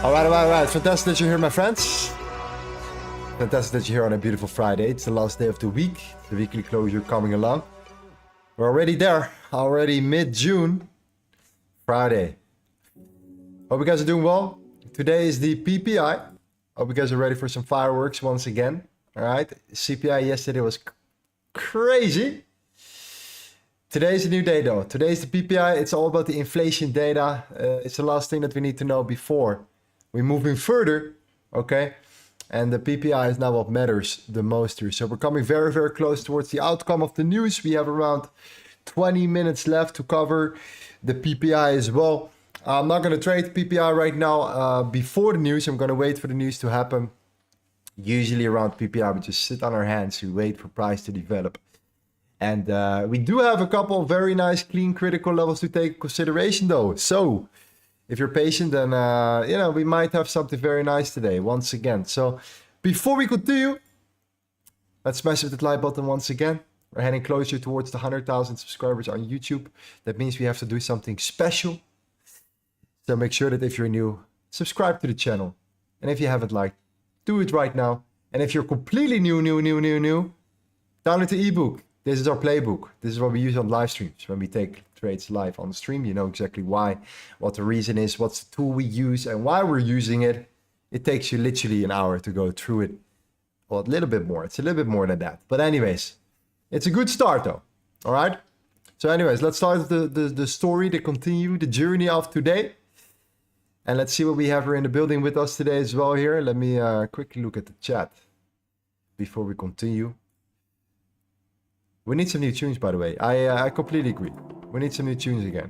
All right. Fantastic that you're here, my friends. Fantastic that you're here on a beautiful Friday. It's the last day of the week. The weekly closure coming along. We're already there. Already mid-June. Friday. Hope you guys are doing well. Today is the PPI. Hope you guys are ready for some fireworks once again. All right. CPI yesterday was crazy. Today's a new day though. Today's the PPI. It's all about the inflation data. It's the last thing that we need to know before we're moving further. Okay. And the PPI is now what matters the most here. So we're coming very, very close towards the outcome of the news. We have around 20 minutes left to cover the PPI as well. I'm not going to trade PPI right now before the news. I'm going to wait for the news to happen. Usually around PPI, we just sit on our hands. We wait for price to develop. And we do have a couple of very nice, clean, critical levels to take into consideration though. So if you're patient, then, we might have something very nice today, once again. So before we continue, let's smash with the like button once again. We're heading closer towards the 100,000 subscribers on YouTube. That means we have to do something special. So make sure that if you're new, subscribe to the channel. And if you haven't liked, do it right now. And if you're completely new, download the ebook. This is our playbook. This is what we use on live streams. When we take trades live on the stream, you know exactly why, what the reason is, what's the tool we use, and why we're using it. It takes you literally an hour to go through it. Well, a little bit more. It's a little bit more than that. But anyways, it's a good start though. All right? So anyways, let's start the story, the journey of today. And let's see what we have here in the building with us today as well here. Let me quickly look at the chat before we continue. We need some new tunes, by the way. I completely agree. We need some new tunes again.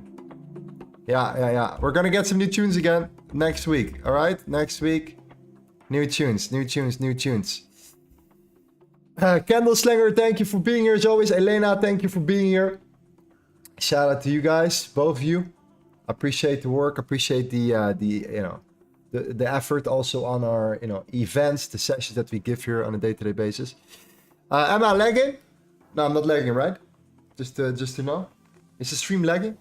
Yeah. We're gonna get some new tunes again next week. All right, next week, new tunes. Candle Slanger, thank you for being here as always. Elena, thank you for being here. Shout out to you guys, both of you. Appreciate the work. Appreciate the effort also on our events, the sessions that we give here on a day-to-day basis. Am I lagging? No, I'm not lagging, right? Just to know. Is the stream lagging?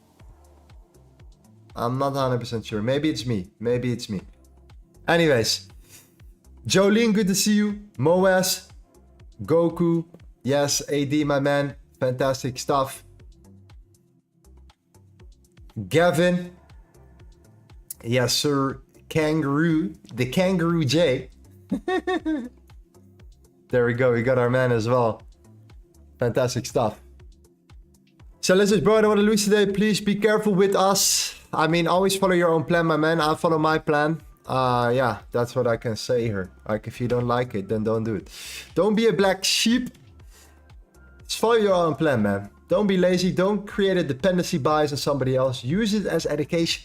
I'm not 100% sure. Maybe it's me. Anyways. Jolene, good to see you. Moaz. Goku. Yes, AD, my man. Fantastic stuff. Gavin. Yes, sir. Kangaroo. The Kangaroo J. There we go. We got our man as well. Fantastic stuff. So let's just, bro, I don't want to lose today. Please be careful with us. I mean, always follow your own plan, my man. I'll follow my plan. Yeah, that's what I can say here. Like, if you don't like it, then don't do it. Don't be a black sheep. Just follow your own plan, man. Don't be lazy. Don't create a dependency bias on somebody else. Use it as education.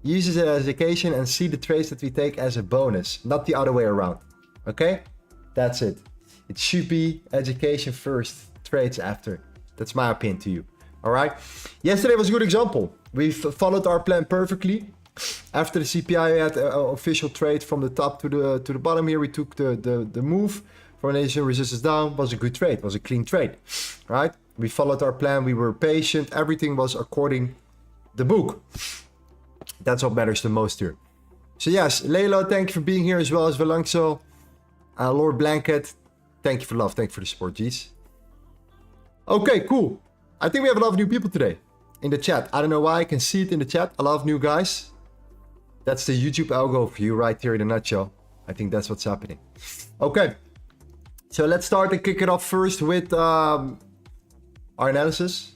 Use it as education and see the trades that we take as a bonus, not the other way around. Okay? That's it. It should be education first, trades after. That's my opinion to you. All right. Yesterday was a good example. We followed our plan perfectly. After the CPI, we had an official trade from the top to the bottom here. We took the move from Asian resistance down. Was a good trade. Was a clean trade. All right. We followed our plan. We were patient. Everything was according the book. That's what matters the most here. So yes, Lelo, thank you for being here as well as Valangso. Lord Blanket. Thank you for love. Thank you for the support, G's. Okay, cool. I think we have a lot of new people today in the chat. I don't know why. I can see it in the chat. A lot of new guys. That's the YouTube algo for you right here in a nutshell. I think that's what's happening. Okay. So let's start and kick it off first with our analysis.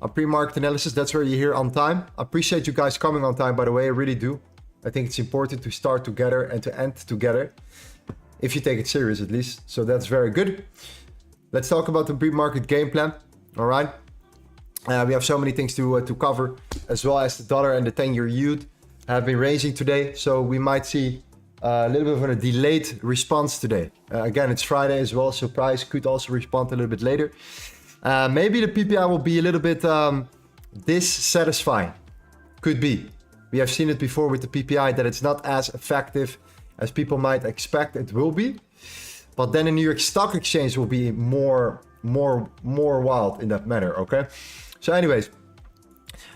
Our pre-market analysis. That's where you're here on time. I appreciate you guys coming on time, by the way. I really do. I think it's important to start together and to end together. If you take it serious, at least. So that's very good. Let's talk about the pre-market game plan. All right. We have so many things to cover, as well as the dollar and the 10-year yield have been raising today. So we might see a little bit of a delayed response today. Again, it's Friday as well, so price could also respond a little bit later. Maybe the PPI will be a little bit dissatisfying. Could be. We have seen it before with the PPI that it's not as effective as people might expect it will be. But then the New York Stock Exchange will be more wild in that manner, okay? So anyways,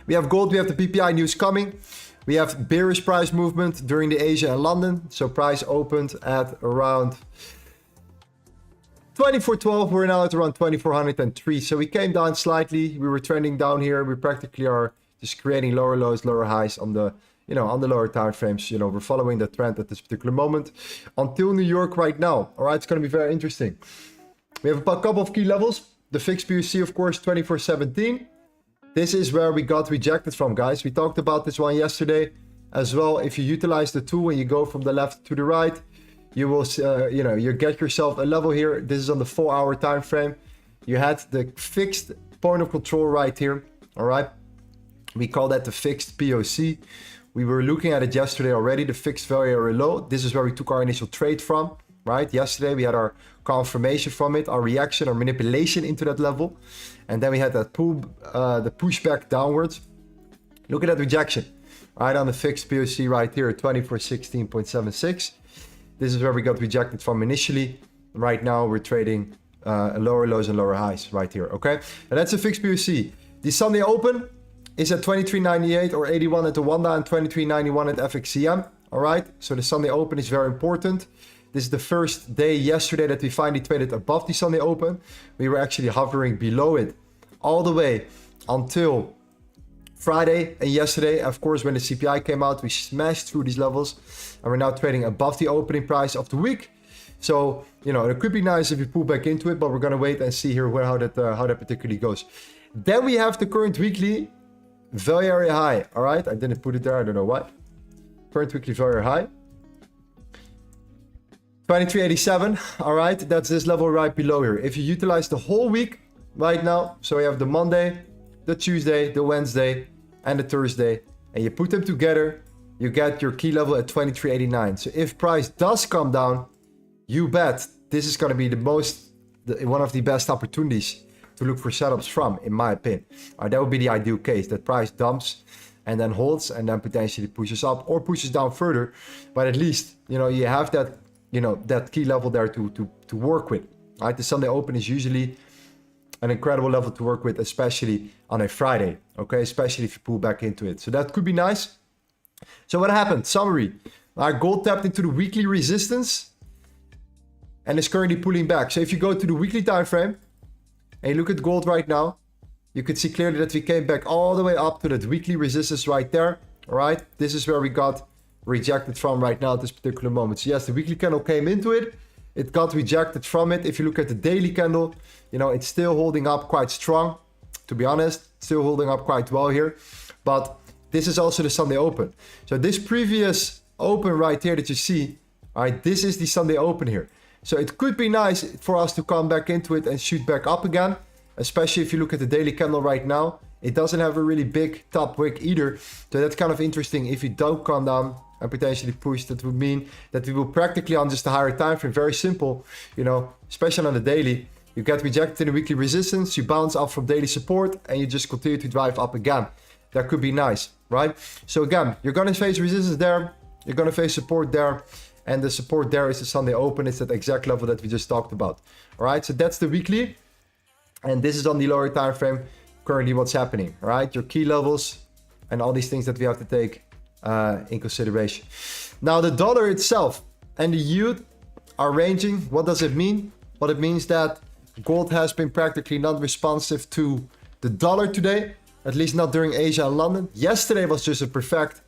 we have gold, we have the PPI news coming. We have bearish price movement during the Asia and London. So price opened at around 2412. We're now at around 2403. So we came down slightly. We were trending down here. We practically are just creating lower lows, lower highs on the, you know, on the lower time frames. You know, we're following the trend at this particular moment until New York right now. All right, it's going to be very interesting. We have a couple of key levels. The fixed POC, of course, 2417. This is where we got rejected from, guys. We talked about this one yesterday as well. If you utilize the tool and you go from the left to the right, you will, you know, you get yourself a level here. This is on the 4-hour time frame. You had the fixed point of control right here. All right. We call that the fixed POC. We were looking at it yesterday already, the fixed value area low. This is where we took our initial trade from, right? Yesterday we had our confirmation from it, our reaction, our manipulation into that level. And then we had that pull, the pushback downwards. Look at that rejection, right? On the fixed POC right here, 2416.76. This is where we got rejected from initially. Right now we're trading lower lows and lower highs right here, okay? And that's a fixed POC. The Sunday open is at 23.98 or 81 at the Wanda and 23.91 at FXCM, all right? So the Sunday open is very important. This is the first day yesterday that we finally traded above the Sunday open. We were actually hovering below it all the way until Friday and yesterday. Of course, when the CPI came out, we smashed through these levels and we're now trading above the opening price of the week. So, you know, it could be nice if we pull back into it, but we're going to wait and see here how that particularly goes. Then we have the current weekly value area high. All right, I didn't put it there. I don't know why. Current weekly value area high. 2387, all right, that's this level right below here. If you utilize the whole week right now, so we have the Monday, the Tuesday, the Wednesday, and the Thursday, and you put them together, you get your key level at 2389. So if price does come down, you bet this is going to be one of the best opportunities to look for setups from, in my opinion. That would be the ideal case, that price dumps and then holds and then potentially pushes up or pushes down further. But at least, you know, you have that, you know, that key level there to work with, right? The Sunday open is usually an incredible level to work with, especially on a Friday, okay? Especially if you pull back into it. So that could be nice. So what happened? Summary. Our gold tapped into the weekly resistance and is currently pulling back. So if you go to the weekly time frame and you look at gold right now, you can see clearly that we came back all the way up to that weekly resistance right there, all right? This is where we got rejected from right now at this particular moment. So yes, the weekly candle came into it. It got rejected from it. If you look at the daily candle, you know, it's still holding up quite strong, to be honest. Still holding up quite well here. But this is also the Sunday open. So this previous open right here that you see, all right, this is the Sunday open here. So it could be nice for us to come back into it and shoot back up again, especially if you look at the daily candle right now. It doesn't have a really big top wick either. So that's kind of interesting. If you don't come down and potentially push, that would mean that we will practically on just a higher time frame. Very simple, you know, especially on the daily. You get rejected in the weekly resistance, you bounce up from daily support, and you just continue to drive up again. That could be nice, right? So again, you're going to face resistance there, you're going to face support there, and the support there is the Sunday open. It's that exact level that we just talked about. All right, so that's the weekly, and this is on the lower time frame. Currently, what's happening? All right, your key levels and all these things that we have to take in consideration. Now, the dollar itself and the yield are ranging. What does it mean? Well, it means that gold has been practically non-responsive to the dollar today, at least not during Asia and London. Yesterday was just a perfect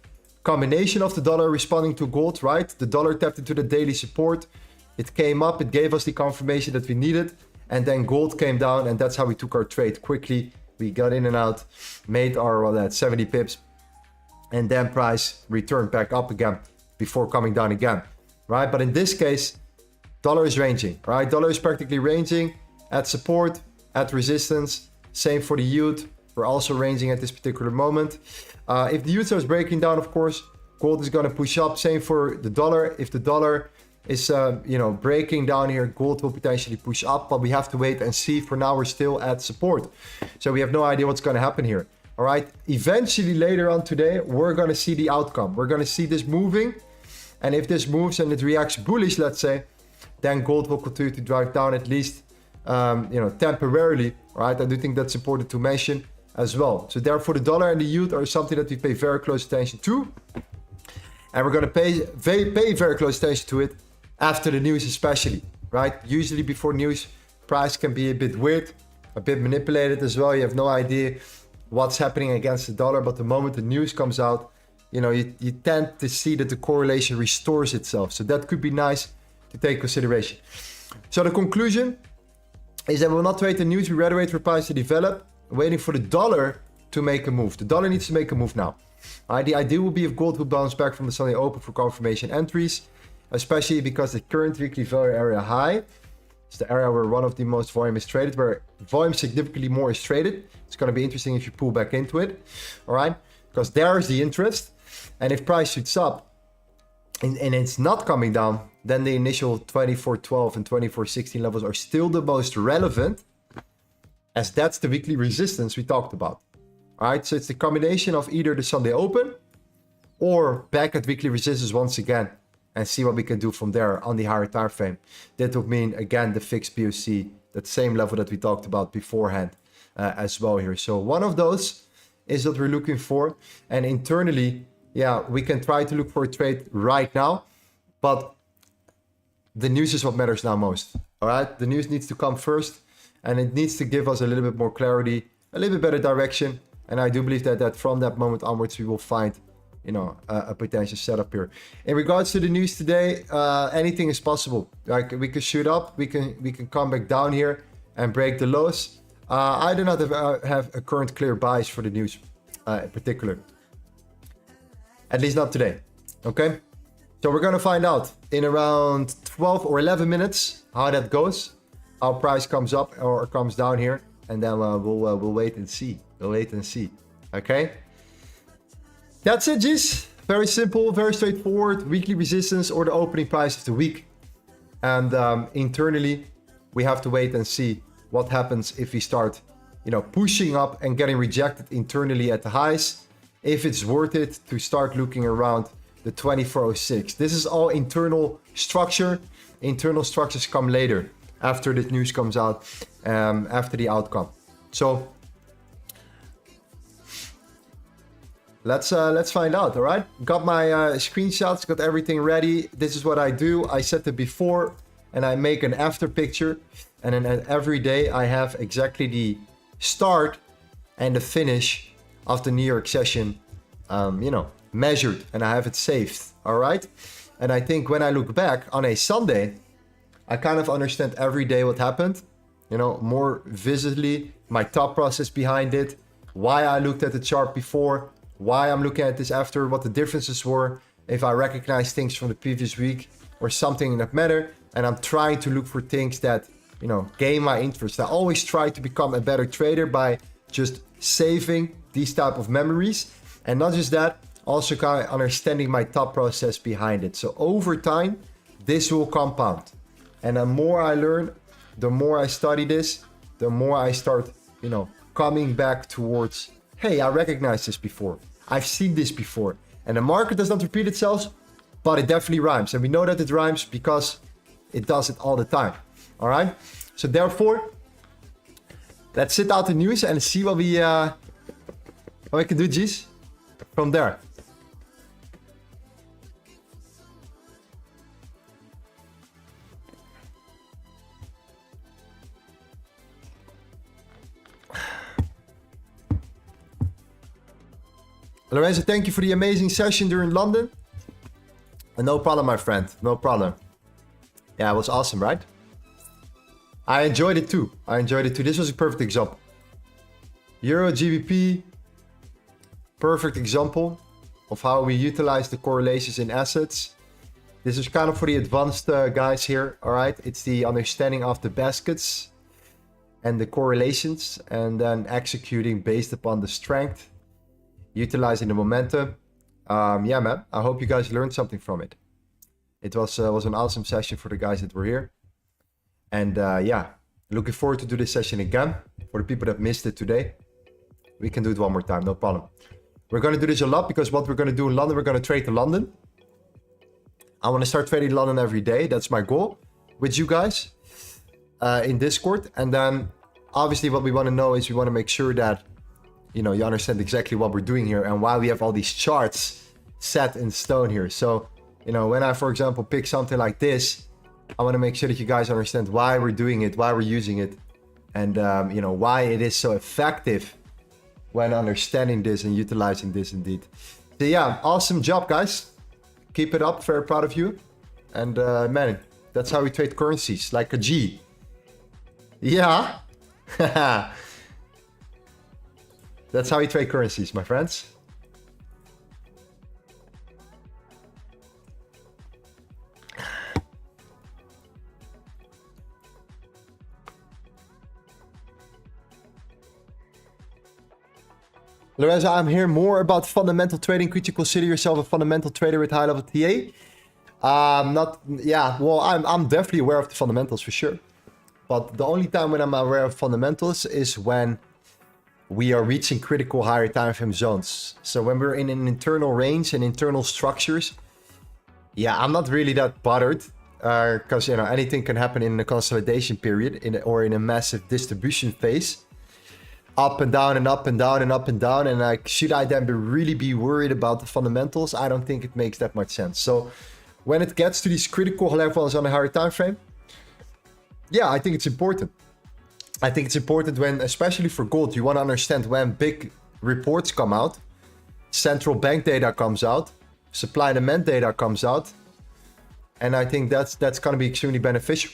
combination of the dollar responding to gold, right? The dollar tapped into the daily support. It came up, it gave us the confirmation that we needed, and then gold came down, and that's how we took our trade quickly. We got in and out, made our 70 pips, and then price returned back up again before coming down again, right? But in this case, dollar is ranging, right? Dollar is practically ranging at support, at resistance. Same for the yield. We're also ranging at this particular moment. If the yield starts breaking down, of course, gold is going to push up. Same for the dollar. If the dollar is, you know, breaking down here, gold will potentially push up, but we have to wait and see. For now, we're still at support. So we have no idea what's going to happen here. All right. Eventually, later on today, we're going to see the outcome. We're going to see this moving. And if this moves and it reacts bullish, let's say, then gold will continue to drive down, at least, you know, temporarily. Right. I do think that's important to mention. as well. So therefore, the dollar and the yield are something that we pay very close attention to. And we're going to pay very close attention to it after the news especially, right? Usually before news, price can be a bit weird, a bit manipulated as well. You have no idea what's happening against the dollar, but the moment the news comes out, you know, you tend to see that the correlation restores itself. So that could be nice to take consideration. So the conclusion is that we will not wait the news, we rather wait for price to develop, waiting for the dollar to make a move. The dollar needs to make a move now. The idea will be if gold will bounce back from the Sunday open for confirmation entries, especially because the current weekly value area high is the area where one of the most volume is traded, where volume significantly more is traded. It's going to be interesting if you pull back into it, all right? Because there's the interest. And if price shoots up and it's not coming down, then the initial 24.12 and 24.16 levels are still the most relevant, as that's the weekly resistance we talked about. All right, so it's the combination of either the Sunday open or back at weekly resistance once again and see what we can do from there on the higher time frame. That would mean, again, the fixed POC, that same level that we talked about beforehand as well here. So one of those is what we're looking for. And internally, yeah, we can try to look for a trade right now, but the news is what matters now most. All right, the news needs to come first and it needs to give us a little bit more clarity, a little bit better direction. And I do believe that from that moment onwards, we will find, you know, a potential setup here. In regards to the news today, anything is possible. Like we can shoot up, we can come back down here and break the lows. I do not have a current clear bias for the news in particular. At least not today. Okay. So we're going to find out in around 12 or 11 minutes how that goes. How price comes up or comes down here. And then we'll wait and see. We'll wait and see. Okay. That's it, G's. Very simple, very straightforward. Weekly resistance or the opening price of the week. And internally, we have to wait and see what happens if we start, you know, pushing up and getting rejected internally at the highs. If it's worth it to start looking around the 2406. This is all internal structure. Internal structures come later after the news comes out, after the outcome. So let's find out. All right, got my screenshots, got everything ready. This is what I do. I set the before and I make an after picture, and then every day I have exactly the start and the finish of the New York session, you know, measured, and I have it saved. All right, and I think when I look back on a Sunday, I kind of understand every day what happened, you know, more visibly, my thought process behind it, why I looked at the chart before, why I'm looking at this after, what the differences were, if I recognize things from the previous week or something that matter. And I'm trying to look for things that, you know, gain my interest. I always try to become a better trader by just saving these type of memories. And not just that, also kind of understanding my thought process behind it. So over time, this will compound. And the more I learn, the more I study this, the more I start, you know, coming back towards, hey, I recognize this before. I've seen this before. And the market does not repeat itself, but it definitely rhymes. And we know that it rhymes because it does it all the time. All right. So therefore, let's sit out the news and see what we can do, G's, from there. Lorenzo, thank you for the amazing session during London. And no problem, my friend. No problem. Yeah, it was awesome, right? I enjoyed it too. This was a perfect example. Euro GBP. Perfect example of how we utilize the correlations in assets. This is kind of for the advanced guys here. All right. It's the understanding of the baskets and the correlations, and then executing based upon the strength, utilizing the momentum. Yeah, man, I hope you guys learned something from it. It was an awesome session for the guys that were here. And yeah, looking forward to do this session again. For the people that missed it today, we can do it one more time, no problem. We're going to do this a lot because what we're going to do in London, we're going to trade to London. I want to start trading London every day. That's my goal with you guys in Discord. And then obviously what we want to know is we want to make sure that you know, you understand exactly what we're doing here and why we have all these charts set in stone here. So, you know, when I, for example, pick something like this, I want to make sure that you guys understand why we're doing it, why we're using it, and, you know, why it is so effective when understanding this and utilizing this indeed. So yeah, awesome job, guys. Keep it up. Very proud of you. And man, that's how we trade currencies, like a G. Yeah. That's how we trade currencies, my friends. Lorenzo, I'm hearing more about fundamental trading. Could you consider yourself a fundamental trader with high level TA? Well, I'm definitely aware of the fundamentals for sure. But the only time when I'm aware of fundamentals is when we are reaching critical higher time frame zones. So when we're in an internal range and internal structures, yeah, I'm not really that bothered because, you know, anything can happen in a consolidation period or in a massive distribution phase. Up and down and up and down and up and down. And like, should I then really be worried about the fundamentals? I don't think it makes that much sense. So when it gets to these critical levels on a higher time frame, yeah, I think it's important. I think it's important when, especially for gold, you want to understand when big reports come out, central bank data comes out, supply and demand data comes out. And I think that's going to be extremely beneficial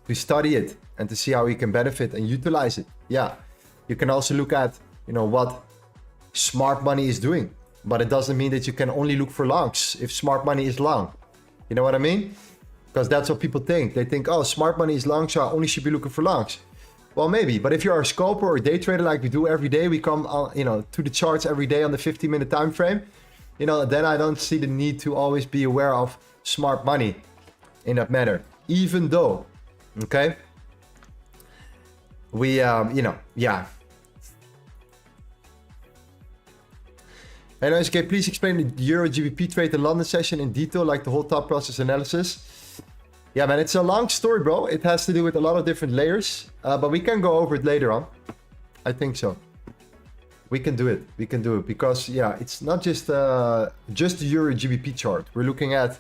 to study it and to see how we can benefit and utilize it. Yeah. You can also look at, you know, what smart money is doing, but it doesn't mean that you can only look for longs if smart money is long. You know what I mean? Because that's what people think. They think, oh, smart money is long, so I only should be looking for longs. Well, maybe, but if you're a scalper or a day trader like we do every day, we come, you know, to the charts every day on the 15-minute time frame. You know, then I don't see the need to always be aware of smart money in that matter, even though, okay, we, you know, yeah. Anyways, okay, please explain the Euro GBP trade in London session in detail, like the whole thought process analysis. Yeah, man, it's a long story, bro. It has to do with a lot of different layers, but we can go over it later on. I think so. We can do it. We can do it because, yeah, it's not just the Euro GBP chart. We're looking at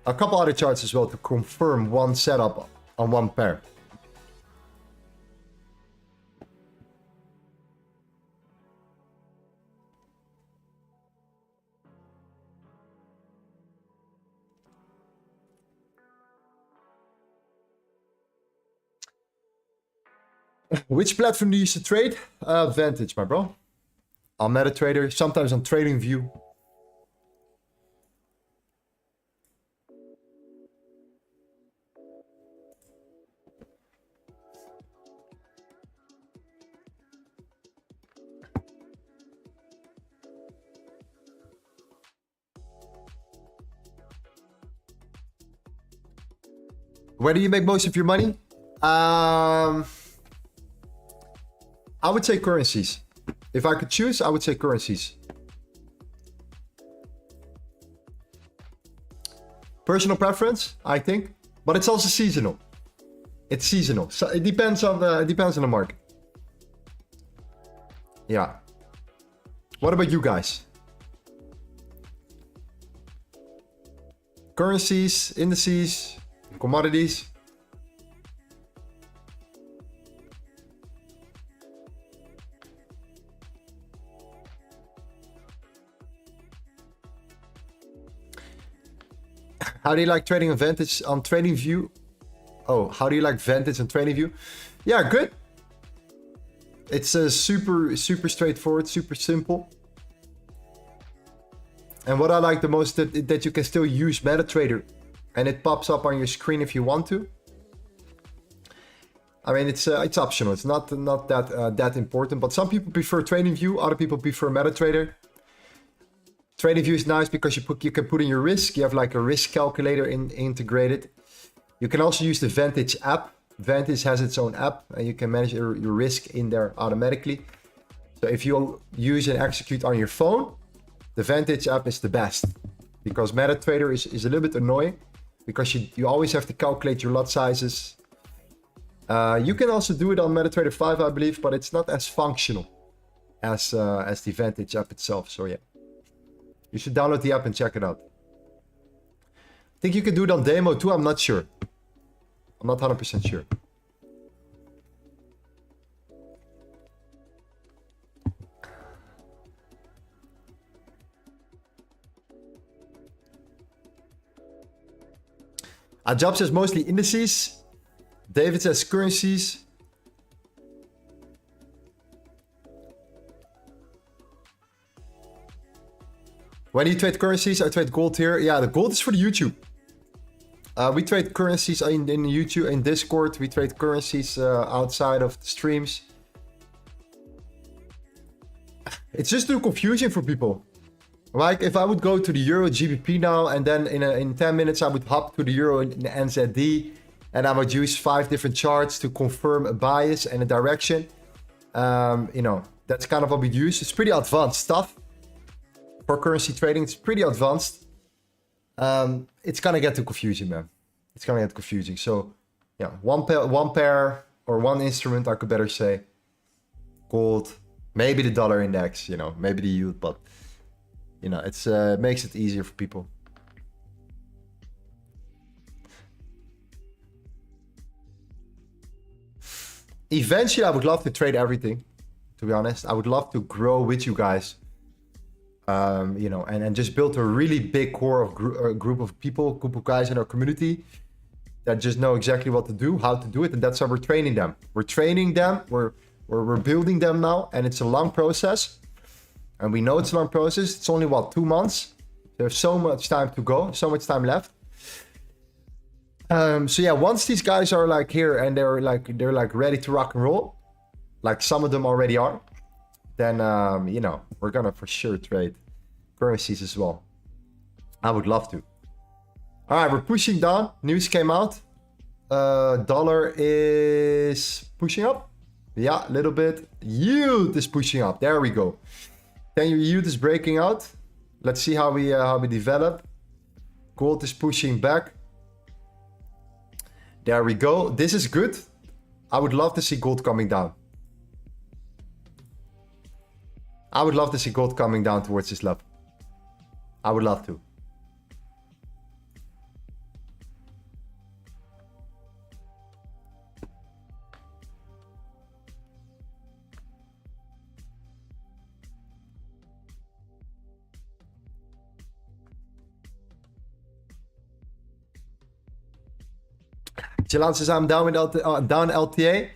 a couple other charts as well to confirm one setup on one pair. Which platform do you use to trade? Vantage, my bro. I'm MetaTrader, sometimes on TradingView. Where do you make most of your money? I would say currencies. If I could choose, I would say currencies. Personal preference, I think, but it's also seasonal. It's seasonal, so it depends on the market. Yeah. What about you guys? Currencies, indices, commodities. How do you like trading on Vantage on TradingView? Oh, how do you like Vantage on TradingView? Yeah, good. It's super straightforward, super simple. And what I like the most that you can still use MetaTrader, and it pops up on your screen if you want to. I mean, it's optional. It's not that important. But some people prefer TradingView, other people prefer MetaTrader. TradingView is nice because you can put in your risk. You have like a risk calculator integrated. You can also use the Vantage app. Vantage has its own app and you can manage your risk in there automatically. So if you use and execute on your phone, the Vantage app is the best because MetaTrader is a little bit annoying because you always have to calculate your lot sizes. You can also do it on MetaTrader 5, I believe, but it's not as functional. as the Vantage app itself. So yeah, you should download the app and check it out. I think you can do it on demo too. I'm not sure. I'm not 100% sure. Job says mostly indices. David says currencies. When do you trade currencies? I trade gold here. Yeah, the gold is for the YouTube. We trade currencies in YouTube, in Discord. We trade currencies outside of the streams. It's just too confusing for people. Like if I would go to the Euro GBP now and then in 10 minutes I would hop to the Euro in the NZD and I would use 5 different charts to confirm a bias and a direction. You know, that's kind of what we use. It's pretty advanced stuff. For currency trading, it's pretty advanced. It's gonna get too confusing, man. It's gonna get confusing. So yeah, one pair or one instrument, I could better say. Gold, maybe the dollar index, you know, maybe the yield, but you know, it's makes it easier for people. Eventually, I would love to trade everything, to be honest. I would love to grow with you guys. You know, and just build a really big core of group of people, group of guys in our community that just know exactly what to do, how to do it, and that's how we're training them. We're training them, we're building them now, and it's a long process. And we know it's a long process. It's only what, 2 months? There's so much time to go, so much time left. So yeah, once these guys are like here and they're like ready to rock and roll, like some of them already are, then you know, we're gonna for sure trade currencies as well. I would love to. All right, we're pushing down. News came out. Dollar is pushing up. Yeah, a little bit. Yield is pushing up. There we go. 10-year yield is breaking out. Let's see how we develop. Gold is pushing back. There we go. This is good. I would love to see gold coming down. I would love to see gold coming down towards this level. I would love to. Jalan says I'm down with down LTA.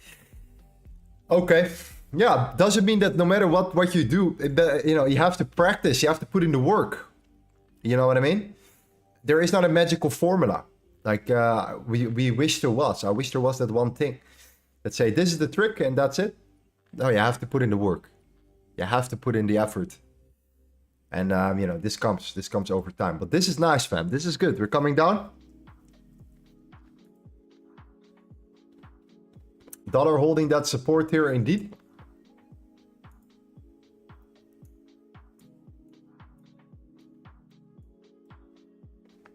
Okay. Yeah, doesn't mean that no matter what you do, you know, you have to practice, you have to put in the work. You know what I mean? There is not a magical formula. Like we wish there was. I wish there was that one thing that say this is the trick and that's it. No, you have to put in the work. You have to put in the effort. And you know, this comes over time. But this is nice, fam. This is good. We're coming down. Dollar holding that support here indeed.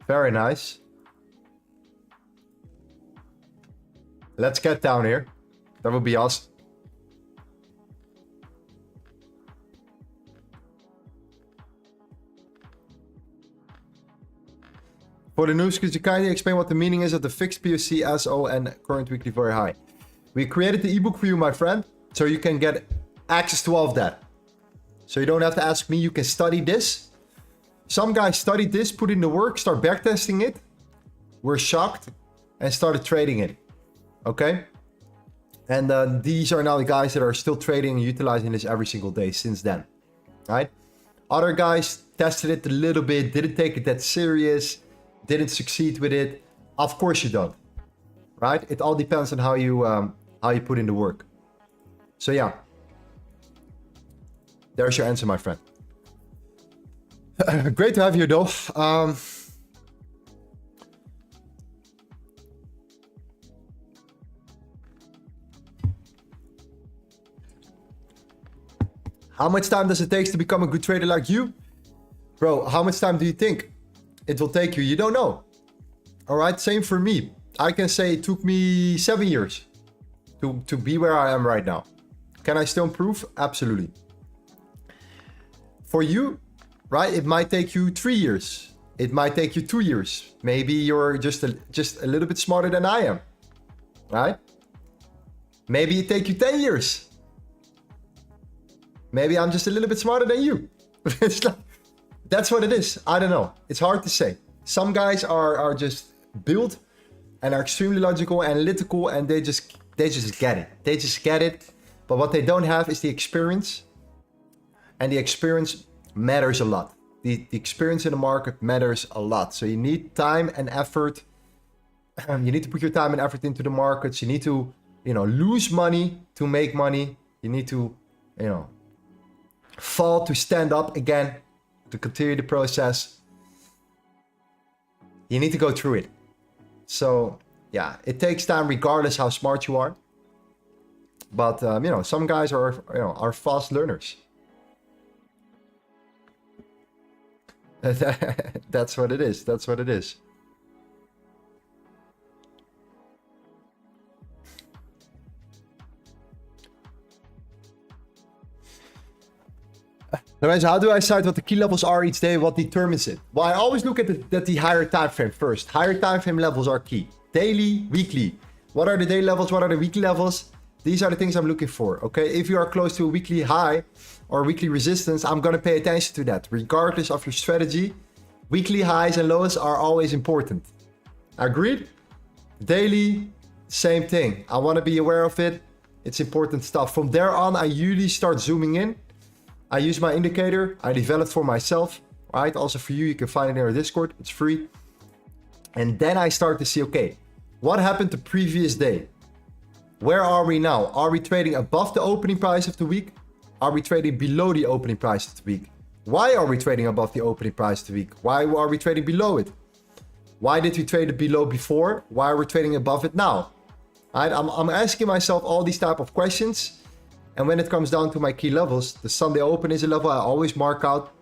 Very nice. Let's get down here. That would be awesome. For the news, could you kindly explain what the meaning is of the fixed POC, SO, and current weekly very high? We created the ebook for you, my friend, so you can get access to all of that. So you don't have to ask me, you can study this. Some guys studied this, put in the work, start backtesting it, were shocked, and started trading it. Okay? And these are now the guys that are still trading and utilizing this every single day since then. Right? Other guys tested it a little bit, didn't take it that serious, didn't succeed with it. Of course you don't. Right? It all depends on how you put in the work. So yeah. There's your answer, my friend. Great to have you though. How much time does it take to become a good trader like you? Bro, how much time do you think it will take you? You don't know. Alright, same for me. I can say it took me 7 years to be where I am right now. Can I still improve? Absolutely. For you, right, it might take you 3 years. It might take you 2 years. Maybe you're just a little bit smarter than I am, right? Maybe it take you 10 years. Maybe I'm just a little bit smarter than you. It's like, that's what it is. I don't know. It's hard to say. Some guys are just built and are extremely logical, analytical, and they just get it. They just get it. But what they don't have is the experience. And the experience matters a lot. The experience in the market matters a lot. So you need time and effort. You need to put your time and effort into the markets. You need to, lose money to make money. You need to, fall to stand up again, to continue the process. You need to go through it. So yeah, it takes time regardless how smart you are. But some guys are fast learners. That's what it is. That's what it is. Lorenzo, how do I decide what the key levels are each day? What determines it? Well, I always look at the higher time frame first. Higher time frame levels are key. Daily, weekly. What are the daily levels? What are the weekly levels? These are the things I'm looking for. Okay, if you are close to a weekly high or weekly resistance, I'm gonna pay attention to that. Regardless of your strategy, weekly highs and lows are always important. Agreed? Daily, same thing. I want to be aware of it. It's important stuff. From there on, I usually start zooming in. I use my indicator. I developed for myself, right? Also for you, you can find it in our Discord. It's free. And then I start to see, okay, what happened the previous day? Where are we now? Are we trading above the opening price of the week? Are we trading below the opening price of the week? Why are we trading above the opening price of the week? Why are we trading below it? Why did we trade it below before? Why are we trading above it now? Right? I'm asking myself all these type of questions. And when it comes down to my key levels, the Sunday open is a level I always mark out.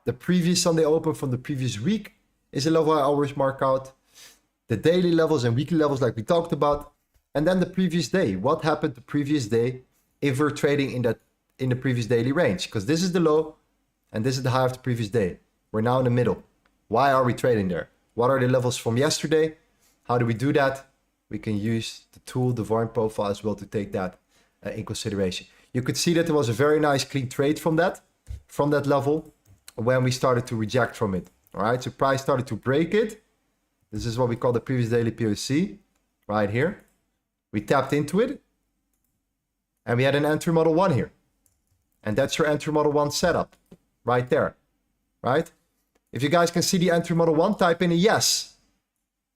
The previous Sunday open from the previous week is a level I always mark out. The daily levels and weekly levels like we talked about. And then the previous day. What happened the previous day if we're trading in the previous daily range? Because this is the low and this is the high of the previous day. We're now in the middle. Why are we trading there? What are the levels from yesterday? How do we do that? We can use the tool, the Warren profile as well to take that in consideration. You could see that there was a very nice clean trade from that level when we started to reject from it. All right, so price started to break it. This is what we call the previous daily POC right here. We tapped into it and we had an entry model 1 here. And that's your entry model 1 setup right there, right? If you guys can see the entry model 1, type in a yes.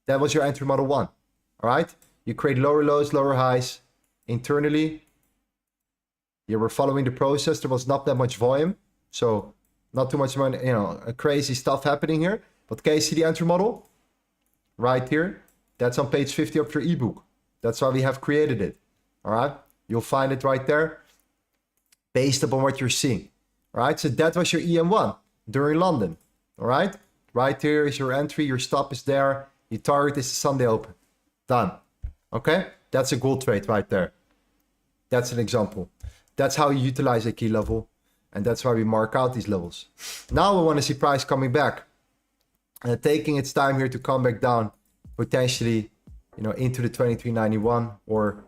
That was your entry model 1, all right? You create lower lows, lower highs internally. You were following the process. There was not that much volume. So not too much, crazy stuff happening here. But can you see the entry model? Right here. That's on page 50 of your ebook. That's why we have created it. All right. You'll find it right there based upon what you're seeing. All right. So that was your EM1 during London. All right. Right here is your entry. Your stop is there. Your target is the Sunday open. Done. Okay. That's a gold trade right there. That's an example. That's how you utilize a key level. And that's why we mark out these levels. Now we want to see price coming back. Taking its time here to come back down. Potentially, into the 23.91 or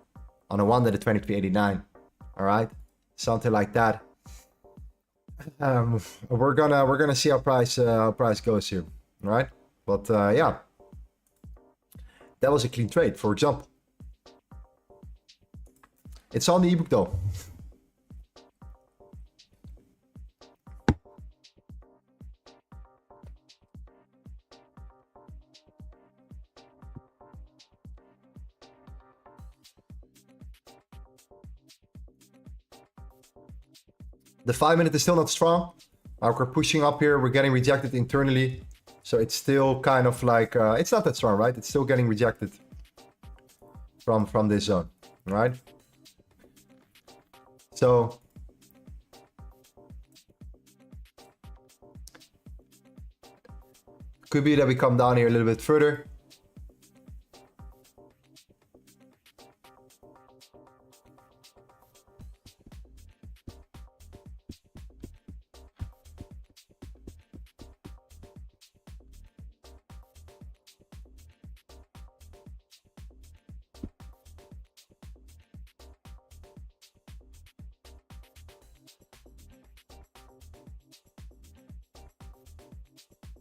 on a one to the 23.89. All right. Something like that. We're gonna see how price goes here. All right. But yeah. That was a clean trade, for example. It's on the ebook though. The 5 minute is still not strong. We're pushing up here. We're getting rejected internally. So it's still kind of like, it's not that strong, right? It's still getting rejected from this zone, right? So could be that we come down here a little bit further.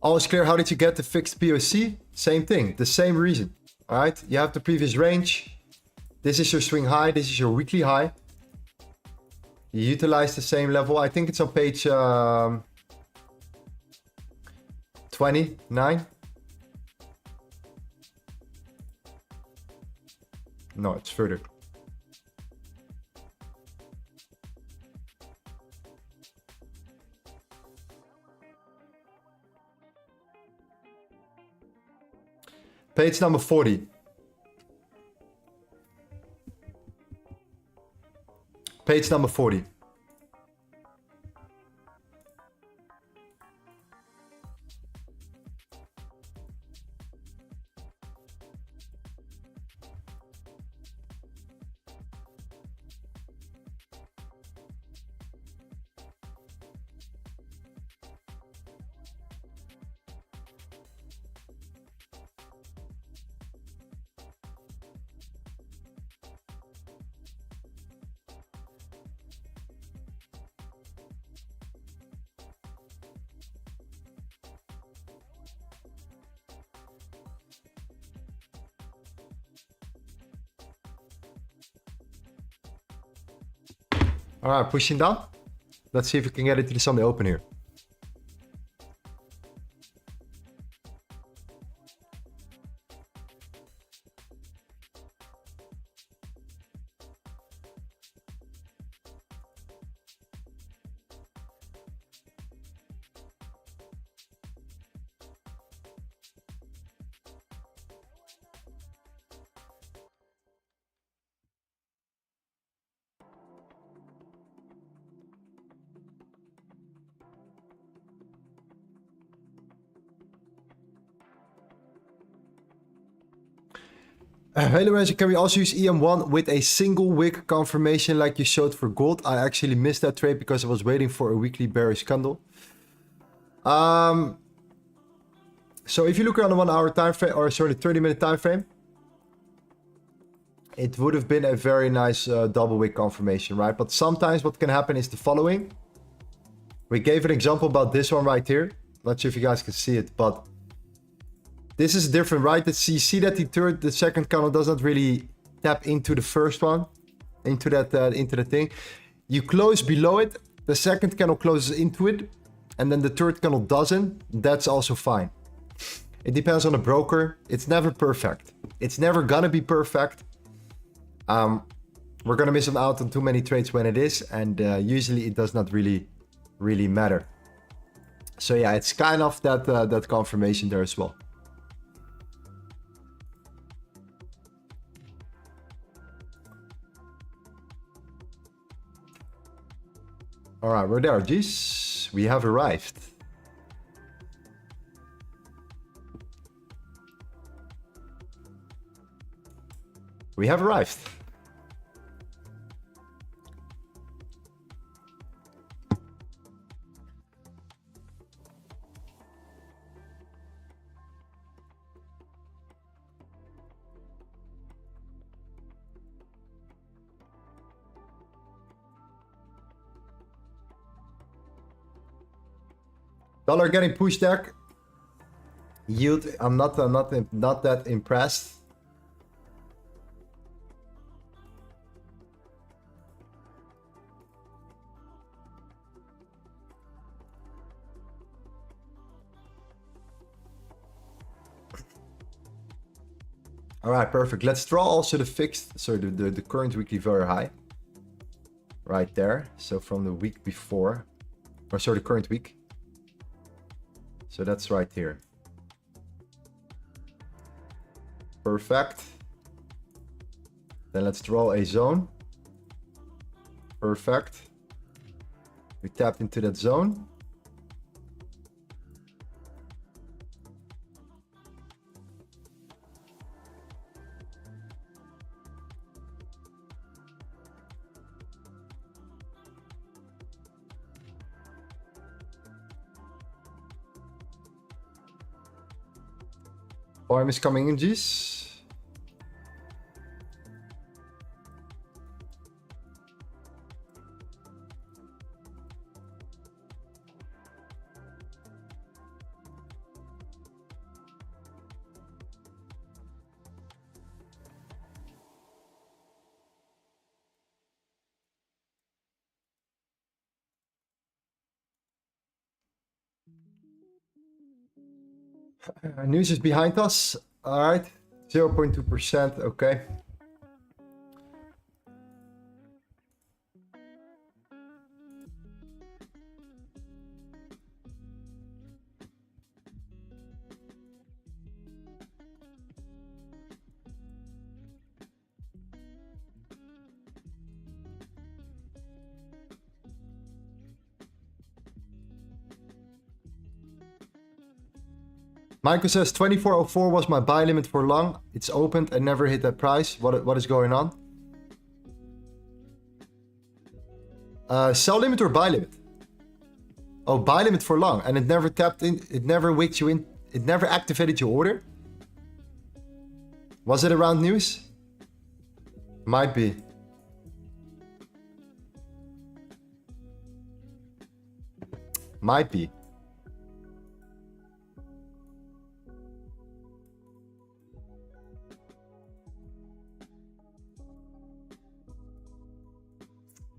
Always clear, how did you get the fixed POC? Same thing, the same reason. All right, you have the previous range. This is your swing high, this is your weekly high. You utilize the same level. I think it's on page 29. No, it's further. Page number 40. Page number 40. All right, pushing down. Let's see if we can get it to the Sunday open here. Hey Lorenzo, can we also use EM1 with a single wick confirmation like you showed for gold? I actually missed that trade because I was waiting for a weekly bearish candle. So if you look on the 1 hour time frame, or sorry, 30-minute time frame, it would have been a very nice double wick confirmation, right? But sometimes what can happen is the following. We gave an example about this one right here. Not sure if you guys can see it, but this is different, right? You see that the second candle doesn't really tap into the first one, into the thing. You close below it, the second candle closes into it, and then the third candle doesn't. That's also fine. It depends on the broker. It's never perfect. It's never gonna be perfect. We're gonna miss out on too many trades when it is, and usually it does not really matter. So yeah, it's kind of that confirmation there as well. All right, we're there, geez. We have arrived. We have arrived. Dollar getting pushed back. Yield, I'm not that impressed. All right, perfect. Let's draw also the fixed, so the current weekly very high. Right there. So from the week before, or sorry, the current week. So that's right here. Perfect. Then let's draw a zone. Perfect. We tapped into that zone. Volume is coming in, G's. News is behind us. All right. 0.2%. Okay. Michael says 2404 was my buy limit for long. It's opened and never hit that price. What is going on? Sell limit or buy limit? Oh, buy limit for long, and it never tapped in. It never wicked you in. It never activated your order. Was it around news? Might be. Might be.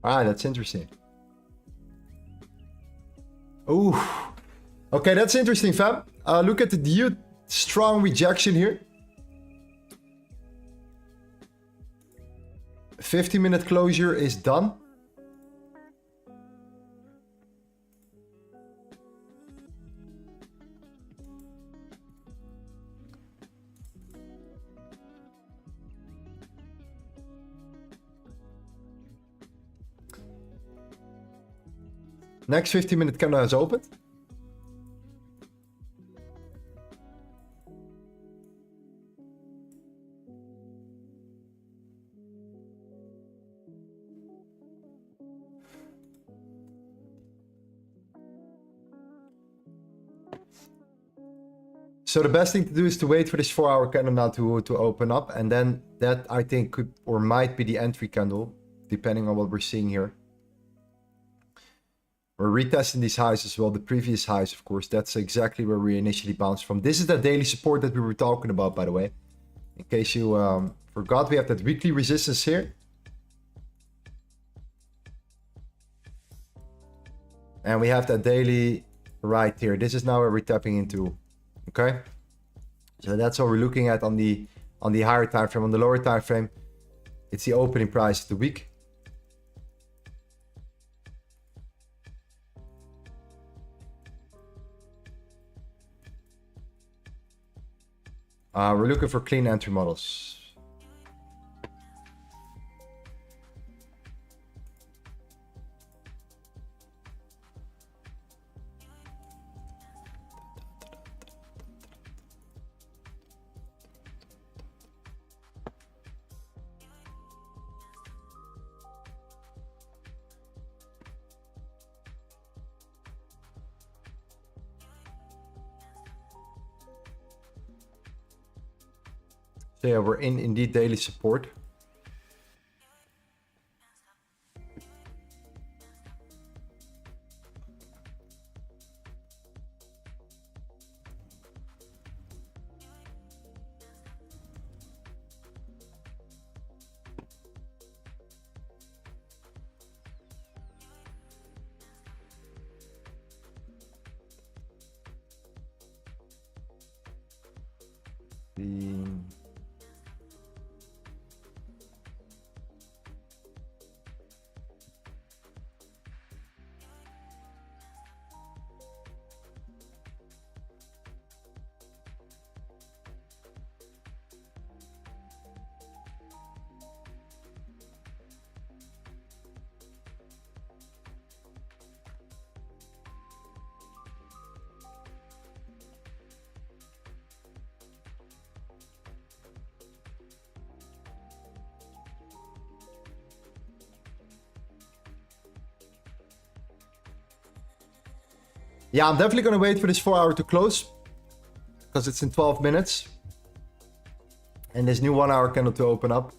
Ah, that's interesting. Ooh. Okay, that's interesting, fam. Look at the huge, strong rejection here. 50-minute closure is done. Next 50-minute candle has opened. So the best thing to do is to wait for this 4-hour candle now to open up. And then that, I think, could or might be the entry candle, depending on what we're seeing here. We're retesting these highs as well, the previous highs, of course. That's exactly where we initially bounced from. This is the daily support that we were talking about, by the way. In case you forgot, we have that weekly resistance here. And we have that daily right here. This is now where we're tapping into. Okay? So that's what we're looking at on the higher time frame. On the lower time frame, it's the opening price of the week. We're looking for clean entry models. So yeah, we're in indeed daily support. Yeah, I'm definitely going to wait for this 4-hour to close. Because it's in 12 minutes. And this new 1-hour candle to open up.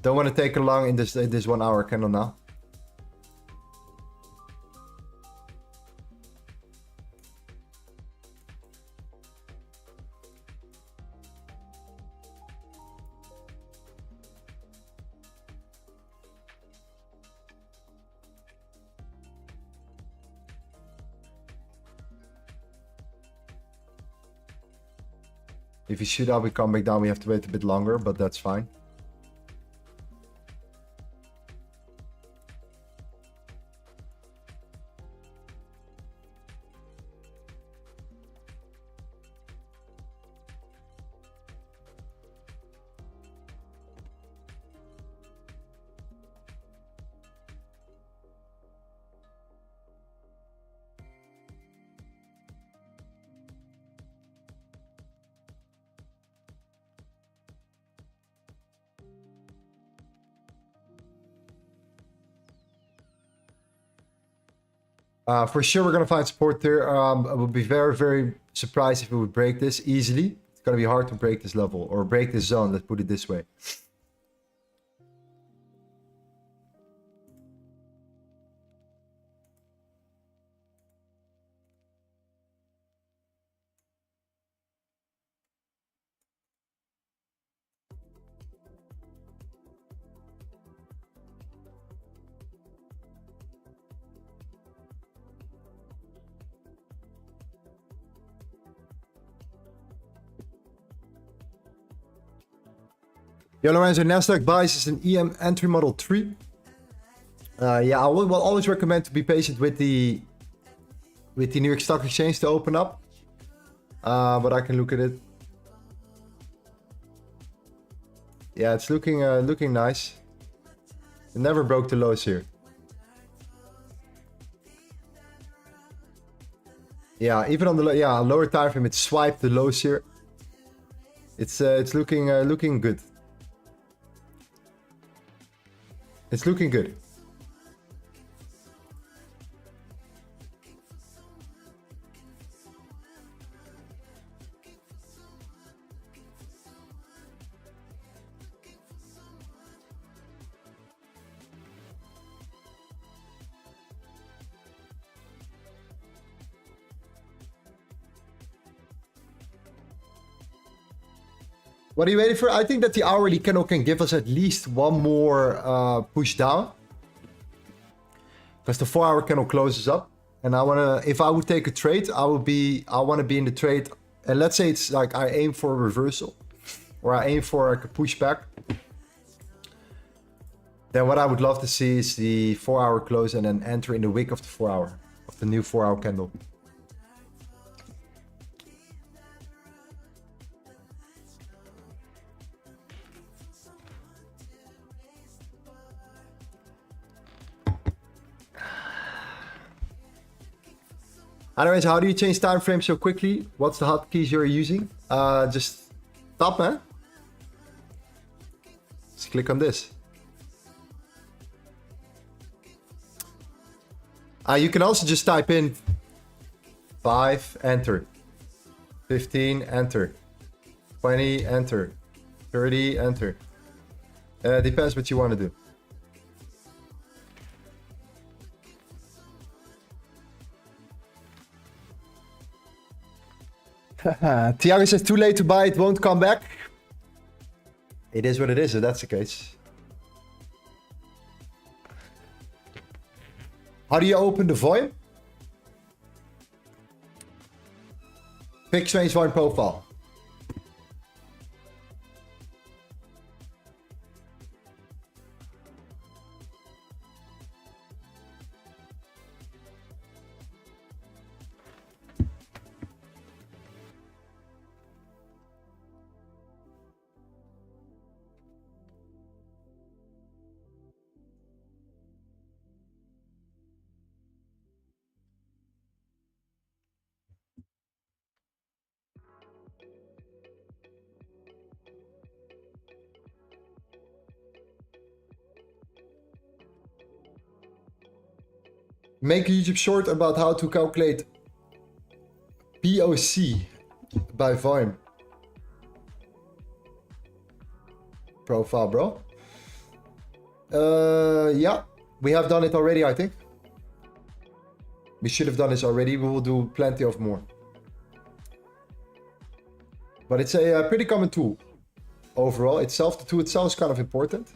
Don't want to take along in this 1-hour candle now. If you shoot up, we come back down, we have to wait a bit longer, but that's fine. For sure, we're gonna find support there. I would be very, very surprised if we would break this easily. It's gonna be hard to break this level or break this zone. Let's put it this way. Yo, Lorenzo, Nasdaq buys is an EM entry model 3. Yeah, I will always recommend to be patient with the New York Stock Exchange to open up. But I can look at it. Yeah, it's looking nice. It never broke the lows here. Yeah, even on the lower time frame, it swiped the lows here. It's looking good. It's looking good. What are you waiting for? I think that the hourly candle can give us at least one more push down. Because the 4-hour candle closes up. And if I would take a trade, I want to be in the trade. And let's say it's like I aim for a reversal. Or I aim for like a pushback. Then what I would love to see is the 4-hour close and then enter in the wick of the 4-hour. Of the new 4-hour candle. Anyways, how do you change time frame so quickly? What's the hotkeys you're using? Just tap, man. Just click on this. You can also just type in 5, enter. 15, enter. 20, enter. 30, enter. Depends what you want to do. Tiago says too late to buy, it won't come back. It is what it is, if that's the case. How do you open the volume? Fixed range volume profile. Make a YouTube short about how to calculate POC by volume profile, bro. Yeah, we have done it already, I think. We should have done this already. We will do plenty of more. But it's a pretty common tool overall. The tool itself is kind of important.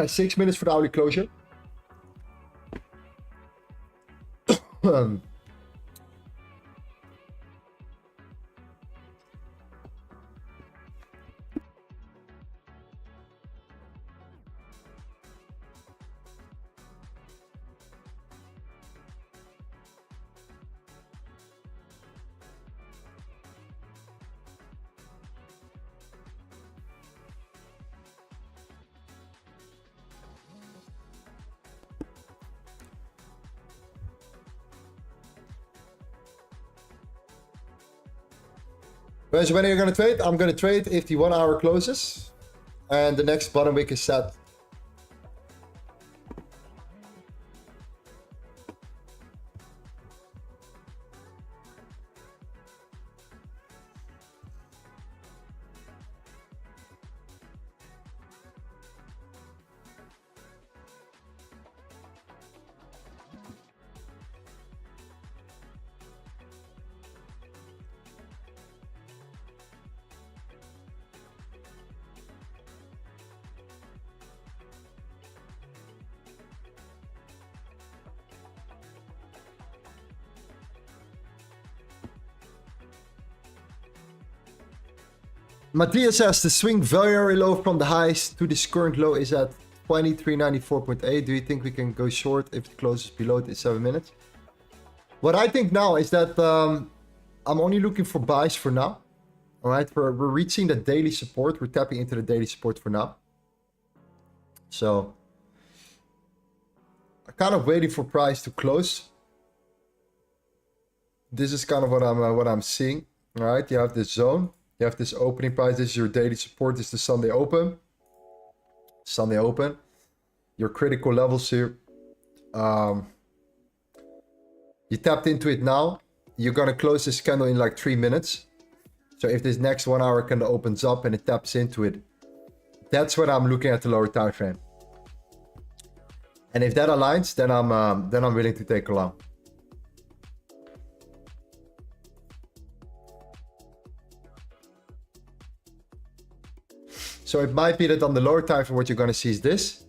6 minutes for the hourly closure. So when are you going to trade? I'm going to trade if the 1 hour closes and the next bottom wick is set. Matthias says the swing very low from the highs to this current low is at 2394.8. Do you think we can go short if it closes below the 7 minutes? What I think now is that I'm only looking for buys for now. All right, we're reaching the daily support. We're tapping into the daily support for now. So I'm kind of waiting for price to close. This is kind of what I'm seeing. All right, you have this zone. You have this opening price. This is your daily support. This is the Sunday open. Sunday open. Your critical levels here. You tapped into it now. You're going to close this candle in like 3 minutes. So if this next 1 hour candle opens up and it taps into it, that's when I'm looking at the lower time frame. And if that aligns, then I'm willing to take a long. So it might be that on the lower time frame, what you're going to see is this.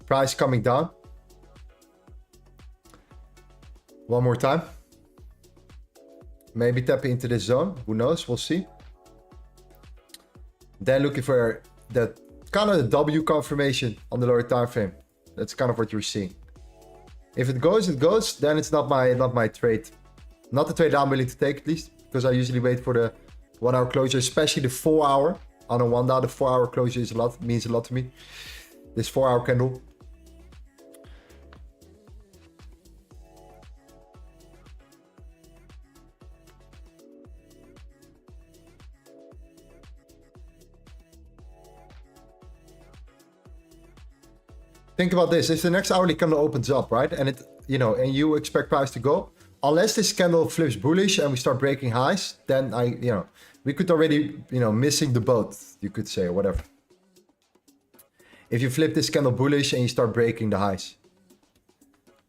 Price coming down. One more time. Maybe tapping into this zone. Who knows? We'll see. Then looking for that kind of the W confirmation on the lower time frame. That's kind of what you're seeing. If it goes, it goes. Then it's not my trade. Not the trade I'm willing to take, at least. Because I usually wait for the 1 hour closure, especially the 4 hour. On a 1 hour, the 4 hour closure is means a lot to me. This 4 hour candle. Think about this. If the next hourly candle opens up, right? And it, and you expect price to go, unless this candle flips bullish and we start breaking highs, then we could already, missing the boat, you could say, or whatever. If you flip this candle bullish and you start breaking the highs.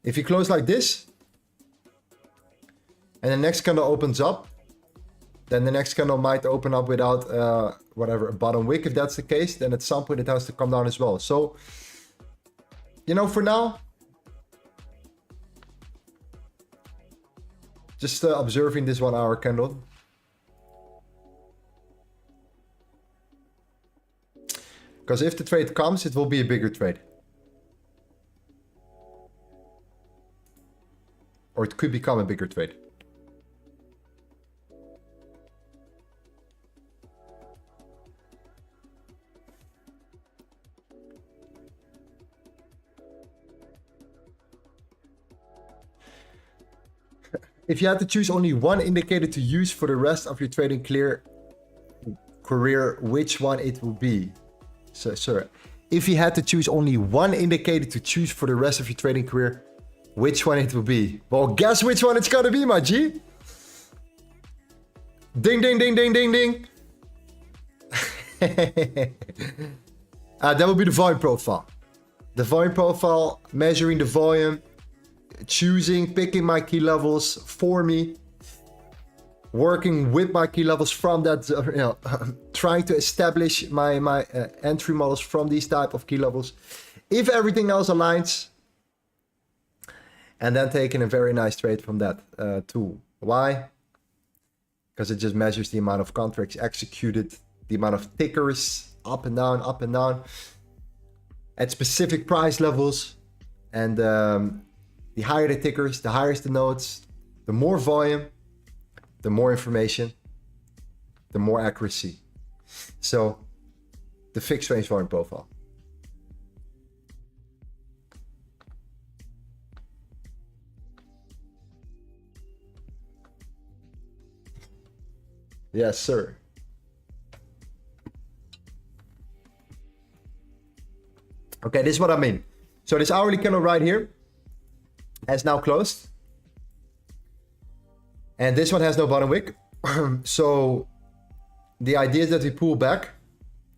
If you close like this, and the next candle opens up, then the next candle might open up without, a bottom wick. If that's the case, then at some point it has to come down as well. So, for now, just observing this 1 hour candle. Because if the trade comes, it will be a bigger trade. Or it could become a bigger trade. If you had to choose only one indicator to use for the rest of your trading career, which one it will be? So, sir, if you had to choose only one indicator to choose for the rest of your trading career, which one it will be? Well, guess which one it's gonna be, my G. Ding, ding, ding, ding, ding, ding. That would be the volume profile. The volume profile, measuring the volume, picking my key levels for me. working with my key levels from that, trying to establish my entry models from these type of key levels. If everything else aligns, and then taking a very nice trade from that too. Why? Because it just measures the amount of contracts executed, the amount of tickers up and down at specific price levels. And the higher the tickers, the higher the nodes, the more volume, the more information, the more accuracy. So the fixed range volume profile. Yes, sir. Okay, this is what I mean. So this hourly candle right here has now closed. And this one has no bottom wick. So the idea is that we pull back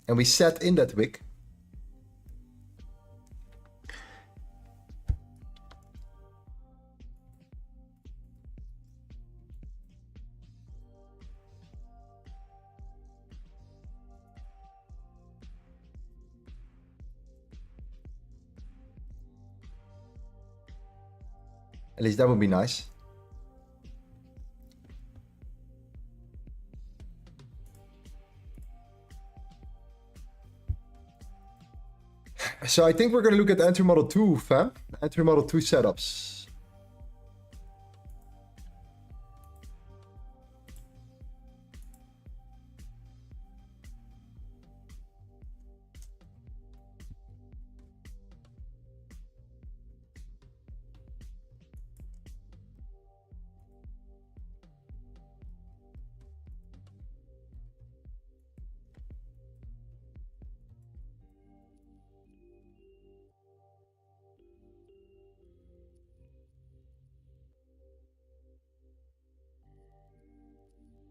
and we set in that wick. At least that would be nice. So I think we're going to look at entry model 2, fam. Entry model 2 setups.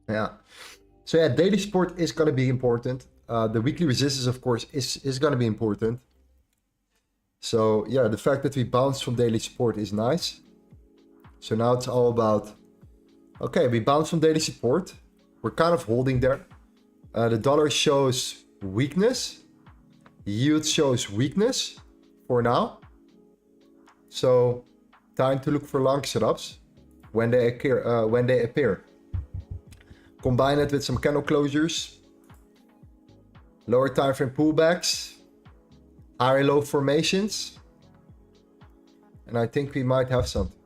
Yeah. So yeah, daily support is going to be important. The weekly resistance, of course, is going to be important. So yeah, the fact that we bounce from daily support is nice. So now it's all about, okay, we bounce from daily support. We're kind of holding there. The dollar shows weakness. Yield shows weakness for now. So time to look for long setups when they appear. Combine it with some candle closures, lower time frame pullbacks, high low formations, and I think we might have something.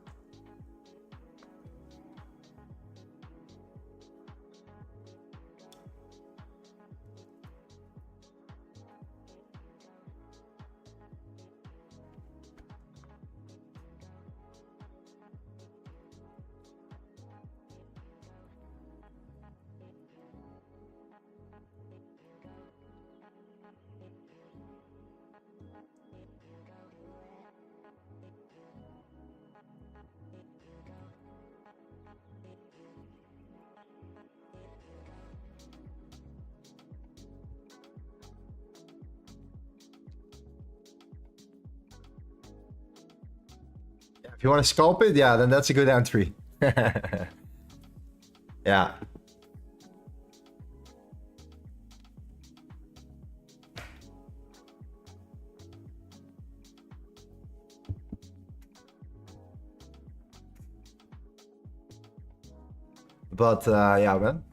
If you want to scalp it, yeah, then that's a good entry. Yeah. But yeah, man.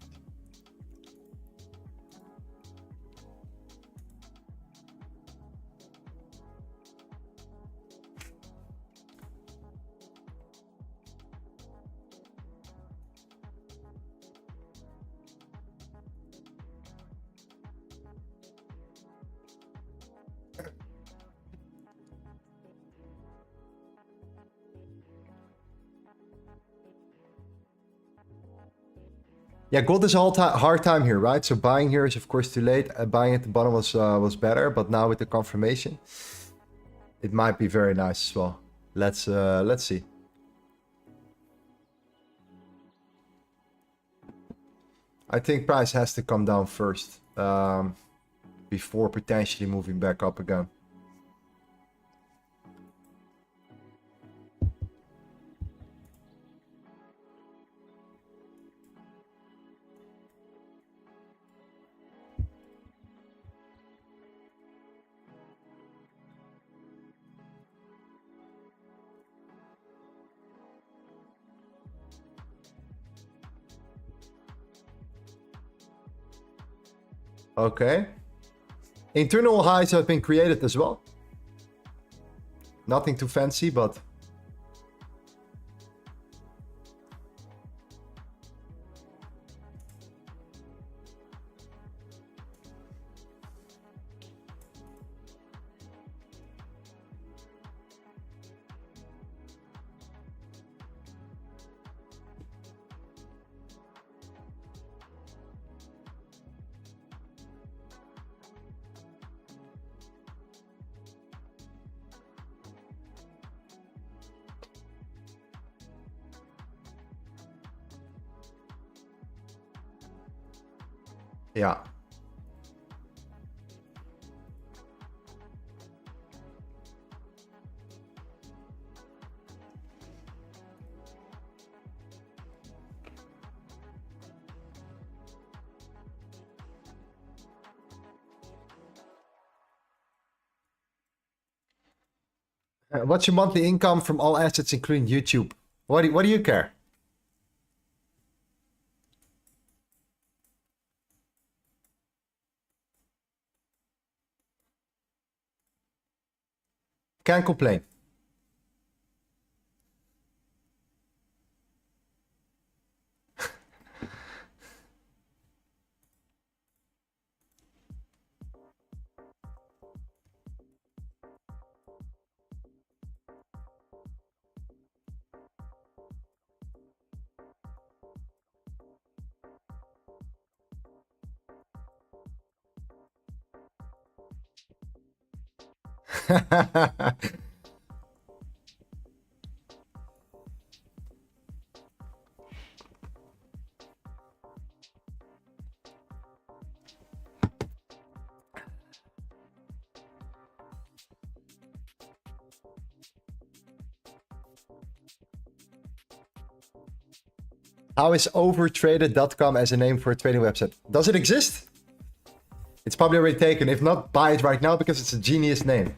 Yeah, gold is a hard time here, right? So buying here is of course too late. Buying at the bottom was better, but now with the confirmation, it might be very nice as well. Let's see. I think price has to come down first before potentially moving back up again. Okay. Internal highs have been created as well. Nothing too fancy, but... Yeah. What's your monthly income from all assets, including YouTube? What do you care? Can't complain. How is overtraded.com as a name for a trading website? Does it exist? It's probably already taken. If not, buy it right now because it's a genius name.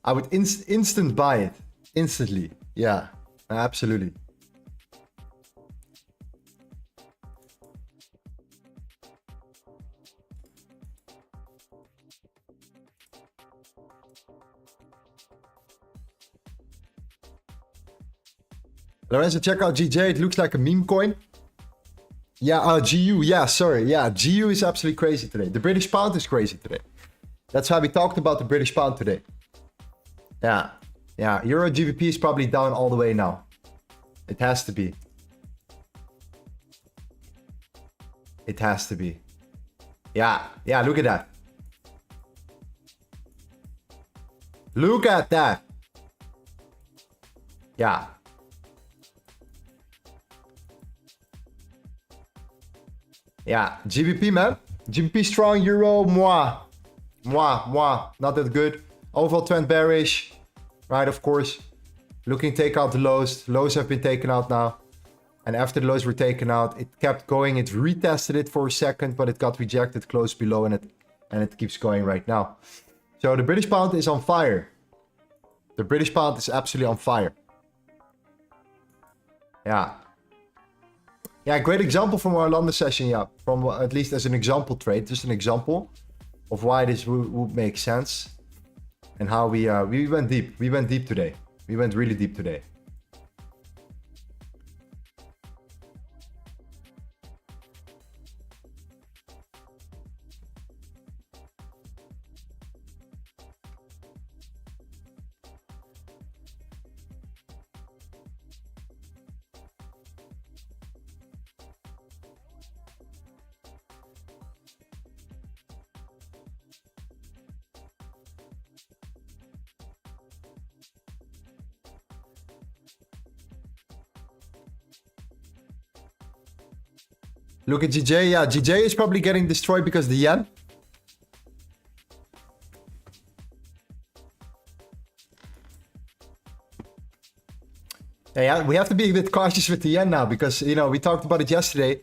I would instant buy it. Instantly. Yeah, absolutely. Lorenzo, check out GJ. It looks like a meme coin. Yeah, GU. Yeah, sorry. Yeah, GU is absolutely crazy today. The British pound is crazy today. That's why we talked about the British pound today. Yeah. Yeah, Euro GBP is probably down all the way now. It has to be. It has to be. Yeah. Yeah, look at that. Look at that. Yeah. Yeah, GBP, man. GBP strong, Euro, moi. Not that good. Overall trend bearish. Right, of course. Looking to take out the lows. Lows have been taken out now. And after the lows were taken out, it kept going. It retested it for a second, but it got rejected close below, and it keeps going right now. So the British pound is on fire. The British pound is absolutely on fire. Yeah. Yeah, great example from our London session, yeah. From at least as an example trade, just an example of why this would make sense. And how we went deep. We went deep today. We went really deep today. Look at GJ. Yeah, GJ is probably getting destroyed because of the yen. Yeah, we have to be a bit cautious with the yen now because, you know, we talked about it yesterday.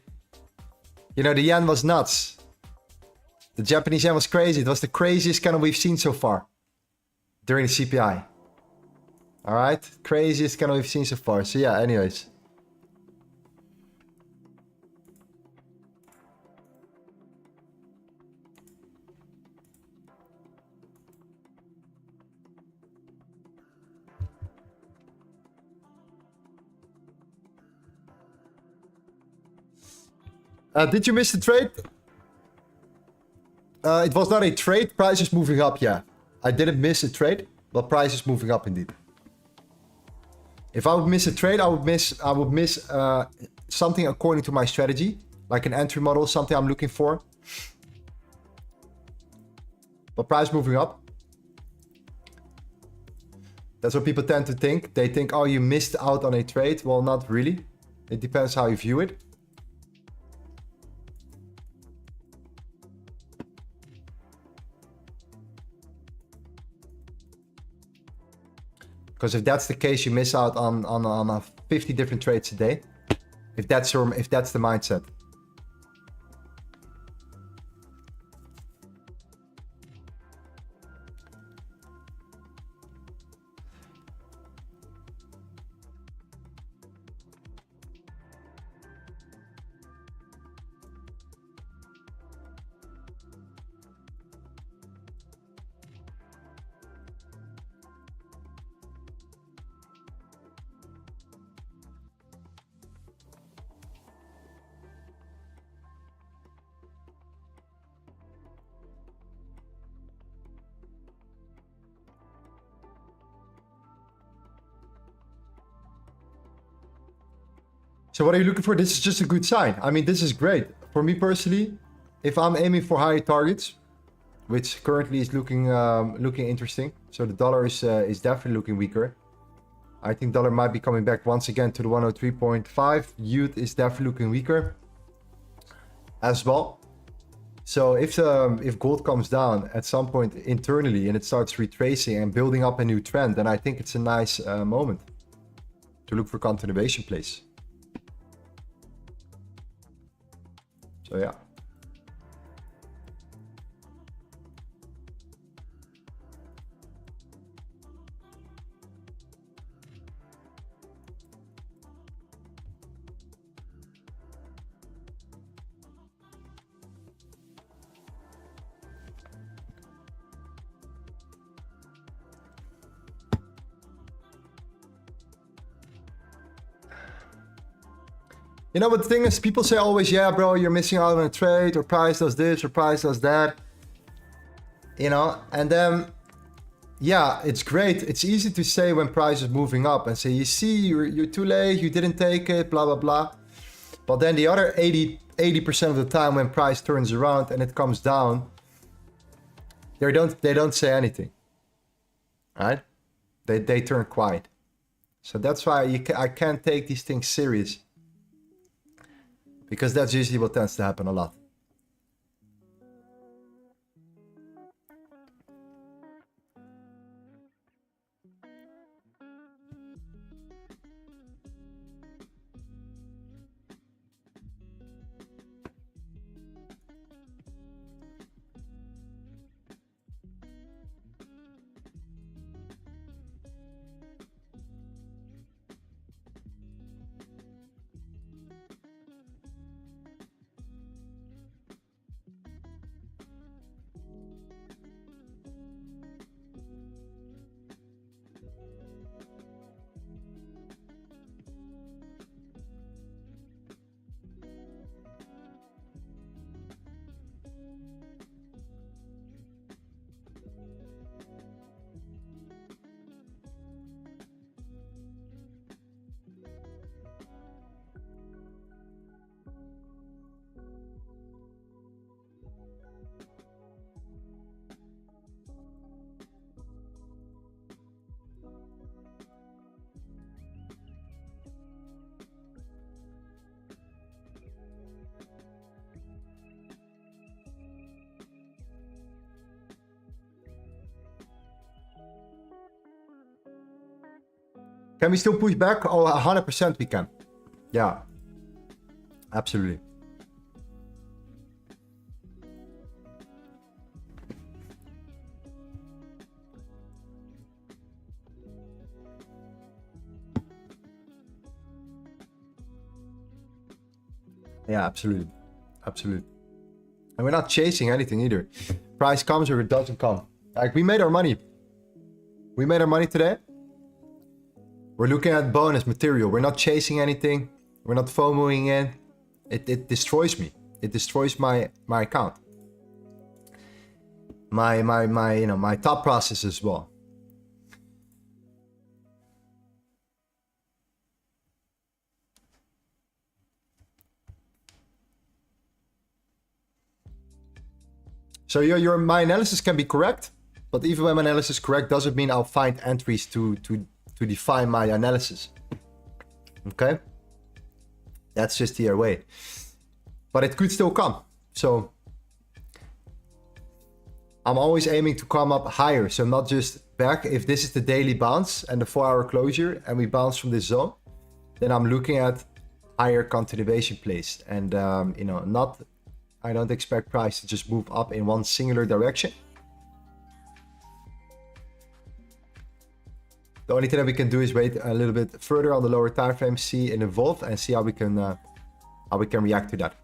You know, the yen was nuts. The Japanese yen was crazy. It was the craziest kind of we've seen so far during the CPI. All right, craziest kind of we've seen so far. So yeah, anyways. Did you miss the trade? It was not a trade. Price is moving up, yeah. I didn't miss a trade, but price is moving up indeed. If I would miss a trade, I would miss something according to my strategy, like an entry model, something I'm looking for. But price moving up. That's what people tend to think. They think, oh, you missed out on a trade. Well, not really. It depends how you view it. Because if that's the case, you miss out on 50 different trades a day. If that's the mindset. So what are you looking for? This is just a good sign. I mean, this is great. For me personally, if I'm aiming for higher targets, which currently is looking interesting. So the dollar is definitely looking weaker. I think dollar might be coming back once again to the 103.5. Youth is definitely looking weaker as well. So if gold comes down at some point internally and it starts retracing and building up a new trend, then I think it's a nice moment to look for continuation plays. So yeah. You know, but the thing is, people say always, yeah, bro, you're missing out on a trade, or price does this, or price does that. You know, and then, yeah, it's great. It's easy to say when price is moving up and say, you see, you're too late, you didn't take it, blah, blah, blah. But then the other 80% of the time when price turns around and it comes down, they don't say anything, right? They turn quiet. So that's why I can't take these things serious. Because that's usually what tends to happen a lot. Can we still push back? Oh, 100% we can. Yeah, absolutely. Yeah, absolutely. Absolutely. And we're not chasing anything either. Price comes or it doesn't come. Like, we made our money. We made our money today. We're looking at bonus material. We're not chasing anything. We're not FOMOing in. It destroys me. It destroys my account. My thought process as well. So my analysis can be correct, but even when my analysis is correct, doesn't mean I'll find entries to define my analysis. Okay? That's just the way. But it could still come. So I'm always aiming to come up higher. So not just back. If this is the daily bounce and the 4-hour closure and we bounce from this zone, then I'm looking at higher continuation plays. And, I don't expect price to just move up in one singular direction. The only thing that we can do is wait a little bit further on the lower time frame, see it evolve, and see how we can react to that.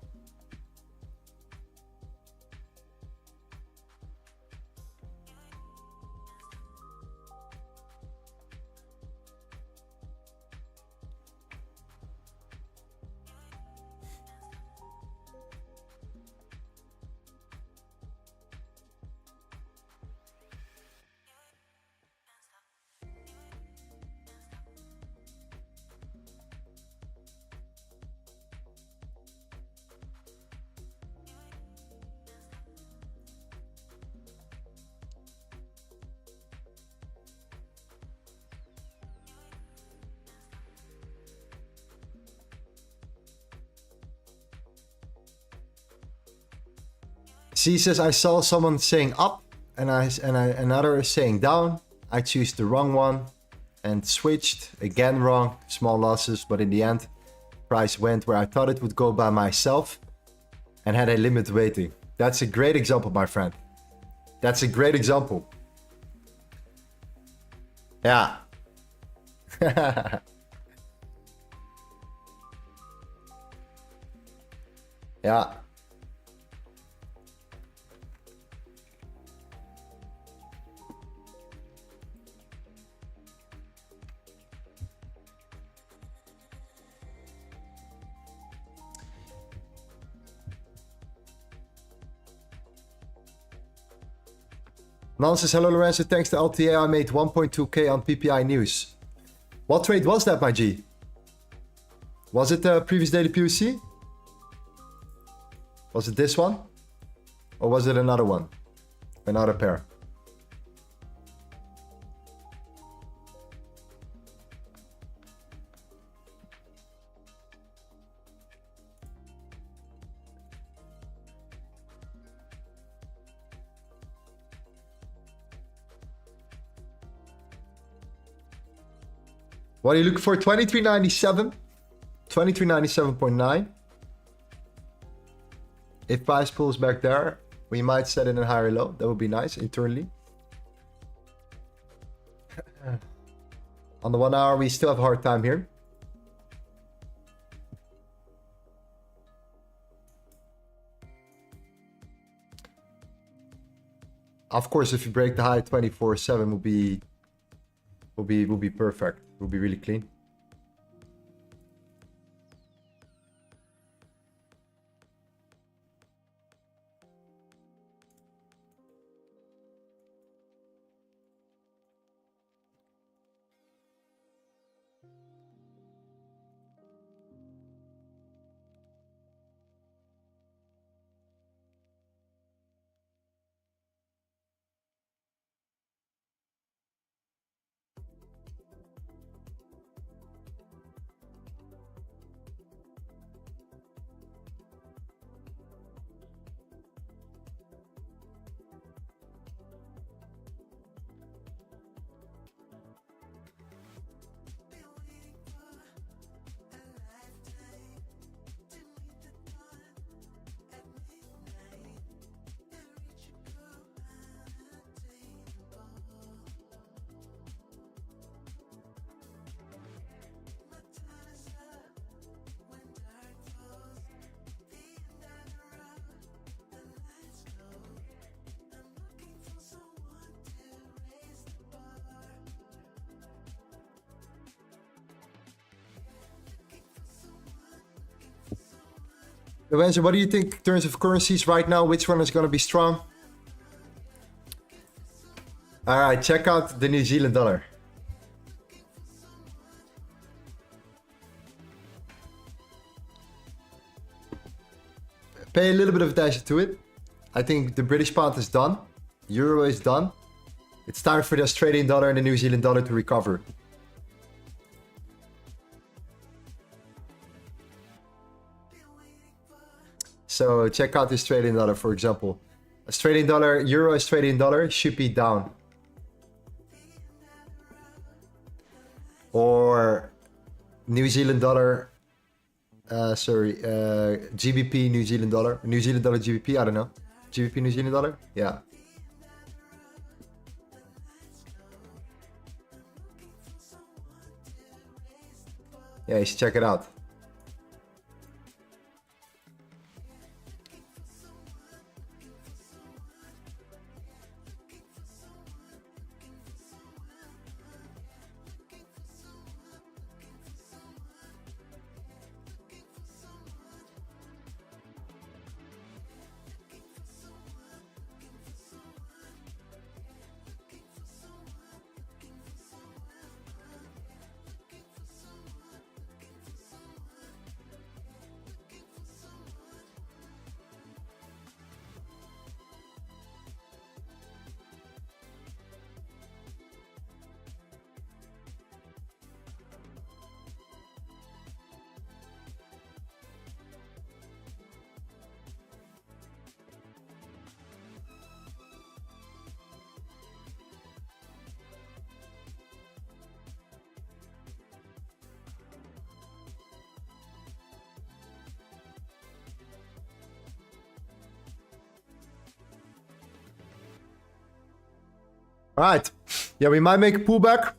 C says I saw someone saying up and another is saying down. I choose the wrong one and switched again wrong, small losses, but in the end price went where I thought it would go by myself and had a limit waiting. That's a great example, my friend. That's a great example. Yeah. Yeah. Nan says, hello Lorenzo, thanks to LTA I made 1.2k on PPI news. What trade was that, my G? Was it the previous daily POC? Was it this one? Or was it another one? Another pair? What are you looking for? 2397? 2397.9. If price pulls back there, we might set in a higher low. That would be nice internally. On the 1 hour, we still have a hard time here. Of course, if you break the high 24/7 will be perfect. Will be really clean. Lorenzo, what do you think in terms of currencies right now? Which one is going to be strong? All right, check out the New Zealand dollar. Pay a little bit of attention to it. I think the British pound is done. Euro is done. It's time for the Australian dollar and the New Zealand dollar to recover. So check out the Australian dollar, for example. Australian dollar, Euro Australian dollar should be down. Or New Zealand dollar, GBP New Zealand dollar. New Zealand dollar GBP, I don't know. GBP New Zealand dollar? Yeah. Yeah, you should check it out. All right. Yeah, we might make a pullback.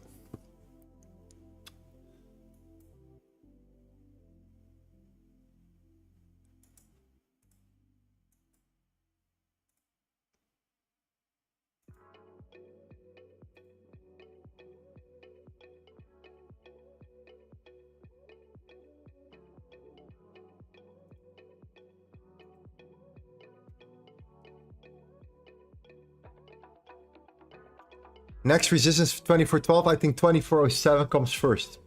Next resistance 2412, I think 2407 comes first.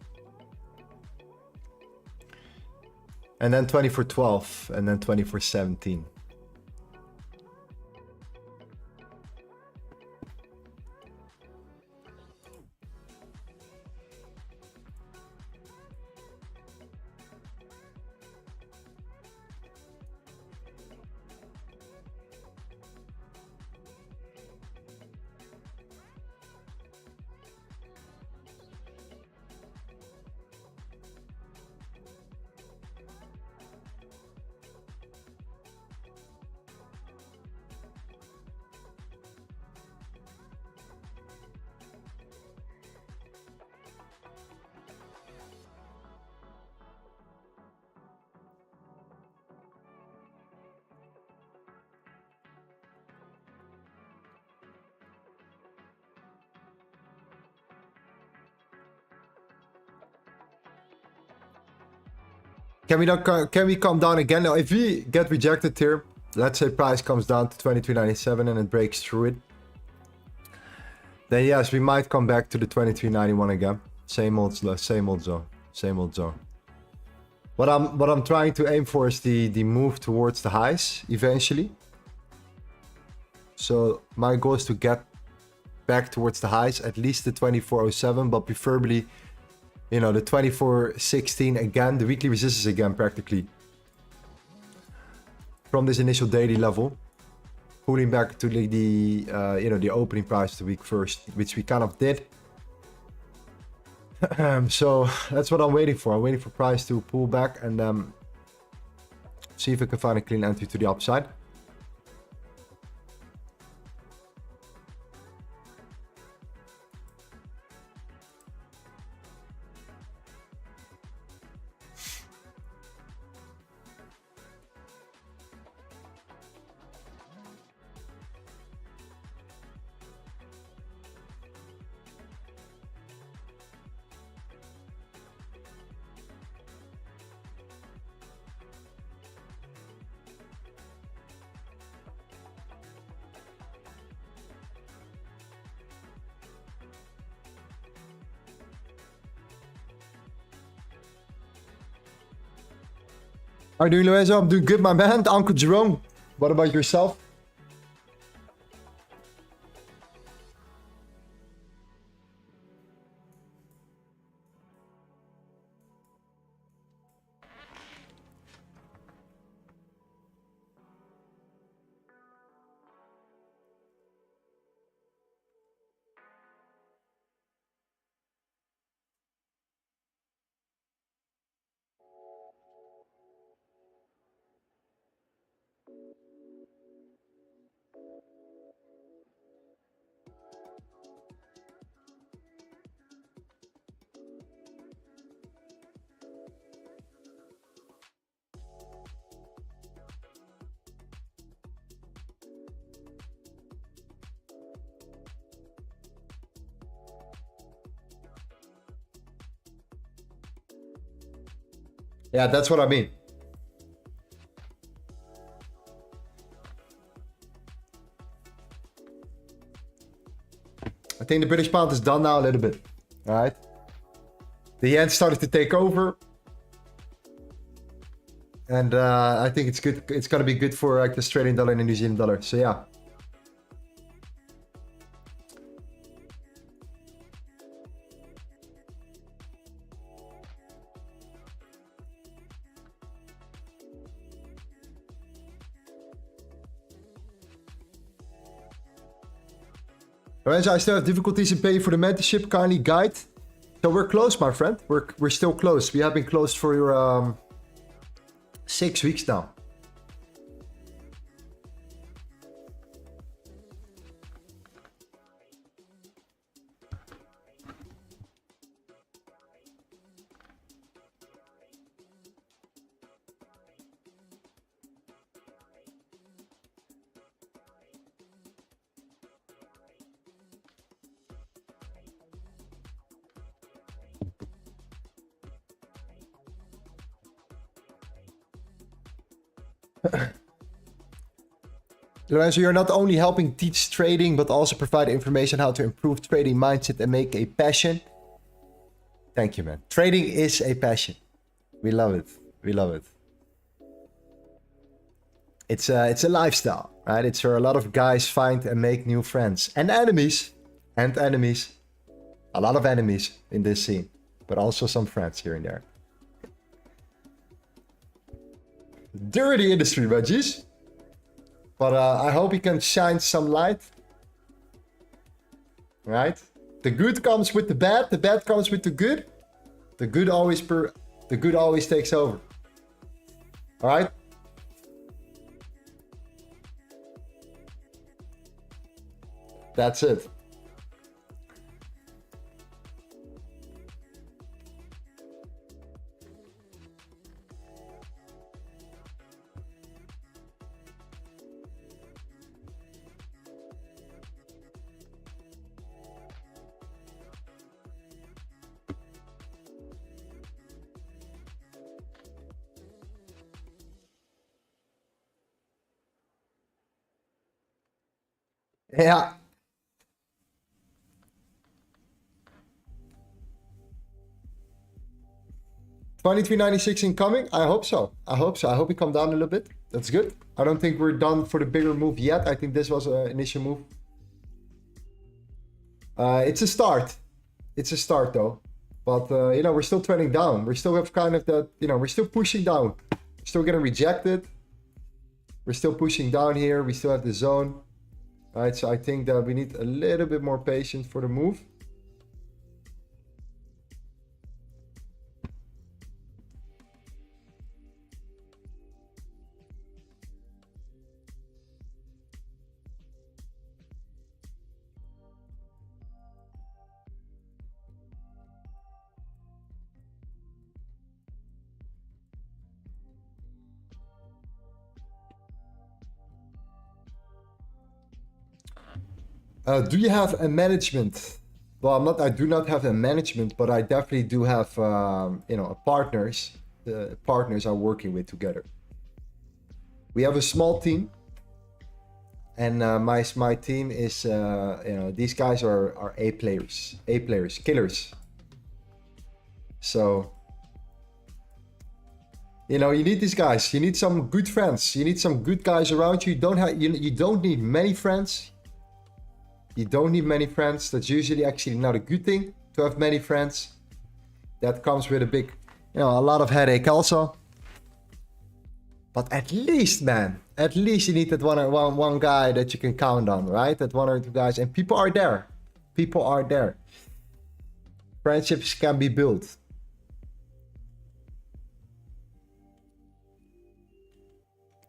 And then 2412 and then 2417. Can we come down again? Now, if we get rejected here, let's say price comes down to 23.97 and it breaks through it, then yes, we might come back to the 23.91 again. Same old zone, same old zone. What I'm trying to aim for is the move towards the highs eventually. So my goal is to get back towards the highs, at least the 2407, but preferably, you know, the 2416 again, the weekly resistance again, practically. From this initial daily level, pulling back to the the opening price of the week first, which we kind of did. So that's what I'm waiting for. I'm waiting for price to pull back and see if I can find a clean entry to the upside. How are you doing, Lorenzo? I'm doing good, my man. Uncle Jerome, what about yourself? Yeah, that's what I mean. I think the British pound is done now a little bit. All right. The yen started to take over. And I think it's good. It's going to be good for like the Australian dollar and the New Zealand dollar. So yeah. Lorenzo, I still have difficulties in paying for the mentorship. Kindly guide. So we're close, my friend. We're still close. We have been closed for your 6 weeks now. Lorenzo, you're not only helping teach trading, but also provide information how to improve trading mindset and make a passion. Thank you, man. Trading is a passion. We love it. We love it. It's a lifestyle, right? It's where a lot of guys find and make new friends and enemies. And enemies. A lot of enemies in this scene, but also some friends here and there. Dirty industry, budgies. But I hope you can shine some light. Right? The good comes with the bad comes with the good. The good always takes over. All right? That's it. Yeah. $23.96 incoming. I hope so. I hope so. I hope we come down a little bit. That's good. I don't think we're done for the bigger move yet. I think this was an initial move. It's a start. It's a start though. But you know, we're still trending down. We still have kind of that, you know, we're still pushing down. We're still getting rejected. We're still pushing down here. We still have the zone. All right, so I think that we need a little bit more patience for the move. Do you have a management? Well, I do not have a management, but I definitely do have, you know, partners. The partners I'm working with together. We have a small team, and my team is, you know, these guys are A players, killers. So You know, you need these guys. You need some good friends. You need some good guys around you. You don't need many friends. You don't need many friends. That's usually actually not a good thing to have many friends. That comes with a big, you know, a lot of headache also. But at least, man, at least you need that one guy that you can count on, right? That one or two guys, and people are there. People are there. Friendships can be built.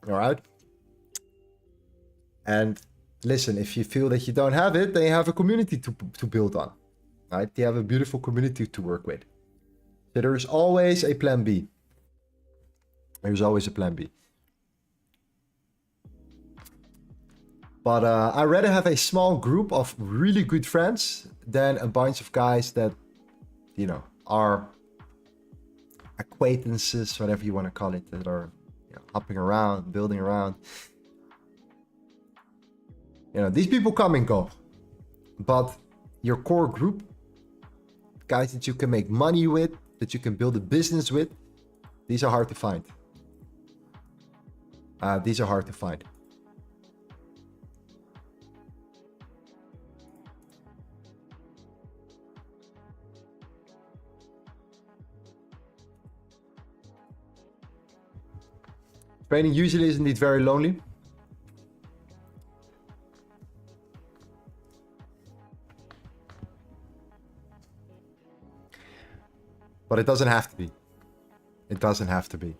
All right. And listen, if you feel that you don't have it, then you have a community to build on, right? You have a beautiful community to work with. So there's always a plan B. There's always a plan B. But I'd rather have a small group of really good friends than a bunch of guys that, you know, are acquaintances, whatever you want to call it, that are, you know, hopping around, building around. You know, these people come and go. But your core group, guys that you can make money with, that you can build a business with, these are hard to find. These are hard to find. Training usually is indeed very lonely. But it doesn't have to be. It doesn't have to be.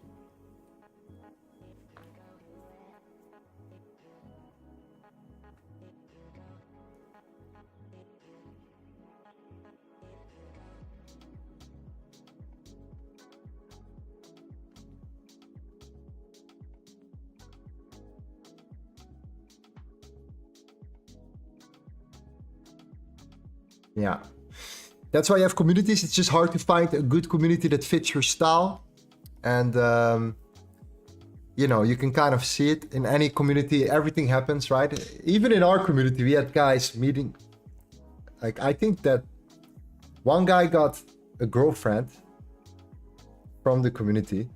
Yeah. That's why you have communities. It's just hard to find a good community that fits your style. And, you know, you can kind of see it in any community. Everything happens, right? Even in our community, we had guys meeting. Like, I think that one guy got a girlfriend from the community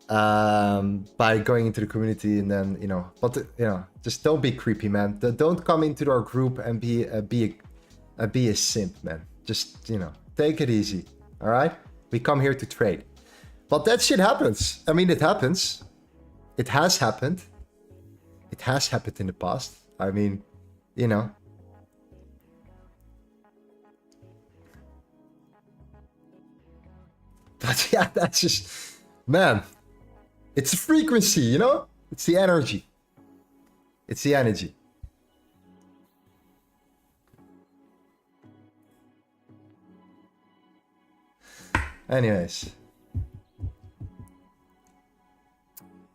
by going into the community, and then, you know, but, you know, just don't be creepy, man. Don't come into our group and be a simp, man. Just, you know, take it easy. All right, we come here to trade. But that shit happens. I mean, it happens. It has happened. It has happened in the past. I mean, you know. But yeah, that's just, man, it's the frequency, you know? It's the energy. It's the energy. Anyways.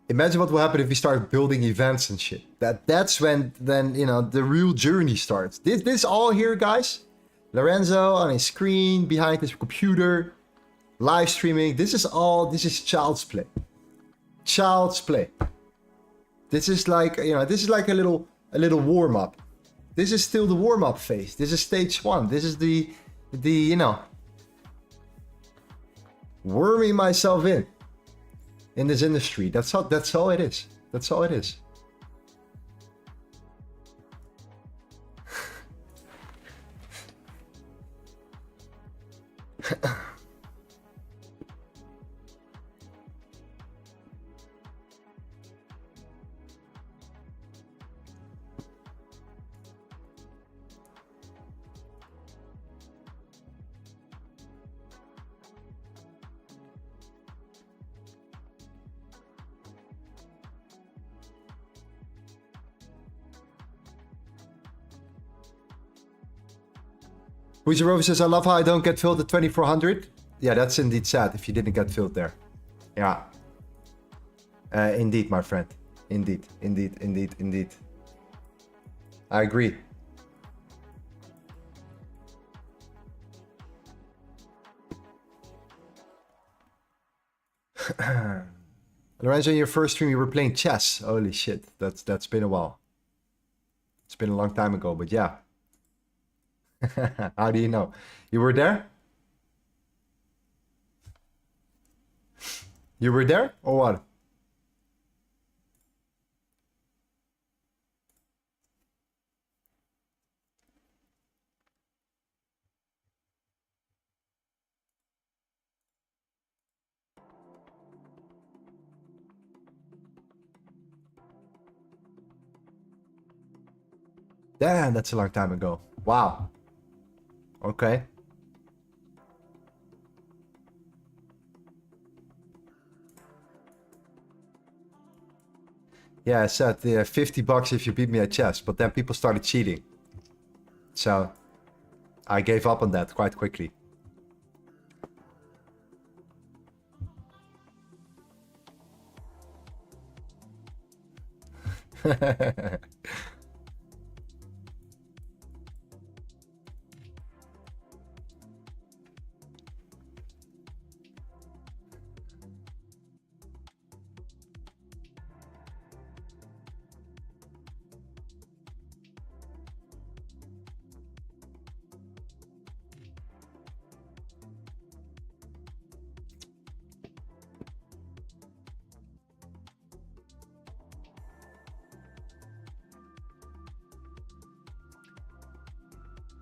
Imagine what will happen if we start building events and shit. That's when, then, you know, the real journey starts. This all here, guys. Lorenzo on his screen, behind his computer, live streaming. This is child's play. Child's play. This is like, you know, this is like a little warm up. This is still the warm up phase. This is stage 1. This is the you know, worming myself in this industry. That's all it is. That's all it is. Boucherova says, I love how I don't get filled at 2400. Yeah, that's indeed sad if you didn't get filled there. Yeah. Indeed, my friend. Indeed. I agree. Lorenzo, in your first stream you were playing chess. Holy shit. That's been a while. It's been a long time ago, but yeah. How do you know? You were there? You were there or what? Damn, that's a long time ago. Wow. Okay. Yeah, I said $50 if you beat me at chess, but then people started cheating. So I gave up on that quite quickly.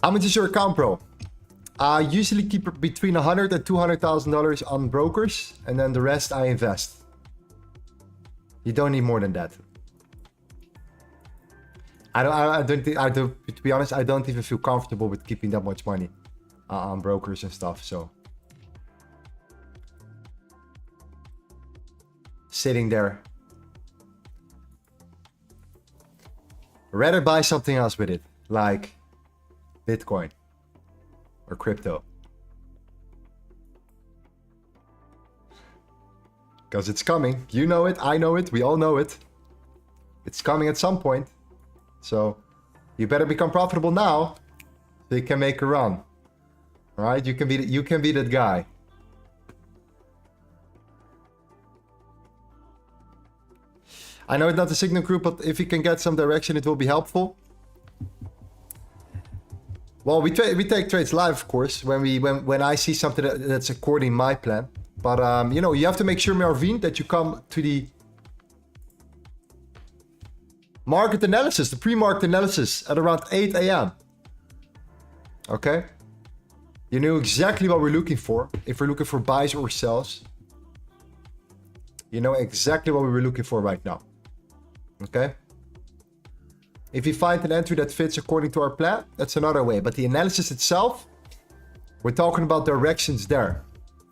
How much is your account, bro? I usually keep between $100,000 and $200,000 on brokers, and then the rest I invest. You don't need more than that. I don't think, to be honest, I don't even feel comfortable with keeping that much money on brokers and stuff. So sitting there, rather buy something else with it, like Bitcoin or crypto, because it's coming. You know it, I know it, we all know it. It's coming at some point, so you better become profitable now so you can make a run. All right, you can be that guy. I know it's not a signal group, but if you can get some direction, it will be helpful. Well, we take trades live, of course, when I see something that's according my plan. But you know, you have to make sure, Marvin, that you come to the market analysis, the pre-market analysis at around 8 a.m. Okay? You know exactly what we're looking for. If we're looking for buys or sells, you know exactly what we were looking for right now. Okay? If you find an entry that fits according to our plan, that's another way. But the analysis itself, we're talking about directions there.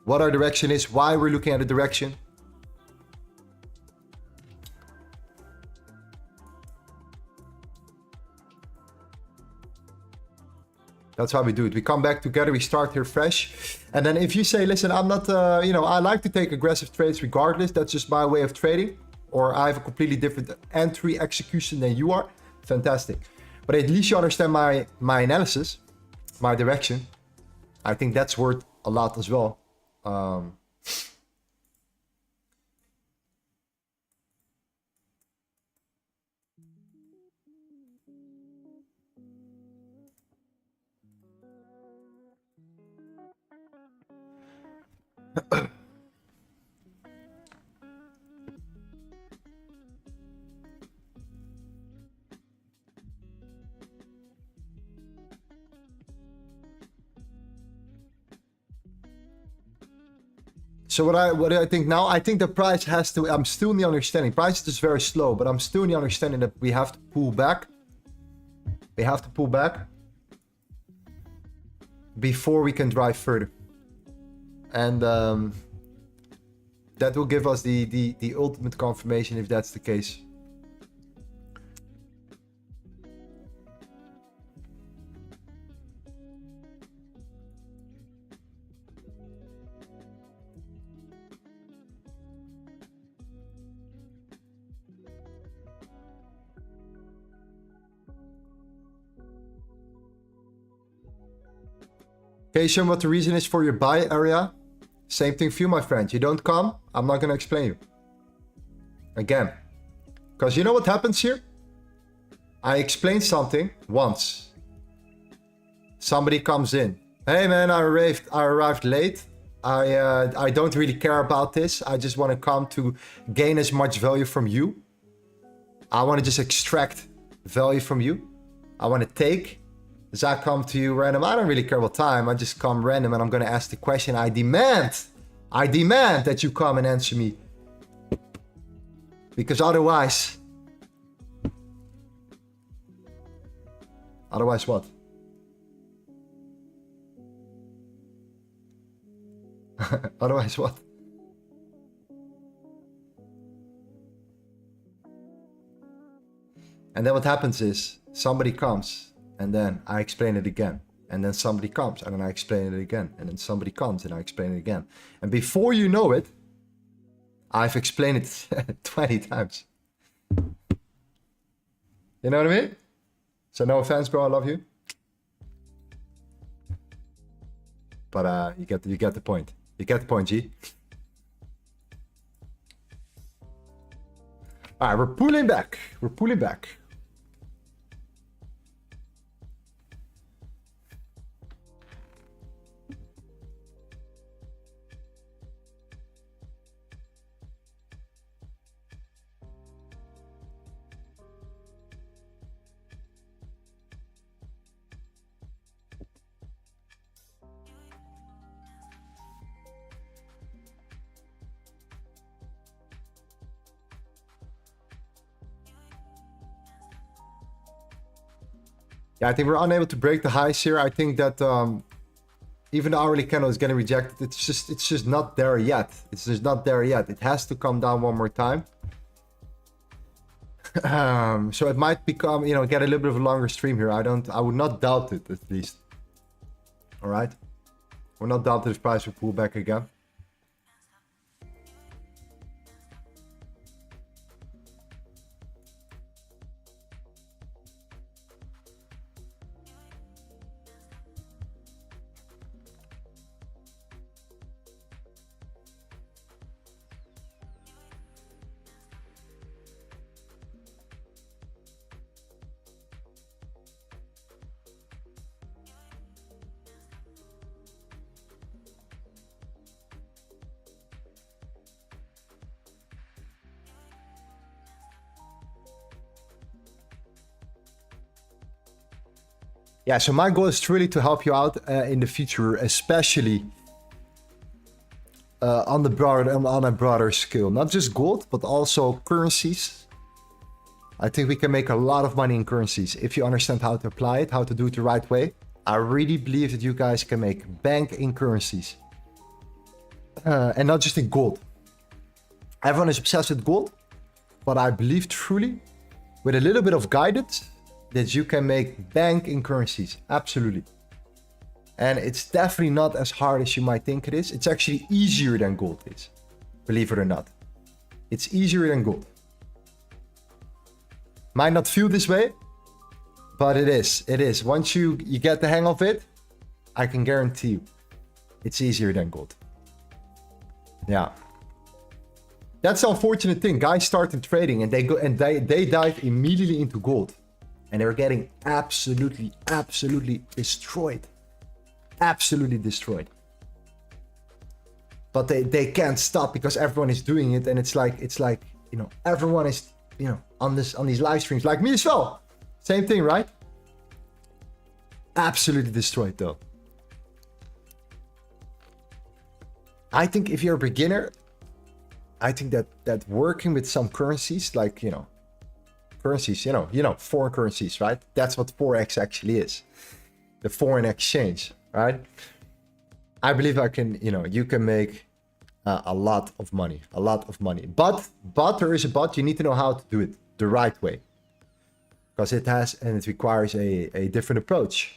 What our direction is, why we're looking at a direction. That's how we do it. We come back together, we start here fresh. And then if you say, listen, I'm not, you know, I like to take aggressive trades regardless. That's just my way of trading. Or I have a completely different entry execution than you are. Fantastic. But at least you understand my analysis, my direction. I think that's worth a lot as well. So what I think now, I think the price has to, I'm still in the understanding, price is just very slow, but I'm still in the understanding that we have to pull back. We have to pull back before we can drive further. And that will give us the ultimate confirmation if that's the case. Okay, show me what the reason is for your buy area. Same thing for you, my friend. You don't come, I'm not going to explain you. Again. Because you know what happens here? I explained something once. Somebody comes in. Hey man, I arrived late. I don't really care about this. I just want to come to gain as much value from you. I want to just extract value from you. I want to take. As I come to you random, I don't really care what time. I just come random and I'm going to ask the question. I demand that you come and answer me. Because otherwise what? Otherwise what? And then what happens is somebody comes and then I explain it again. And then somebody comes and then I explain it again. And then somebody comes and I explain it again. And before you know it, I've explained it 20 times. You know what I mean? So no offense, bro, I love you. But you get the point. You get the point, G. All right, we're pulling back. We're pulling back. Yeah, I think we're unable to break the highs here. I think that even the hourly candle is getting rejected. It's just not there yet. It's just not there yet. It has to come down one more time. So it might become, you know, get a little bit of a longer stream here. I would not doubt it, at least. All right. I would not doubt that this price will pull back again. Yeah, so my goal is really to help you out in the future, especially on a broader scale. Not just gold, but also currencies. I think we can make a lot of money in currencies if you understand how to apply it, how to do it the right way. I really believe that you guys can make bank in currencies. And not just in gold. Everyone is obsessed with gold, but I believe truly, with a little bit of guidance, that you can make bank in currencies. Absolutely. And it's definitely not as hard as you might think it is. It's actually easier than gold is. Believe it or not. It's easier than gold. Might not feel this way, but it is. It is. Once you get the hang of it, I can guarantee you, it's easier than gold. Yeah. That's the unfortunate thing. Guys started trading and they dive immediately into gold. And they're getting absolutely destroyed. Absolutely destroyed. But they can't stop because everyone is doing it. And it's like, you know, everyone is, you know, on these live streams, like me as well. Same thing, right? Absolutely destroyed though. I think if you're a beginner, I think that working with some currencies, like, you know, currencies, you know, foreign currencies, right? That's what Forex actually is. The foreign exchange, right? I believe I can, you know, you can make a lot of money, But there is a but. You need to know how to do it the right way, because it requires a different approach.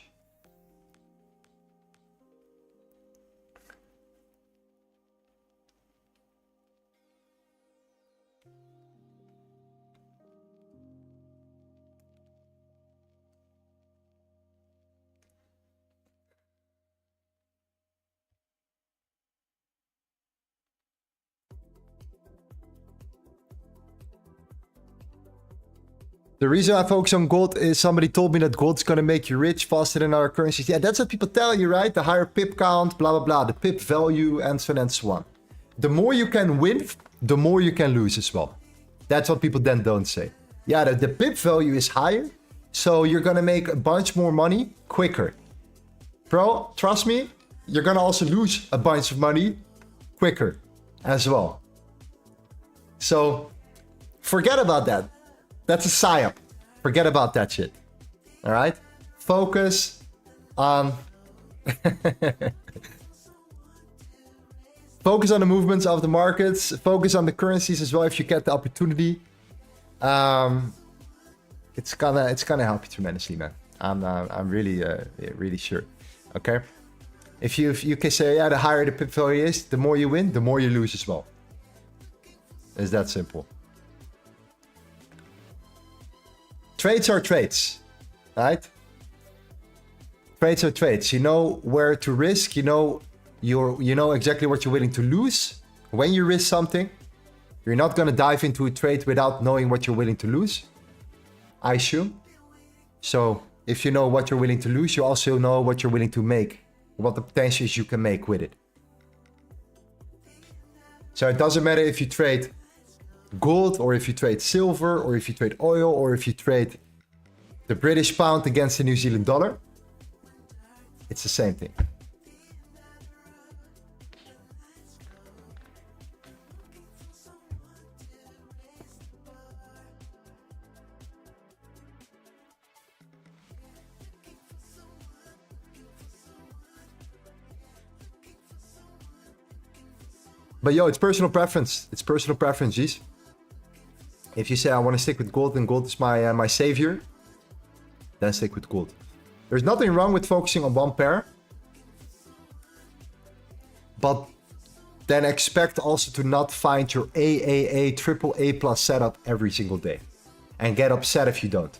The reason I focus on gold is somebody told me that gold's gonna make you rich faster than other currencies. Yeah, that's what people tell you, right? The higher pip count, blah, blah, blah, the pip value, and so on and so on. The more you can win, the more you can lose as well. That's what people then don't say. Yeah, the pip value is higher, so you're gonna make a bunch more money quicker. Bro, trust me, you're gonna also lose a bunch of money quicker as well. So forget about that. That's a psyop. Forget about that shit. All right? Focus on... Focus on the movements of the markets. Focus on the currencies as well if you get the opportunity. It's gonna help you tremendously, man. I'm really sure. Okay? If you can say, yeah, the higher the pip value is, the more you win, the more you lose as well. It's that simple. Trades are trades, right? Trades are trades. You know where to risk. You know exactly what you're willing to lose. When you risk something, you're not gonna dive into a trade without knowing what you're willing to lose, I assume. So if you know what you're willing to lose, you also know what you're willing to make, what the potentials you can make with it. So it doesn't matter if you trade gold, or if you trade silver, or if you trade oil, or if you trade the British pound against the New Zealand dollar. It's the same thing. But yo, it's personal preference. It's personal preference, G's. If you say I want to stick with gold and gold is my savior, then stick with gold. There's nothing wrong with focusing on one pair, but then expect also to not find your AAA, AAA plus setup every single day, and get upset if you don't.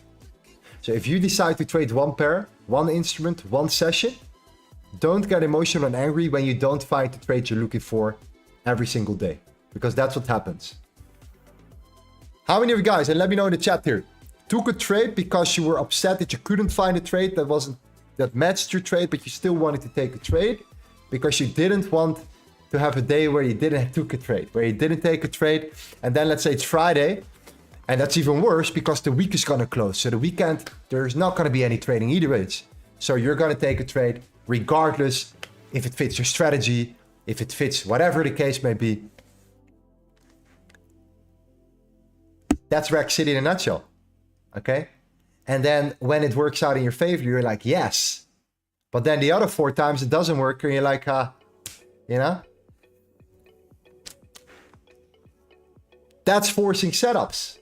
So if you decide to trade one pair, one instrument, one session, don't get emotional and angry when you don't find the trade you're looking for every single day, because that's what happens. How many of you guys, and let me know in the chat here, took a trade because you were upset that you couldn't find a trade that matched your trade, but you still wanted to take a trade because you didn't want to have a day where you didn't took a trade, where you didn't take a trade, and then let's say it's Friday, and that's even worse because the week is gonna close. So the weekend, there's not gonna be any trading either ways. So you're gonna take a trade regardless if it fits your strategy, if it fits whatever the case may be. That's Rack City in a nutshell, okay? And then when it works out in your favor, you're like, yes. But then the other 4 times it doesn't work, and you're like, you know? That's forcing setups.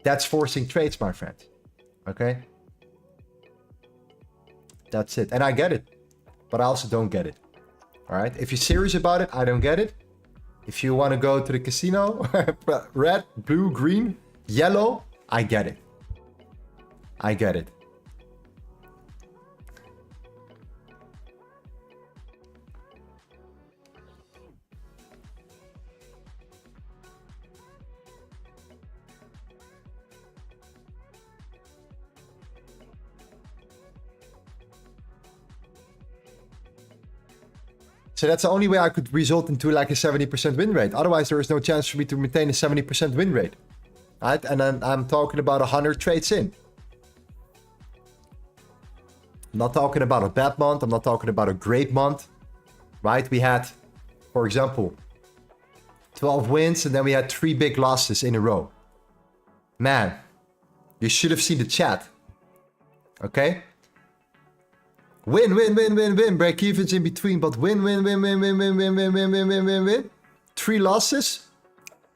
That's forcing trades, my friend, okay? That's it, and I get it, but I also don't get it, all right? If you're serious about it, I don't get it. If you want to go to the casino, red, blue, green, yellow, I get it. I get it. So that's the only way I could result into like a 70% win rate. Otherwise, there is no chance for me to maintain a 70% win rate. Right? And then I'm talking about 100 trades in. I'm not talking about a bad month. I'm not talking about a great month. Right? We had, for example, 12 wins and then we had 3 big losses in a row. Man, you should have seen the chat. Okay? Win, win, win, win, win. Break evens in between, but win, win, win, win, win, win, win, win, win, win, win, win, win. 3 losses,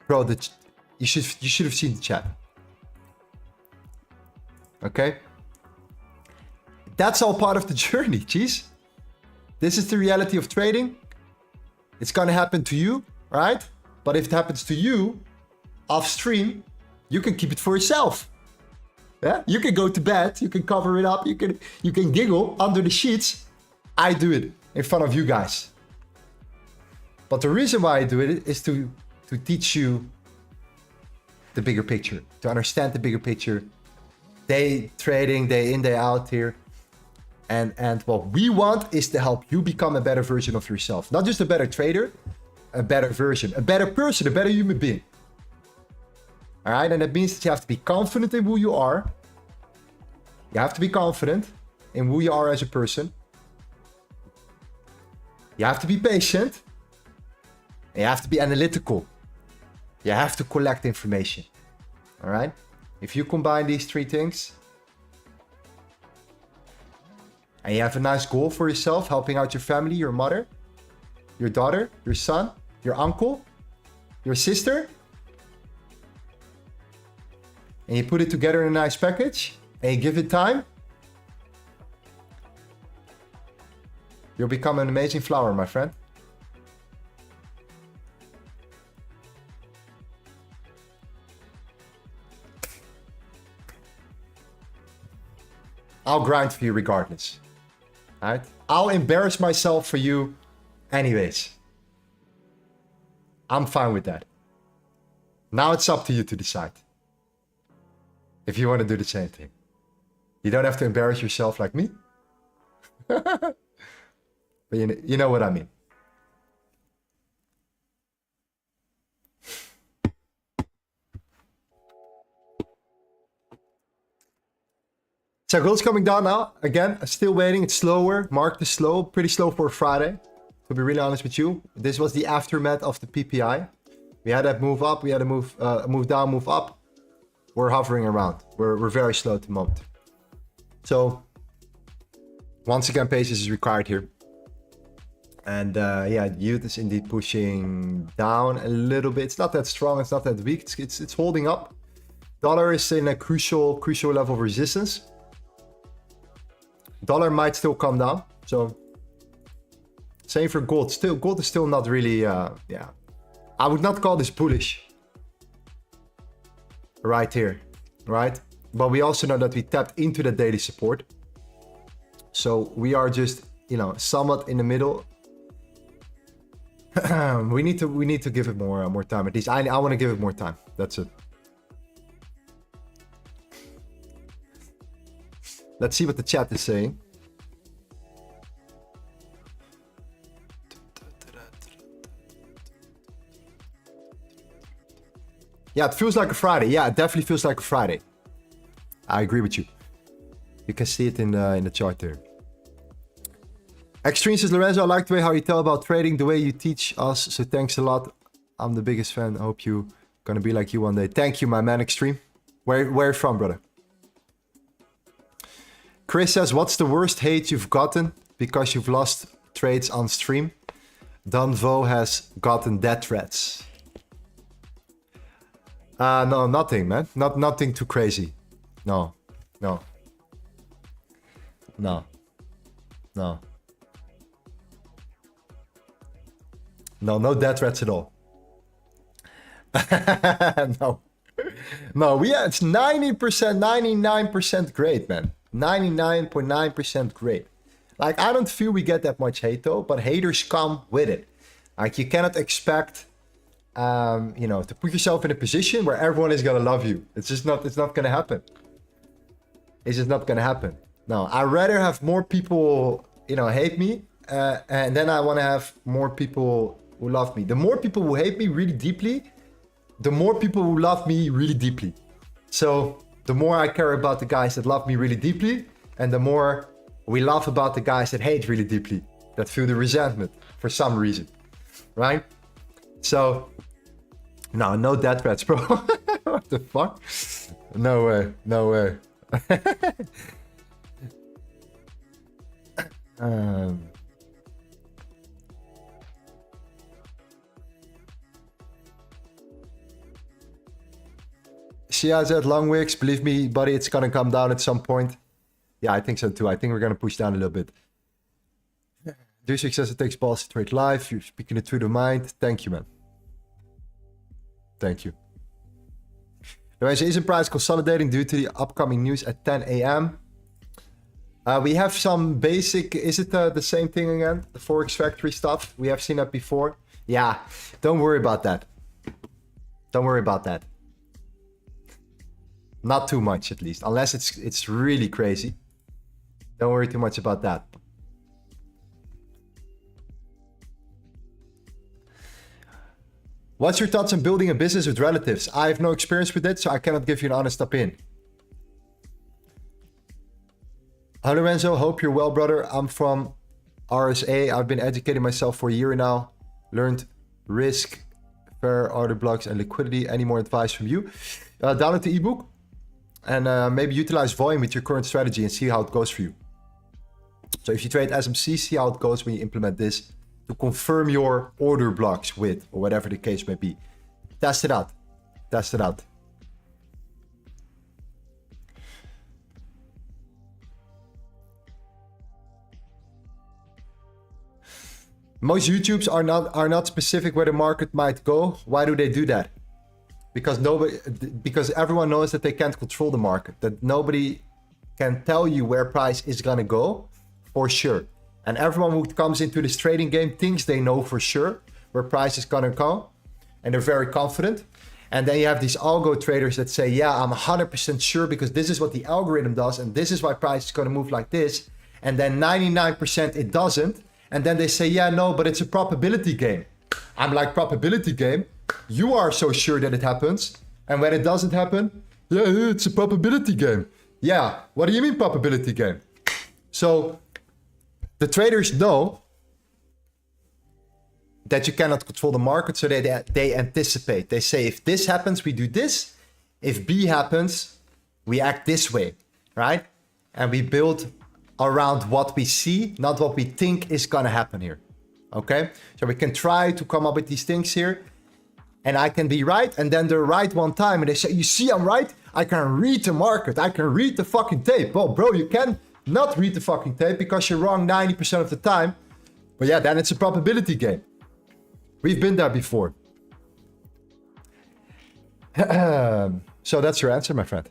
bro. You should have seen the chat. Okay, that's all part of the journey. Jeez, this is the reality of trading. It's gonna happen to you, right? But if it happens to you off stream, you can keep it for yourself. Yeah, you can go to bed, you can cover it up, you can giggle under the sheets. I do it in front of you guys. But the reason why I do it is to teach you the bigger picture, to understand the bigger picture. Day trading, day in, day out here. And what we want is to help you become a better version of yourself. Not just a better trader, a better version, a better person, a better human being. All right, and that means that you have to be confident in who you are. You have to be confident in who you are as a person. You have to be patient. And you have to be analytical. You have to collect information. All right? If you combine these three things, and you have a nice goal for yourself, helping out your family, your mother, your daughter, your son, your uncle, your sister, and you put it together in a nice package, and you give it time, you'll become an amazing flower, my friend. I'll grind for you regardless. Alright? I'll embarrass myself for you anyways. I'm fine with that. Now it's up to you to decide. If you want to do the same thing. You don't have to embarrass yourself like me. But you know what I mean. So gold's coming down now. Again, still waiting. It's slower. Market is slow. Pretty slow for a Friday. To be really honest with you. This was the aftermath of the PPI. We had that move up. We had a move down, move up. We're hovering around. We're very slow at the moment. So once again, patience is required here. And yeah, youth is indeed pushing down a little bit. It's not that strong. It's not that weak. It's holding up. Dollar is in a crucial level of resistance. Dollar might still come down. So same for gold. Gold is still not really, yeah. I would not call this bullish. Right here, right? But we also know that we tapped into the daily support. So we are just, you know, somewhat in the middle. we need to give it more time. At least I want to give it more time. That's it. Let's see what the chat is saying. Yeah, it feels like a Friday. Yeah, it definitely feels like a Friday. I agree with you. You can see it in the chart there. Extreme says, Lorenzo, I like the way how you tell about trading, the way you teach us. So thanks a lot. I'm the biggest fan. I hope you gonna be like you one day. Thank you, my man, Extreme. Where from, brother? Chris says, what's the worst hate you've gotten because you've lost trades on stream? Don Vo has gotten death threats. No, nothing, man. Nothing too crazy. No. No, no death threats at all. No, it's 90%, 99% great, man. 99.9% great. Like, I don't feel we get that much hate though, but haters come with it. Like, you cannot expect, you know, to put yourself in a position where everyone is gonna love you. It's not gonna happen. It's just not gonna happen. No, I'd rather have more people, you know, hate me, and then I want to have more people who love me. The more people who hate me really deeply, the more people who love me really deeply. So the more I care about the guys that love me really deeply, and the more we laugh about the guys that hate really deeply, that feel the resentment for some reason, right? So, no death threats, bro. What the fuck? No way, no way. Shia said long wicks, believe me, buddy, it's gonna come down at some point. Yeah, I think so too. I think we're gonna push down a little bit. Do success, it takes balls to trade live. You're speaking it through the mind. Thank you, man. Thank you. Isn't price consolidating due to the upcoming news at 10 a.m.? We have some basic... Is it the same thing again? The Forex Factory stuff? We have seen that before. Yeah, don't worry about that. Don't worry about that. Not too much, at least, unless it's really crazy. Don't worry too much about that. What's your thoughts on building a business with relatives? I have no experience with it, so I cannot give you an honest opinion. Hi Lorenzo, hope you're well, brother. I'm from RSA. I've been educating myself for a year now. Learned risk, fair order blocks, and liquidity. Any more advice from you? Download the ebook and maybe utilize volume with your current strategy and see how it goes for you. So if you trade SMC, see how it goes when you implement this to confirm your order blocks with, or whatever the case may be. Test it out. Test it out. Most YouTubes are not specific where the market might go. Why do they do that? Because everyone knows that they can't control the market, that nobody can tell you where price is gonna go for sure. And everyone who comes into this trading game thinks they know for sure where price is gonna go, and they're very confident. And then you have these algo traders that say, yeah, I'm 100% sure because this is what the algorithm does, and this is why price is gonna move like this. And then 99% it doesn't. And then they say, yeah, no, but it's a probability game. I'm like, probability game? You are so sure that it happens. And when it doesn't happen, yeah, it's a probability game. Yeah, what do you mean probability game? So the traders know that you cannot control the market, so they anticipate. They say, if this happens, we do this. If B happens, we act this way, right? And we build around what we see, not what we think is gonna happen here. Okay, so we can try to come up with these things here, and I can be right, and then they're right one time, and they say, you see, I'm right. I can read the market. I can read the fucking tape. Well, bro, you can not read the fucking tape because you're wrong 90% of the time. But yeah, then it's a probability game. We've been there before. So that's your answer, my friend.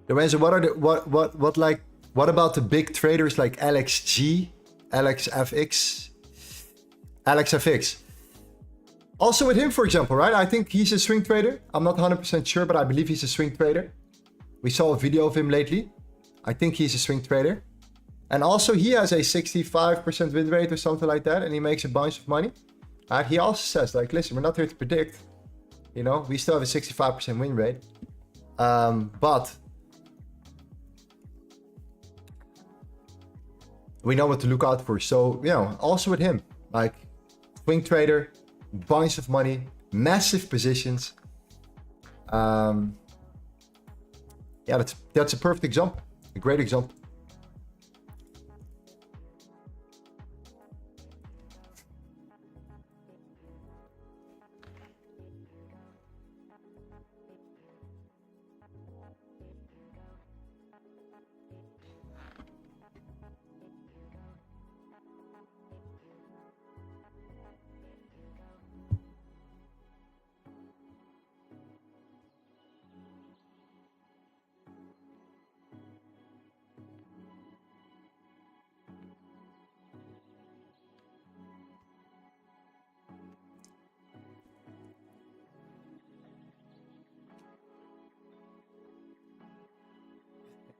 Lorenzo, what about the big traders like LXG, LXFX? Also with him, for example, right? I think he's a swing trader. I'm not 100% sure, but I believe he's a swing trader. We saw a video of him lately. I think he's a swing trader. And also he has a 65% win rate or something like that, and he makes a bunch of money. He also says, like, listen, we're not here to predict. You know, we still have a 65% win rate. But we know what to look out for. So, you know, also with him, like, swing trader, bunch of money, massive positions. Yeah, that's a perfect example, a great example.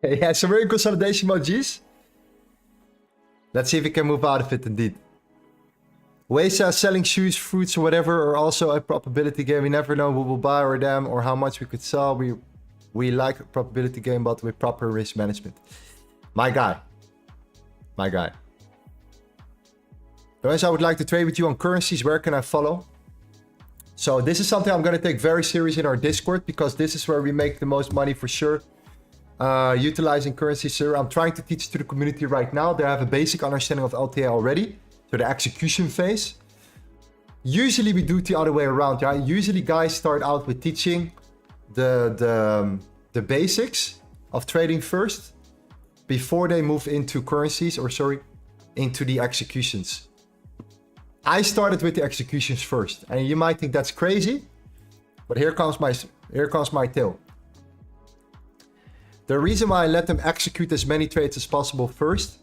Yeah, so we're in consolidation mode, G's. Let's see if we can move out of it indeed. Wesa selling shoes, fruits, or whatever are also a probability game. We never know who will buy or them or how much we could sell. We like a probability game, but with proper risk management. My guy. My guy. Lorenzo, I would like to trade with you on currencies. Where can I follow? So this is something I'm going to take very serious in our Discord, because this is where we make the most money for sure. Utilizing currencies, sir. I'm trying to teach to the community right now. They have a basic understanding of LTA already. to the execution phase. Usually we do it the other way around. Yeah? Usually guys start out with teaching the basics of trading first before they move into currencies, or sorry, into the executions. I started with the executions first, and you might think that's crazy, but here comes my tale. The reason why I let them execute as many trades as possible first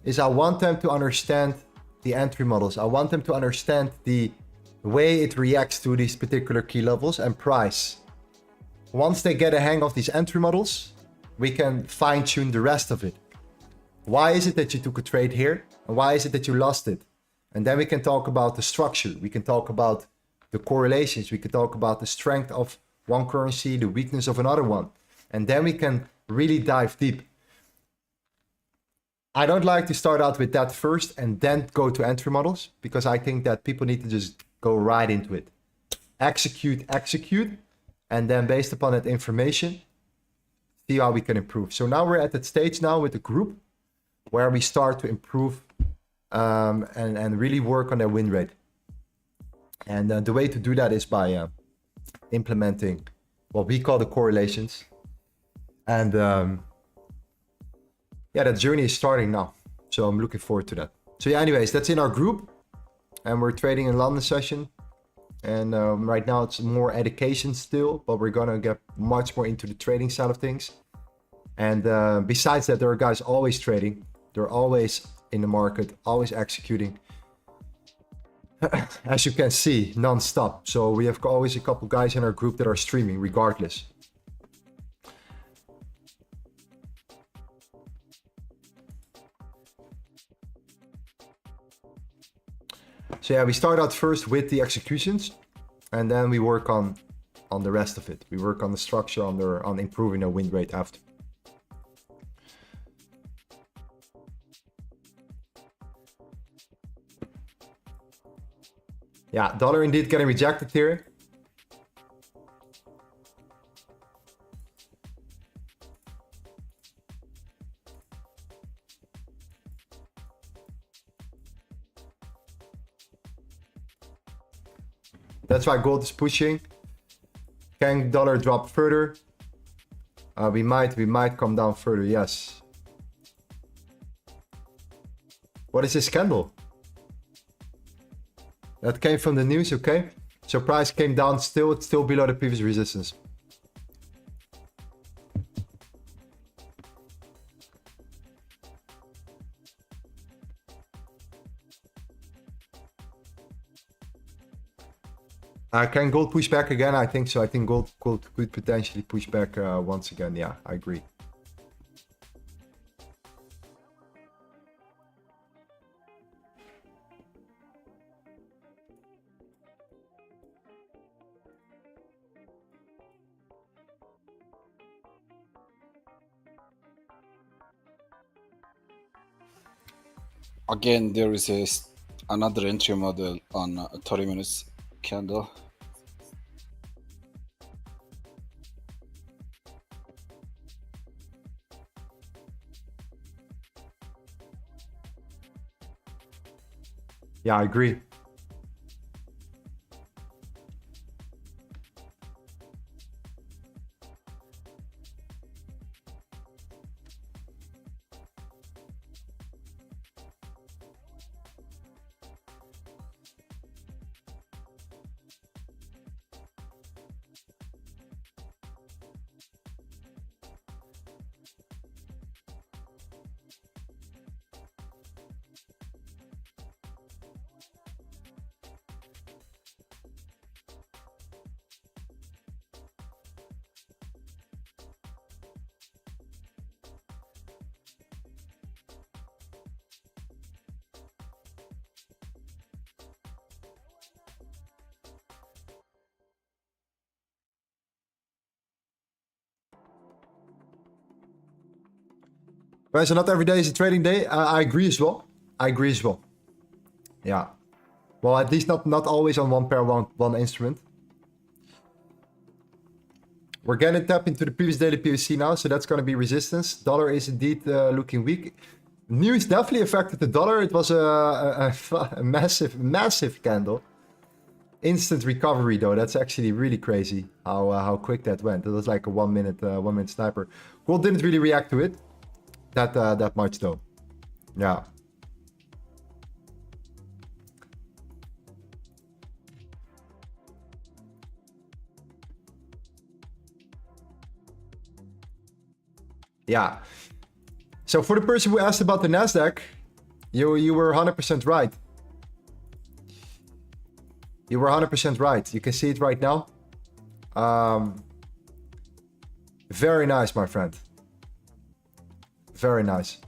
is I want them to understand the entry models. I want them to understand the way it reacts to these particular key levels and price. Once they get a hang of these entry models, we can fine-tune the rest of it. Why is it that you took a trade here? And why is it that you lost it? And then we can talk about the structure. We can talk about the correlations. We can talk about the strength of one currency, the weakness of another one. And then we can really dive deep. I don't like to start out with that first and then go to entry models, because I think that people need to just go right into it. Execute, and then based upon that information, see how we can improve. So now we're at that stage now with the group where we start to improve and really work on their win rate. And the way to do that is by implementing what we call the correlations. And yeah, that journey is starting now. So I'm looking forward to that. So yeah, anyways, that's in our group. And we're trading in London session. And right now it's more education still, but we're gonna get much more into the trading side of things. And besides that, there are guys always trading. They're always in the market, always executing. As you can see, non-stop. So we have always a couple guys in our group that are streaming regardless. So yeah, we start out first with the executions, and then we work on the rest of it. We work on the structure, on improving our win rate after. Yeah, dollar indeed getting rejected here. That's why gold is pushing. Can dollar drop further? We might come down further, yes. What is this candle? That came from the news, okay? So price came down still, it's still below the previous resistance. Can gold push back again? I think so. I think gold could potentially push back once again. Yeah, I agree. Again, there is another entry model on 30 minutes candle. Yeah, I agree. Right, so not every day is a trading day. I agree as well. I agree as well. Yeah. Well, at least not always on one pair, one instrument. We're gonna tap into the previous daily POC now, so that's gonna be resistance. Dollar is indeed looking weak. News definitely affected the dollar. It was a massive candle. Instant recovery though. That's actually really crazy how quick that went. It was like a 1 minute sniper. Gold didn't really react to it that much though. Yeah. Yeah. So for the person who asked about the Nasdaq, you were 100% right. You were 100% right. You can see it right now. Very nice, my friend. Very nice.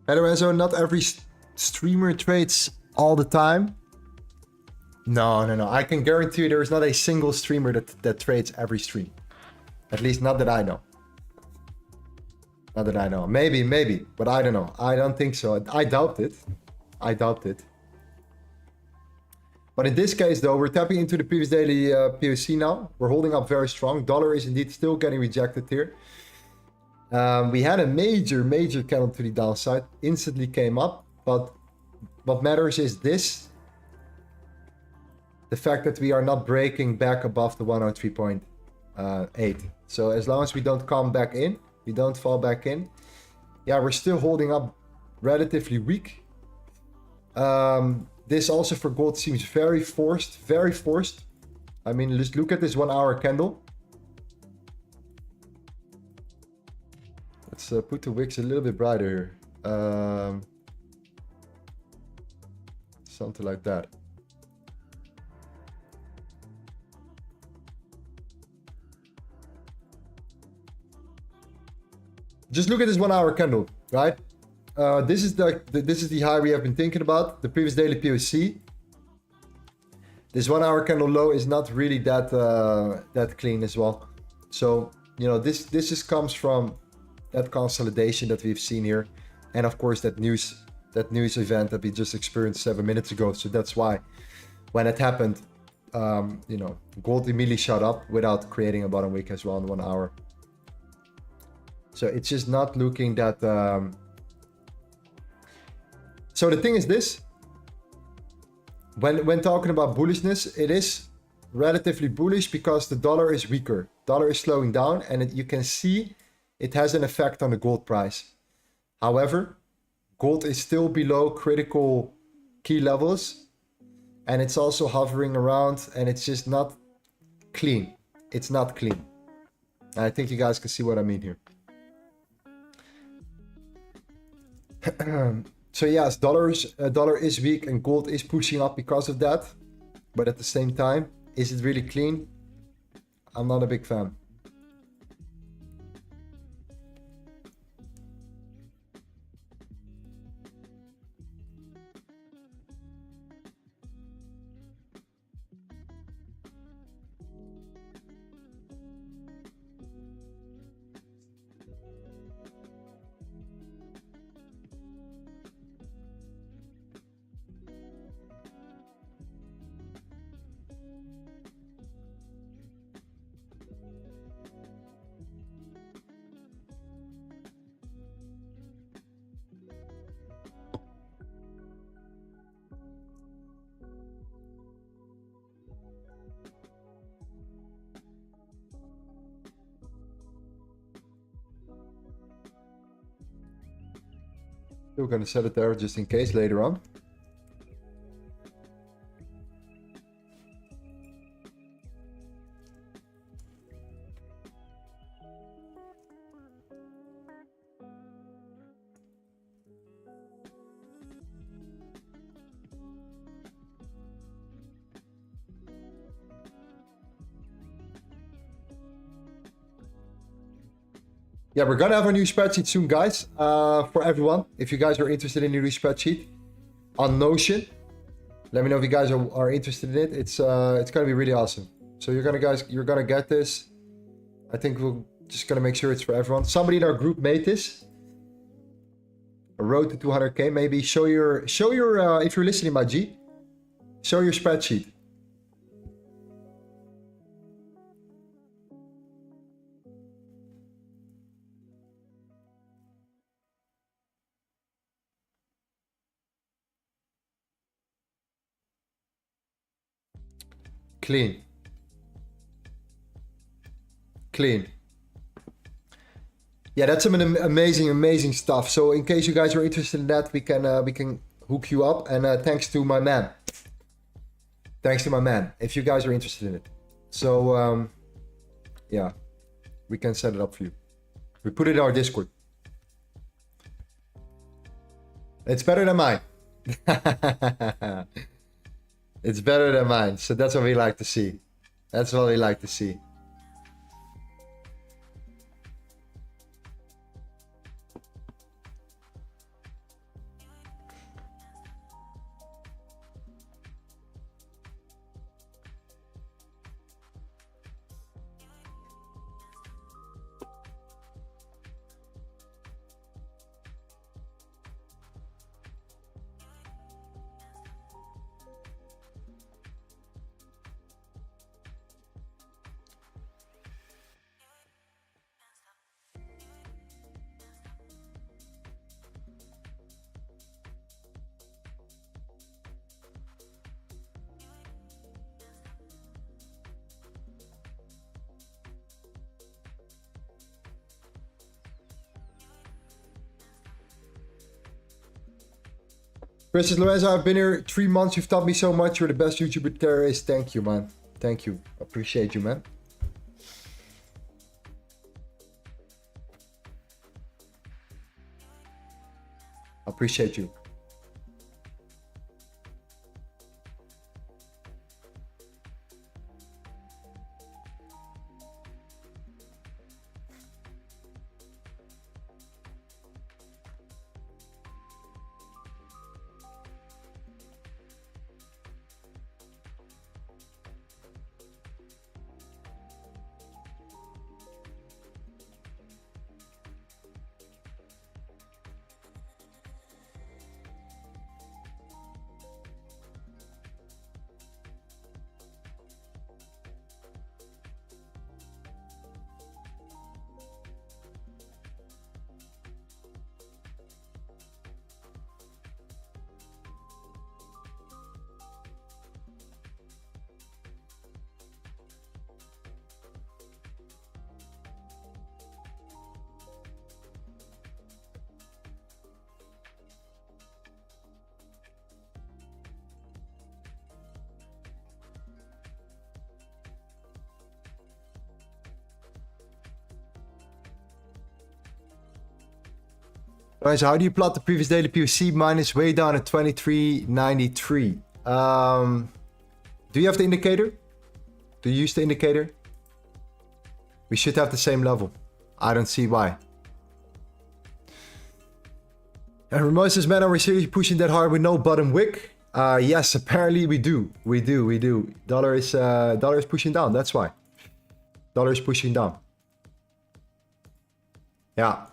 Anyway, so not every streamer trades all the time. No. I can guarantee you there is not a single streamer that trades every stream. At least not that I know. Not that I know. Maybe, but I don't know. I don't think so. I doubt it. But in this case, though, we're tapping into the previous daily POC now. We're holding up very strong. Dollar is indeed still getting rejected here. We had a major candle to the downside. Instantly came up. But what matters is this. The fact that we are not breaking back above the 103.8. So as long as we don't come back in, we don't fall back in. Yeah, we're still holding up relatively weak. This also for gold seems very forced. I mean, just look at this 1 hour candle. Let's put the wicks a little bit brighter here. Something like that. Just look at this 1 hour candle, right? This is the high we have been thinking about, the previous daily POC. This 1 hour candle low is not really that clean as well. So, you know, this just comes from that consolidation that we've seen here, and of course that news event that we just experienced 7 minutes ago. So that's why when it happened, you know, gold immediately shot up without creating a bottom wick as well in 1 hour. So it's just not looking that... So the thing is this. When talking about bullishness, it is relatively bullish because the dollar is weaker. Dollar is slowing down, and you can see it has an effect on the gold price. However, gold is still below critical key levels, and it's also hovering around, and it's just not clean. It's not clean. I think you guys can see what I mean here. So yes, dollar is weak and gold is pushing up because of that. But at the same time, is it really clean? I'm not a big fan. We're going to set it there just in case later on. Yeah, we're gonna have our new spreadsheet soon, guys, for everyone. If you guys are interested in the new spreadsheet on Notion, let me know if you guys are interested in it. It's gonna be really awesome. So you're gonna get this. I think we're just gonna make sure it's for everyone. Somebody in our group made this. A road to 200k. Maybe show your if you're listening, my G, show your spreadsheet. Clean. Clean. Yeah, that's some amazing stuff. So in case you guys are interested in that, we can hook you up. And thanks to my man. Thanks to my man. If you guys are interested in it. So yeah, we can set it up for you. We put it in our Discord. It's better than mine. It's better than mine. So that's what we like to see. That's what we like to see. Princess Lorenzo, I've been here 3 months. You've taught me so much. You're the best YouTuber there is. Thank you, man. Thank you. Appreciate you, man. Appreciate you. Alright, so how do you plot the previous daily PVC? Mine is way down at 23.93. Do you have the indicator? Do you use the indicator? We should have the same level. I don't see why. And Ramon says, man, are we seriously pushing that hard with no bottom wick? Yes, apparently we do. We do. Dollar is pushing down. That's why. Dollar is pushing down. Yeah.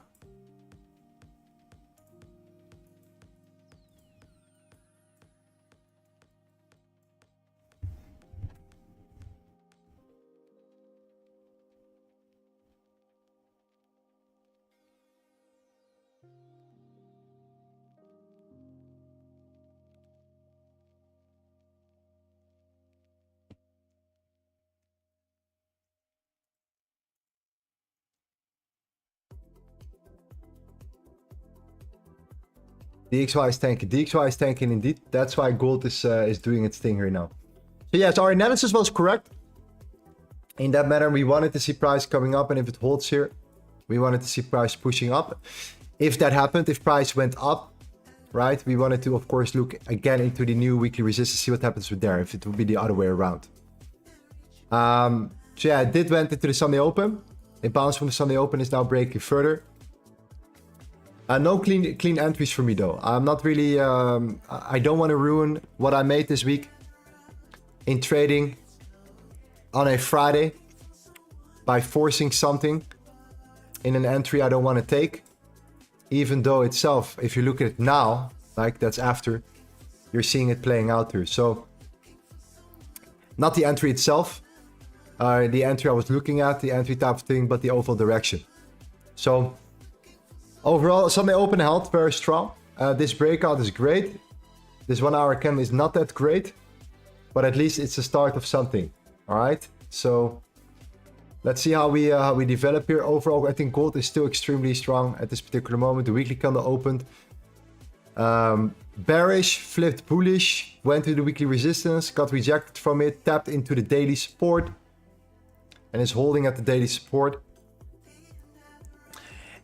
DXY is tanking. DXY is tanking indeed. That's why gold is doing its thing here now. So yes, our analysis was correct. In that matter, we wanted to see price coming up, and if it holds here, we wanted to see price pushing up. If that happened, if price went up, right, we wanted to, of course, look again into the new weekly resistance, see what happens with there, if it would be the other way around. So yeah, it did went into the Sunday Open. It bounced from the Sunday Open, is now breaking further. No clean entries for me though. I'm not really, I don't want to ruin what I made this week in trading on a Friday by forcing something in an entry I don't want to take. even though itself, if you look at it now, like that's after, you're seeing it playing out here. So not the entry itself, the entry I was looking at, the entry type of thing, but the overall direction. So overall, Sunday open held very strong. This breakout is great. This 1 hour candle is not that great, but at least it's the start of something. All right. So let's see how we develop here. Overall, I think gold is still extremely strong at this particular moment. The weekly candle opened bearish, flipped bullish, went to the weekly resistance, got rejected from it, tapped into the daily support, and is holding at the daily support,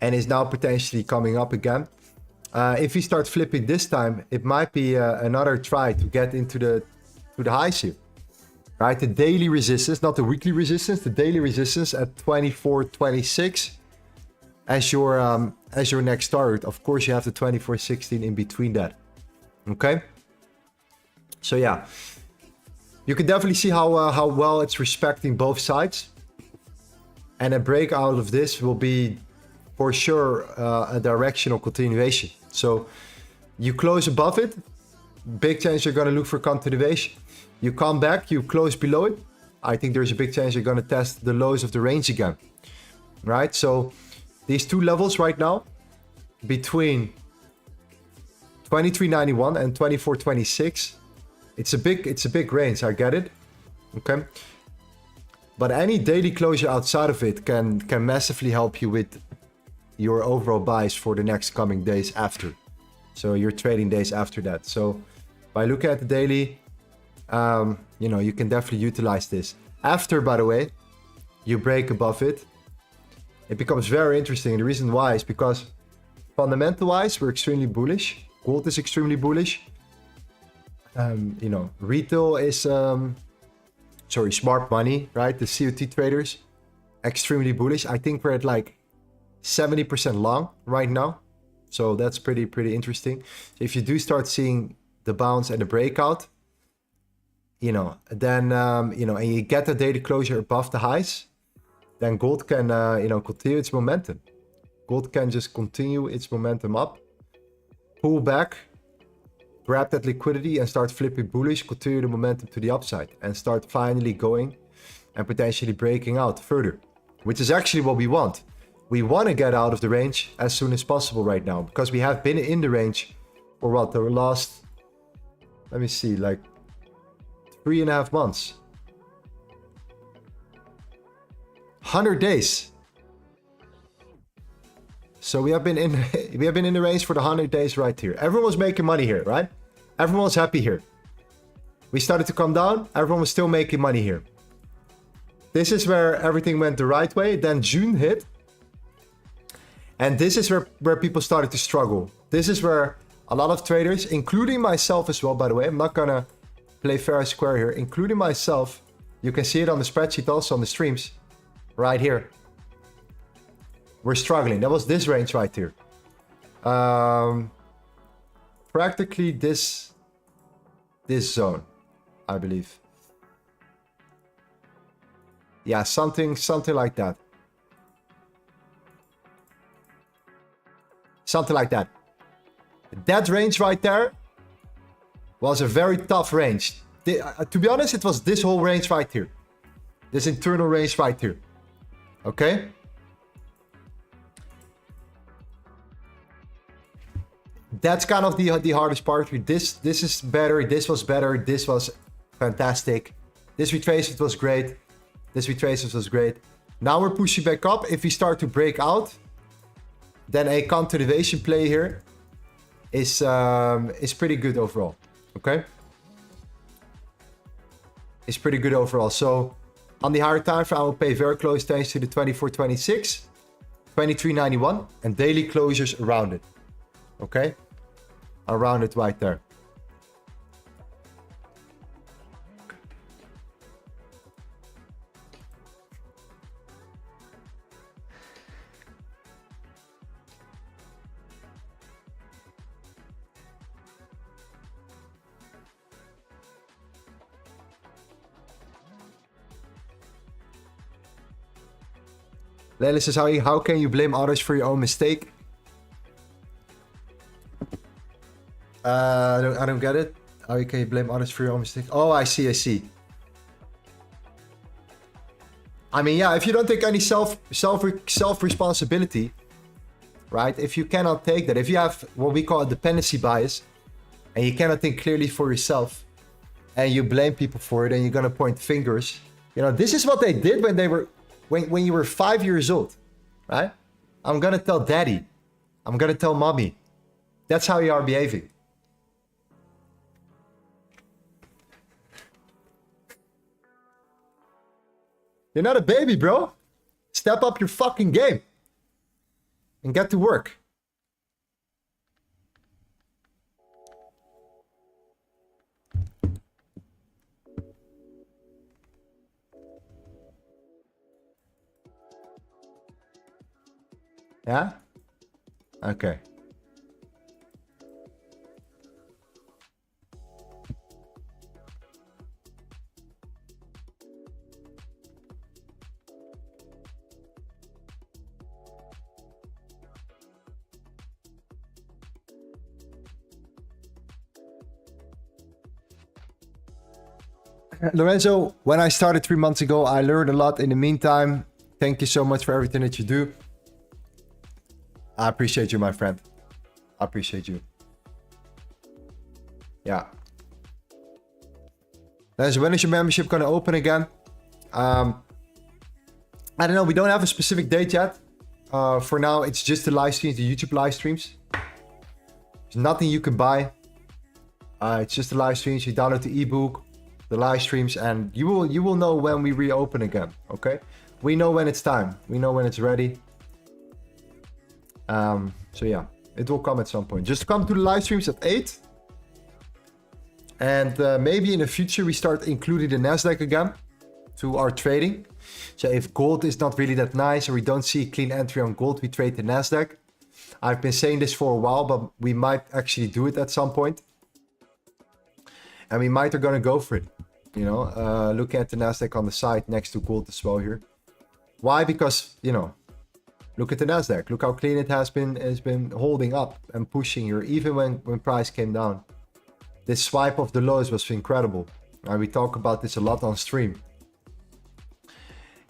and is now potentially coming up again. If we start flipping this time, it might be another try to get into the highs here. Right, the daily resistance, not the weekly resistance, the daily resistance at 24.26 as your next target. Of course, you have the 24.16 in between that. Okay. So yeah, you can definitely see how well it's respecting both sides, and a breakout of this will be for sure a directional continuation. So you close above it, big chance you're gonna look for continuation. You come back, you close below it, I think there's a big chance you're gonna test the lows of the range again, right? So these two levels right now, between 23.91 and 24.26, it's a big range, I get it, okay? But any daily closure outside of it can massively help you with your overall buys for the next coming days after. So your trading days after that. So by looking at the daily, you know, you can definitely utilize this. After, by the way, you break above it, it becomes very interesting. The reason why is because fundamental wise, we're extremely bullish. Gold is extremely bullish. You know, retail is, sorry, smart money, right? The COT traders, extremely bullish. I think we're at like 70% long right now. So that's pretty interesting. If you do start seeing the bounce and the breakout, you know, then, you know, and you get the daily closure above the highs, then gold can, you know, continue its momentum. Gold can just continue its momentum up, pull back, grab that liquidity and start flipping bullish, continue the momentum to the upside and start finally going and potentially breaking out further, which is actually what we want. We want to get out of the range as soon as possible right now, because we have been in the range for what, the last, let me see, like 3.5 months. 100 days. So we have been in the range for the 100 days right here. Everyone was making money here, right? Everyone was happy here. We started to come down, everyone was still making money here. This is where everything went the right way. Then June hit. And this is where people started to struggle. This is where a lot of traders, including myself as well, by the way, I'm not gonna play fair and square here, including myself. You can see it on the spreadsheet, also on the streams, right here. We're struggling. That was this range right here. Practically this zone, I believe. Yeah, something like that. Something like that. That range right there was a very tough range. To be honest, it was this whole range right here. This internal range right here. Okay? That's kind of the hardest part. This is better, this was better, this was fantastic. This retracement was great. This retracement was great. Now we're pushing back up. If we start to break out, then a continuation play here is pretty good overall. Okay? It's pretty good overall. So on the higher time frame, I will pay very close attention to the 24.26, 23.91, and daily closures around it. Okay? Around it right there. Leila says, how can you blame others for your own mistake? I don't get it. How can you blame others for your own mistake? Oh, I see, I see. I mean, yeah, if you don't take any self responsibility, right? If you cannot take that, if you have what we call a dependency bias, and you cannot think clearly for yourself, and you blame people for it, and you're gonna point fingers. You know, this is what they did when they were, when you were 5 years old, right? I'm gonna tell daddy. I'm gonna tell mommy. That's how you are behaving. You're not a baby, bro. Step up your fucking game. And get to work. Yeah? Okay. Lorenzo, when I started 3 months ago, I learned a lot in the meantime. Thank you so much for everything that you do. I appreciate you, my friend. I appreciate you. Yeah. Lorenzo, when is your membership going to open again? I don't know. We don't have a specific date yet. For now, it's just the live streams, the YouTube live streams. There's nothing you can buy. It's just the live streams. You download the ebook, the live streams, and you will know when we reopen again. Okay, we know when it's time. We know when it's ready. So yeah, it will come at some point. Just come to the live streams at 8. And maybe in the future we start including the Nasdaq again to our trading. So if gold is not really that nice or we don't see a clean entry on gold, we trade the Nasdaq. I've been saying this for a while, but we might actually do it at some point. And we might are gonna go for it. You know, looking at the Nasdaq on the side next to gold as well here. Why? Because, you know, look at the Nasdaq. Look how clean it has been holding up and pushing here, even when price came down. This swipe of the lows was incredible. And we talk about this a lot on stream.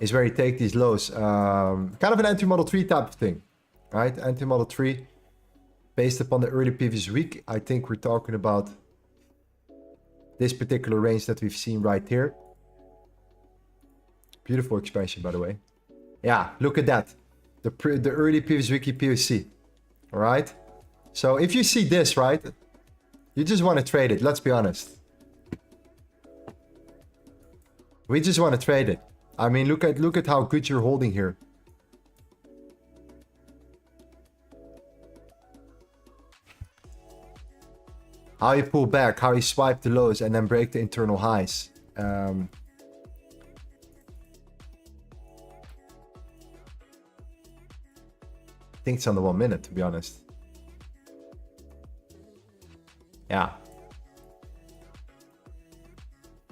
Is where you take these lows. Kind of an anti-model 3 type of thing. Right? Anti-model 3. Based upon the early previous week. I think we're talking about this particular range that we've seen right here. Beautiful expansion, by the way. Yeah, look at that. The early previous weekly POC. Alright? So if you see this, right? You just want to trade it, let's be honest. We just want to trade it. I mean, look at how good you're holding here. How you pull back, how you swipe the lows and then break the internal highs. I think it's on the 1 minute, to be honest. Yeah.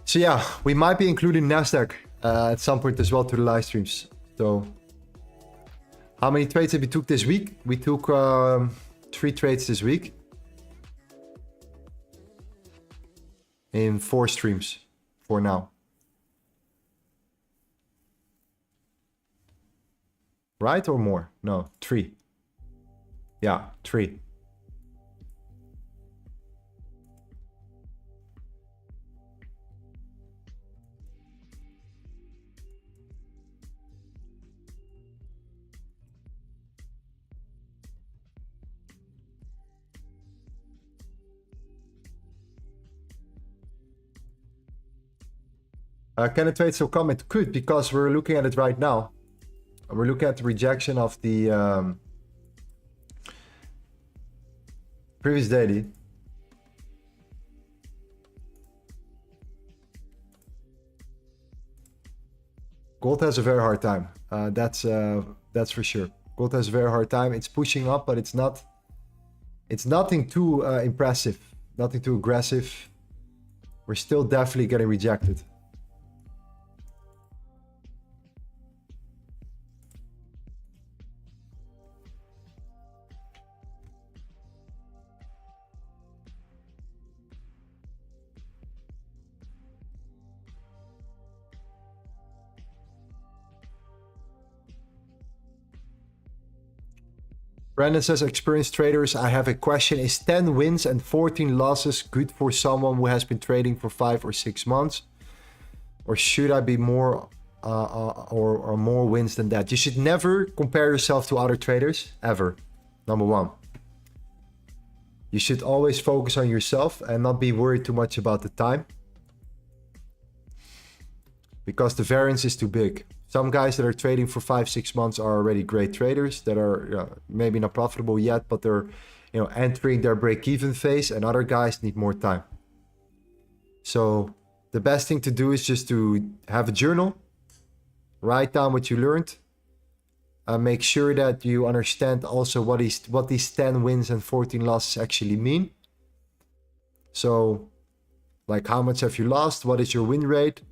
So yeah, we might be including Nasdaq at some point as well to the live streams. So how many trades did we took this week? We took 3 trades this week. In 4 streams for now. Right or more? No, 3. Yeah, 3. Can a trade still come? It could, because we're looking at it right now. We're looking at the rejection of the previous daily. Gold has a very hard time. That's for sure. Gold has a very hard time. It's pushing up, but it's not. It's nothing too impressive, nothing too aggressive. We're still definitely getting rejected. Brandon says, experienced traders, I have a question. Is 10 wins and 14 losses good for someone who has been trading for 5 or 6 months? Or should I be more or more wins than that? You should never compare yourself to other traders, ever. Number one. You should always focus on yourself and not be worried too much about the time. Because the variance is too big. Some guys that are trading for 5-6 months are already great traders that are maybe not profitable yet, but they're entering their break-even phase, and other guys need more time. So the best thing to do is just to have a journal, write down what you learned, make sure that you understand also what these 10 wins and 14 losses actually mean. So like, how much have you lost? What is your win rate?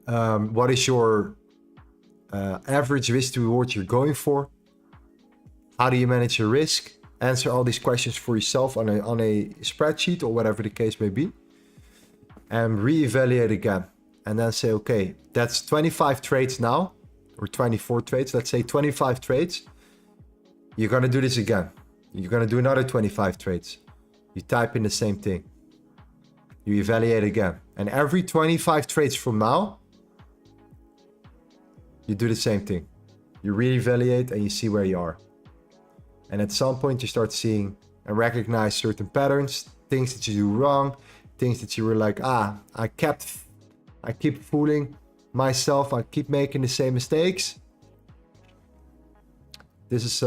What is your average risk to reward you're going for? How do you manage your risk? Answer all these questions for yourself on a spreadsheet or whatever the case may be. And reevaluate again. And then say, okay, that's 25 trades now, or 24 trades. Let's say 25 trades. You're going to do this again. You're going to do another 25 trades. You type in the same thing. You evaluate again. And every 25 trades from now, you do the same thing. You reevaluate and you see where you are. And at some point you start seeing and recognize certain patterns, things that you do wrong, things that you were like, I keep fooling myself, I keep making the same mistakes. This is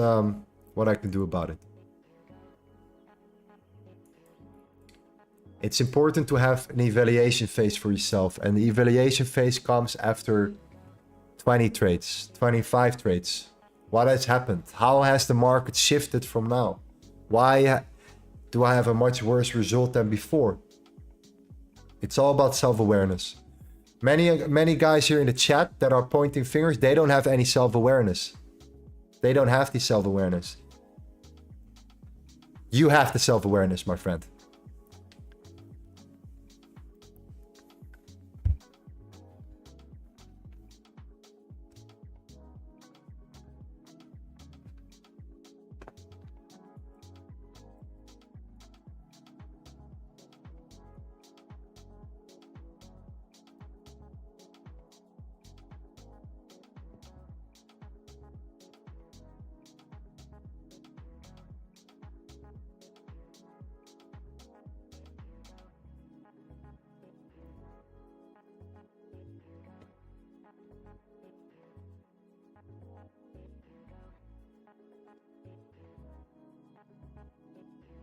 what I can do about it. It's important to have an evaluation phase for yourself, and the evaluation phase comes after 20 trades, 25 trades. What has happened? How has the market shifted from now? Why do I have a much worse result than before? It's all about self-awareness. Many guys here in the chat that are pointing fingers, they don't have any self-awareness. They don't have the self-awareness. You have the self-awareness, my friend.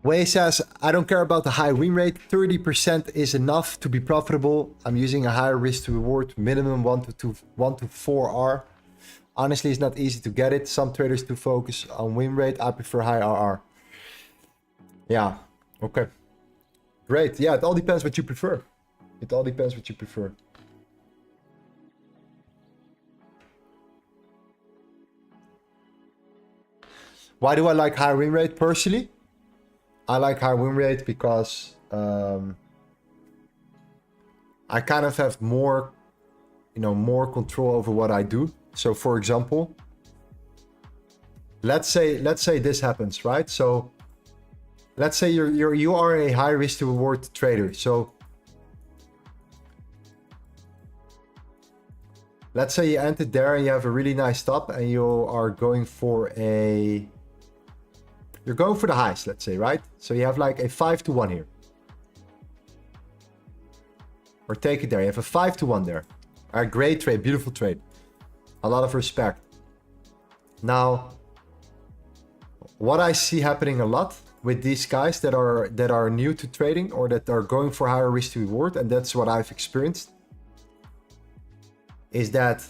Way says, I don't care about the high win rate. 30% is enough to be profitable. I'm using a higher risk to reward, minimum 1 to 4 R. Honestly, it's not easy to get it. Some traders do focus on win rate. I prefer high RR. Yeah, okay. Great. Yeah, it all depends what you prefer. It all depends what you prefer. Why do I like high win rate personally? I like high win rate because I kind of have more, more control over what I do. So for example, let's say this happens, right? So let's say you are a high risk to reward trader. So let's say you entered there and you have a really nice stop and you are going for you're going for the highs, let's say, right? So you have like a 5-to-1 here. Or take it there. You have a 5-to-1 there. All right, great trade, beautiful trade. A lot of respect. Now, what I see happening a lot with these guys that are new to trading or that are going for higher risk to reward, and that's what I've experienced, is that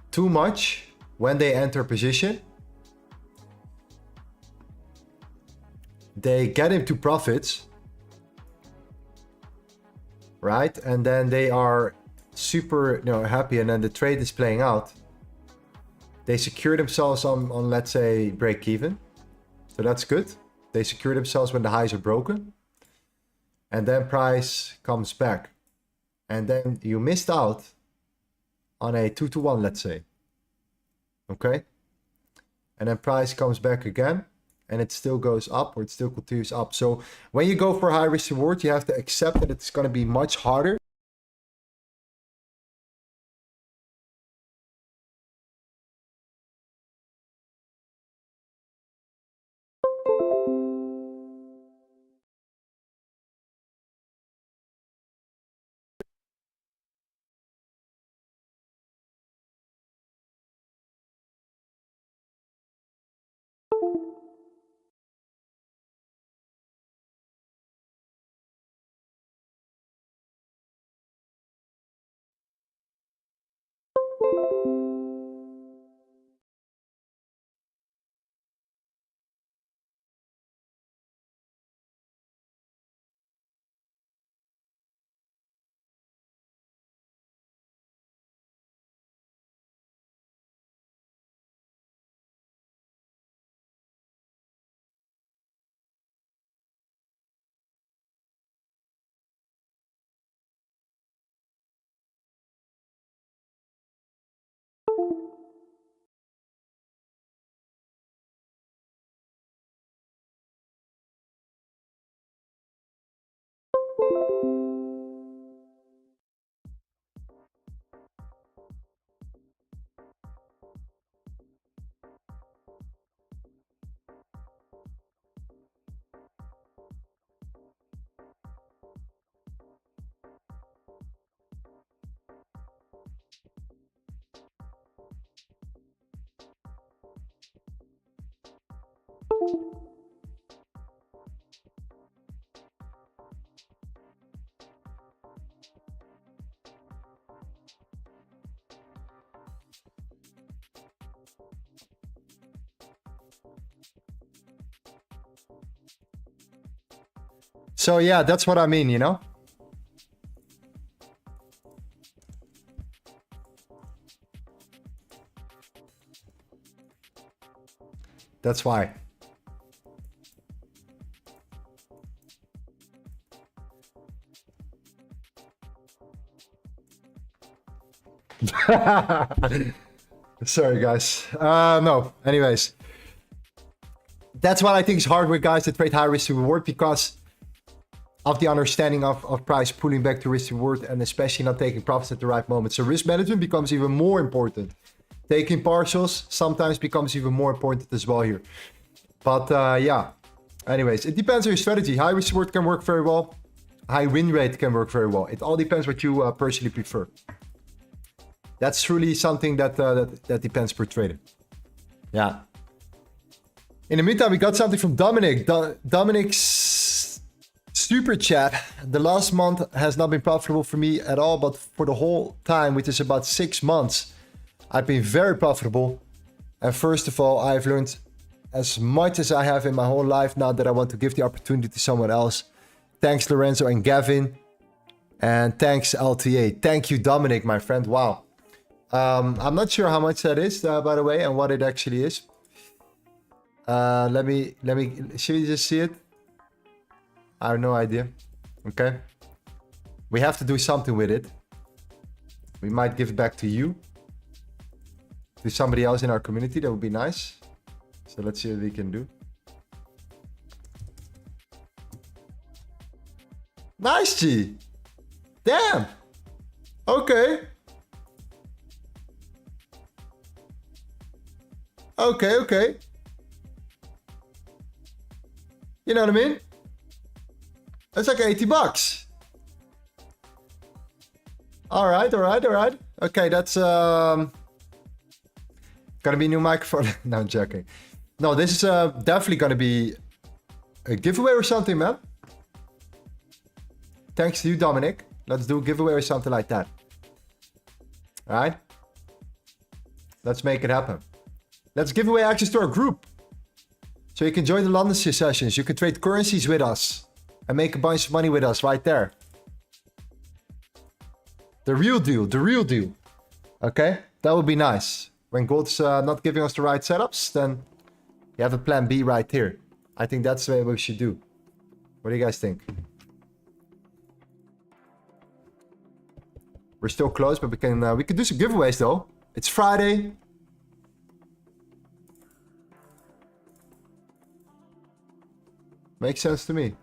too much when they enter position, they get into profits, right? And then they are super happy, and then the trade is playing out. They secure themselves on let's say break even. So that's good. They secure themselves when the highs are broken. And then price comes back. And then you missed out on a 2-to-1, let's say. Okay? and then price comes back again, and it still goes up, or it still continues up. So when you go for high risk reward, you have to accept that it's going to be much harder. So yeah, that's what I mean, you know? That's why. Sorry, guys. No, anyways. That's what I think is hard with guys that trade high risk to reward, because of the understanding of price pulling back to risk to reward, and especially not taking profits at the right moment. So risk management becomes even more important. Taking partials sometimes becomes even more important as well here. But yeah, anyways, it depends on your strategy. High risk reward can work very well. High win rate can work very well. It all depends what you personally prefer. That's truly something that depends per trader. Yeah. In the meantime, we got something from Dominic. Dominic's super chat. The last month has not been profitable for me at all, but for the whole time, which is about 6 months, I've been very profitable. And first of all, I've learned as much as I have in my whole life now that I want to give the opportunity to someone else. Thanks, Lorenzo and Gavin. And thanks, LTA. Thank you, Dominic, my friend. Wow. I'm not sure how much that is, by the way, and what it actually is. Let me, should we just see it? I have no idea. Okay. We have to do something with it. We might give it back to you. To somebody else in our community, that would be nice. So let's see what we can do. Nice, G. Damn. Okay. Okay. You know what I mean? That's like 80 bucks. All right. Okay, that's gonna be a new microphone. No, I'm joking. No, this is definitely gonna be a giveaway or something, man. Thanks to you, Dominic. Let's do a giveaway or something like that. All right. Let's make it happen. Let's give away access to our group. So you can join the London sessions. You can trade currencies with us and make a bunch of money with us right there. The real deal. Okay, that would be nice. When gold's not giving us the right setups, then you have a plan B right here. I think that's the way we should do. What do you guys think? We're still close, but we can do some giveaways though. It's Friday. Makes sense to me.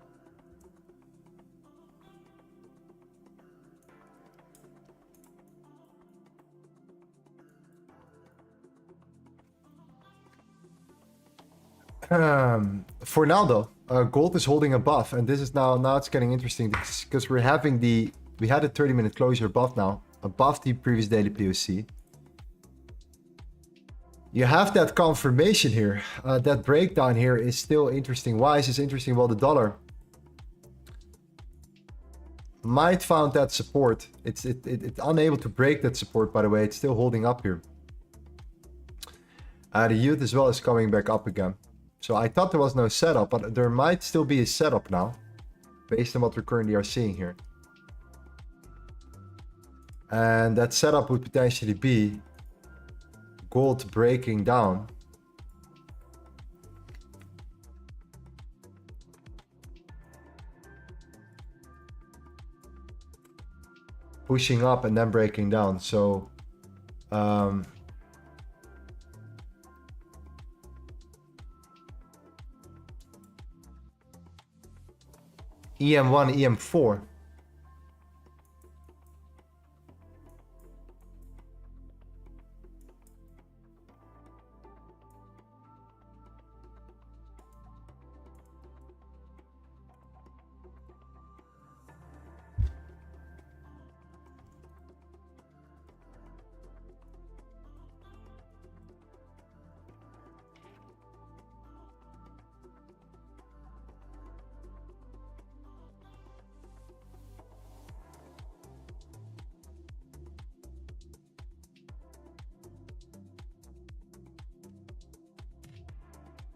For now though, gold is holding above, and this is now it's getting interesting because we had a 30-minute closure above now, above the previous daily POC. You have that confirmation here. That breakdown here is still interesting. Why is this interesting? Well, the dollar might found that support. It's unable to break that support, by the way. It's still holding up here. The yield as well is coming back up again. So I thought there was no setup, but there might still be a setup now, based on what we currently are seeing here. And that setup would potentially be gold breaking down. Pushing up and then breaking down. So EM1, EM4.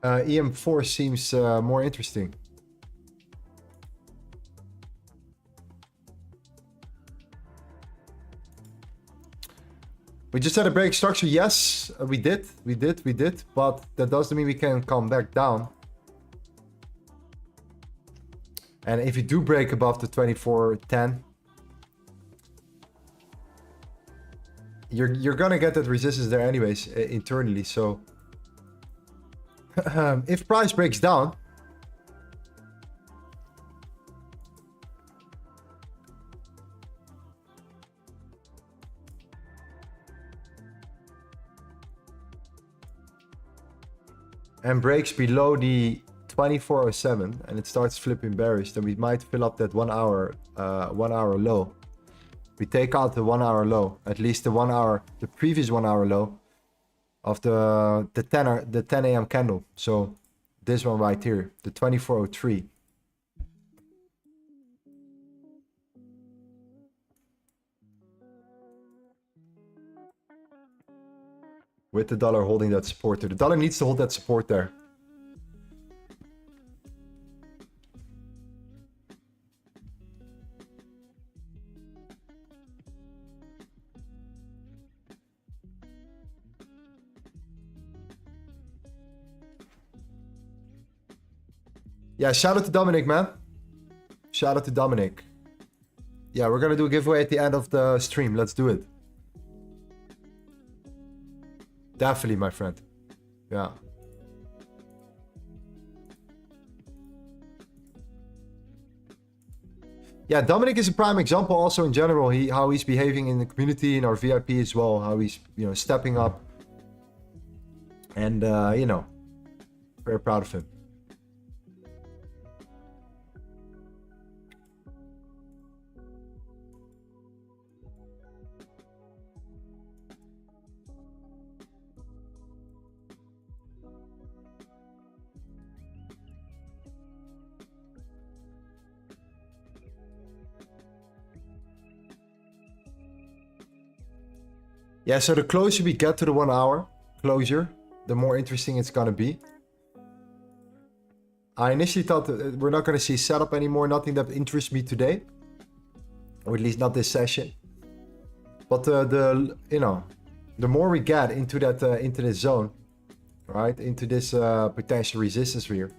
EM4 seems more interesting. We just had a break structure. Yes, we did. But that doesn't mean we can come back down. And if you do break above the 2410, you're gonna get that resistance there anyways internally. So if price breaks down, and breaks below the 2407 and it starts flipping bearish, then we might fill up that 1 hour low. We take out the 1 hour low, at least the previous 1 hour low of the 10 a.m. candle. So this one right here, the 2403. With the dollar holding that support there. The dollar needs to hold that support there. Yeah, shout out to Dominic, man. Shout out to Dominic. Yeah, we're gonna do a giveaway at the end of the stream. Let's do it. Definitely, my friend. Yeah. Yeah, Dominic is a prime example also in general. How he's behaving in the community, in our VIP as well. How he's, stepping up. And, very proud of him. Yeah, so the closer we get to the 1 hour closure, the more interesting it's gonna be. I initially thought that we're not gonna see setup anymore, nothing that interests me today. Or at least not this session. But the more we get into that into this zone, right, into this potential resistance here,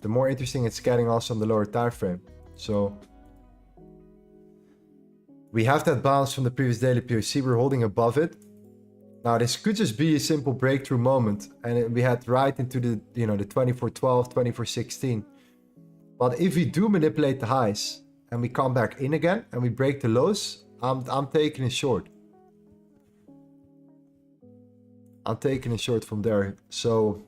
the more interesting it's getting also on the lower time frame. So we have that bounce from the previous daily POC. We're holding above it. Now this could just be a simple breakthrough moment, and we head right into the, you know, the 24.12, 24.16. But if we do manipulate the highs and we come back in again and we break the lows, I'm taking a short. I'm taking a short from there. So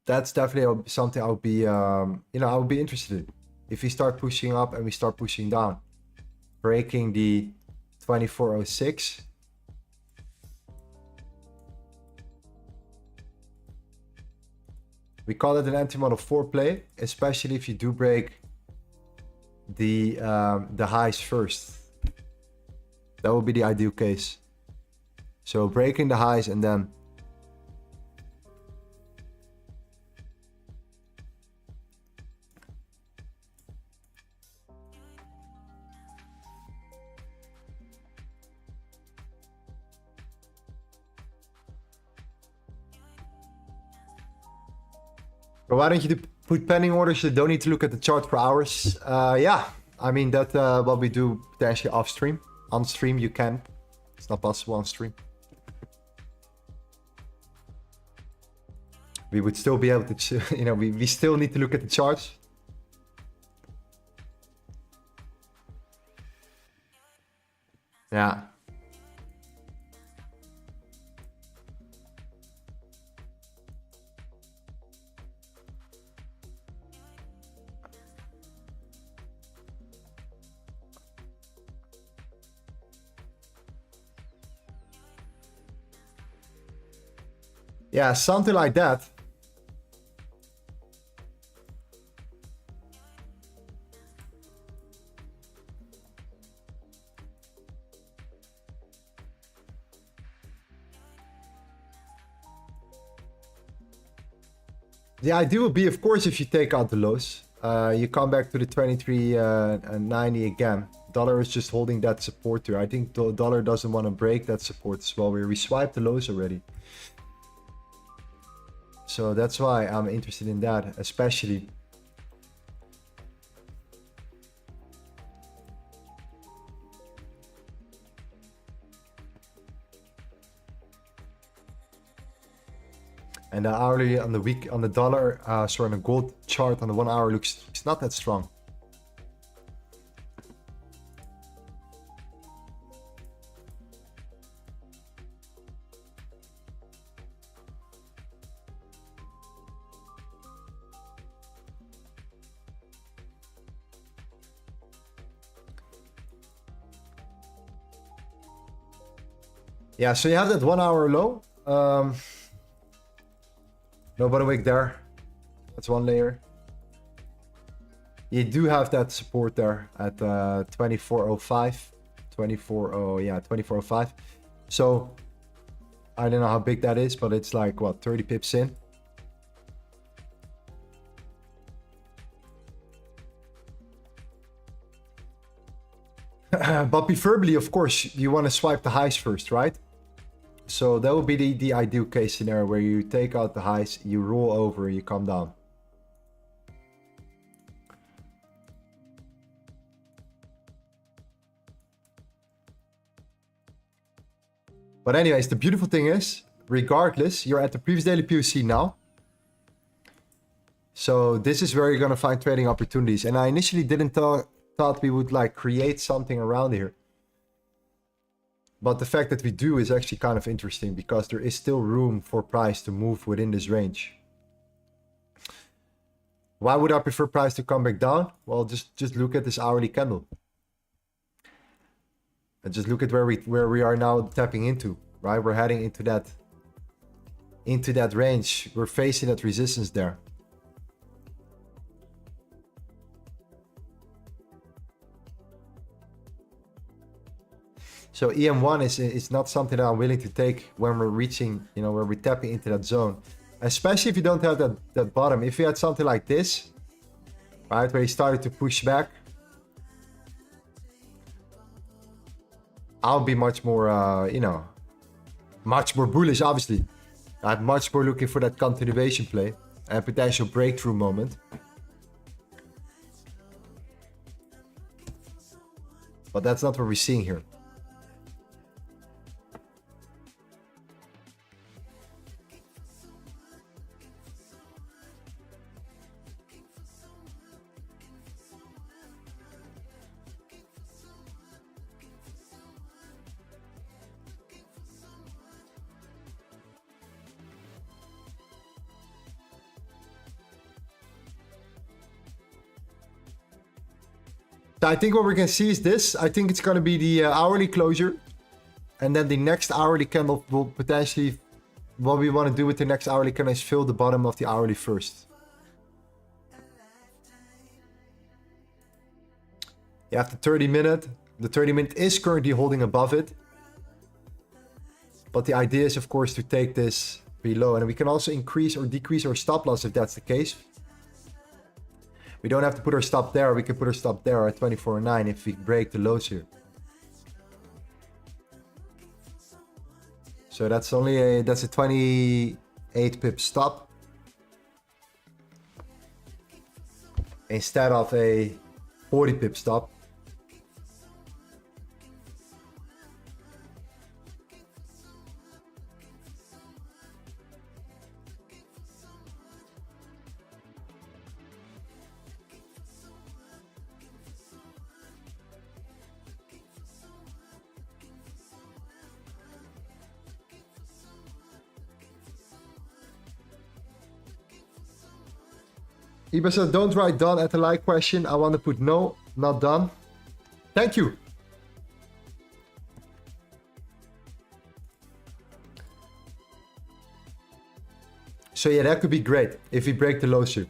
that's definitely something I would be, you know, I would be interested in. If we start pushing up and we start pushing down, breaking the 24.06. We call it an anti-model 4 play, especially if you do break the highs first. That would be the ideal case. So breaking the highs and then but why don't you put pending orders? You don't need to look at the chart for hours. Yeah, I mean that what we do potentially off stream. On stream you can. It's not possible on stream. We would still be able to, you know, we still need to look at the charts. Yeah. Yeah, something like that. The idea would be, of course, if you take out the lows, you come back to the 23.90 again. Dollar is just holding that support there. I think the dollar doesn't want to break that support as well. We swiped the lows already. So that's why I'm interested in that, especially. And the hourly on the week, on the dollar, sorry, on the gold chart on the 1 hour looks, it's not that strong. Yeah, so you have that 1 hour low. No bottom wick there. That's one layer. You do have that support there at 24.05. 24.05. So I don't know how big that is, but it's like what, 30 pips in. But preferably, of course, you want to swipe the highs first, right? So that would be the ideal case scenario where you take out the highs, you roll over, you come down. But anyways, the beautiful thing is, regardless, you're at the previous daily POC now. So this is where you're going to find trading opportunities. And I initially didn't thought we would like create something around here. But the fact that we do is actually kind of interesting because there is still room for price to move within this range. Why would I prefer price to come back down? Well, just look at this hourly candle. And just look at where we are now tapping into, right? We're heading into that range. We're facing that resistance there. So EM1 is not something that I'm willing to take when we're reaching, you know, where we're tapping into that zone. Especially if you don't have that bottom. If you had something like this, right, where you started to push back, I'll be much more, you know, much more bullish, obviously. I'm much more looking for that continuation play and potential breakthrough moment. But that's not what we're seeing here. I think what we're going to see is this. I think it's going to be the hourly closure. And then the next hourly candle will potentially... What we want to do with the next hourly candle is fill the bottom of the hourly first. You have the 30 minute. The 30 minute is currently holding above it. But the idea is, of course, to take this below. And we can also increase or decrease our stop loss if that's the case. We don't have to put our stop there. We can put our stop there at 24.9 if we break the lows here. So that's only a 28 pip stop instead of a 40 pip stop. Iba says, don't write done at the like question. I want to put no, not done. Thank you. So yeah, that could be great if we break the low here.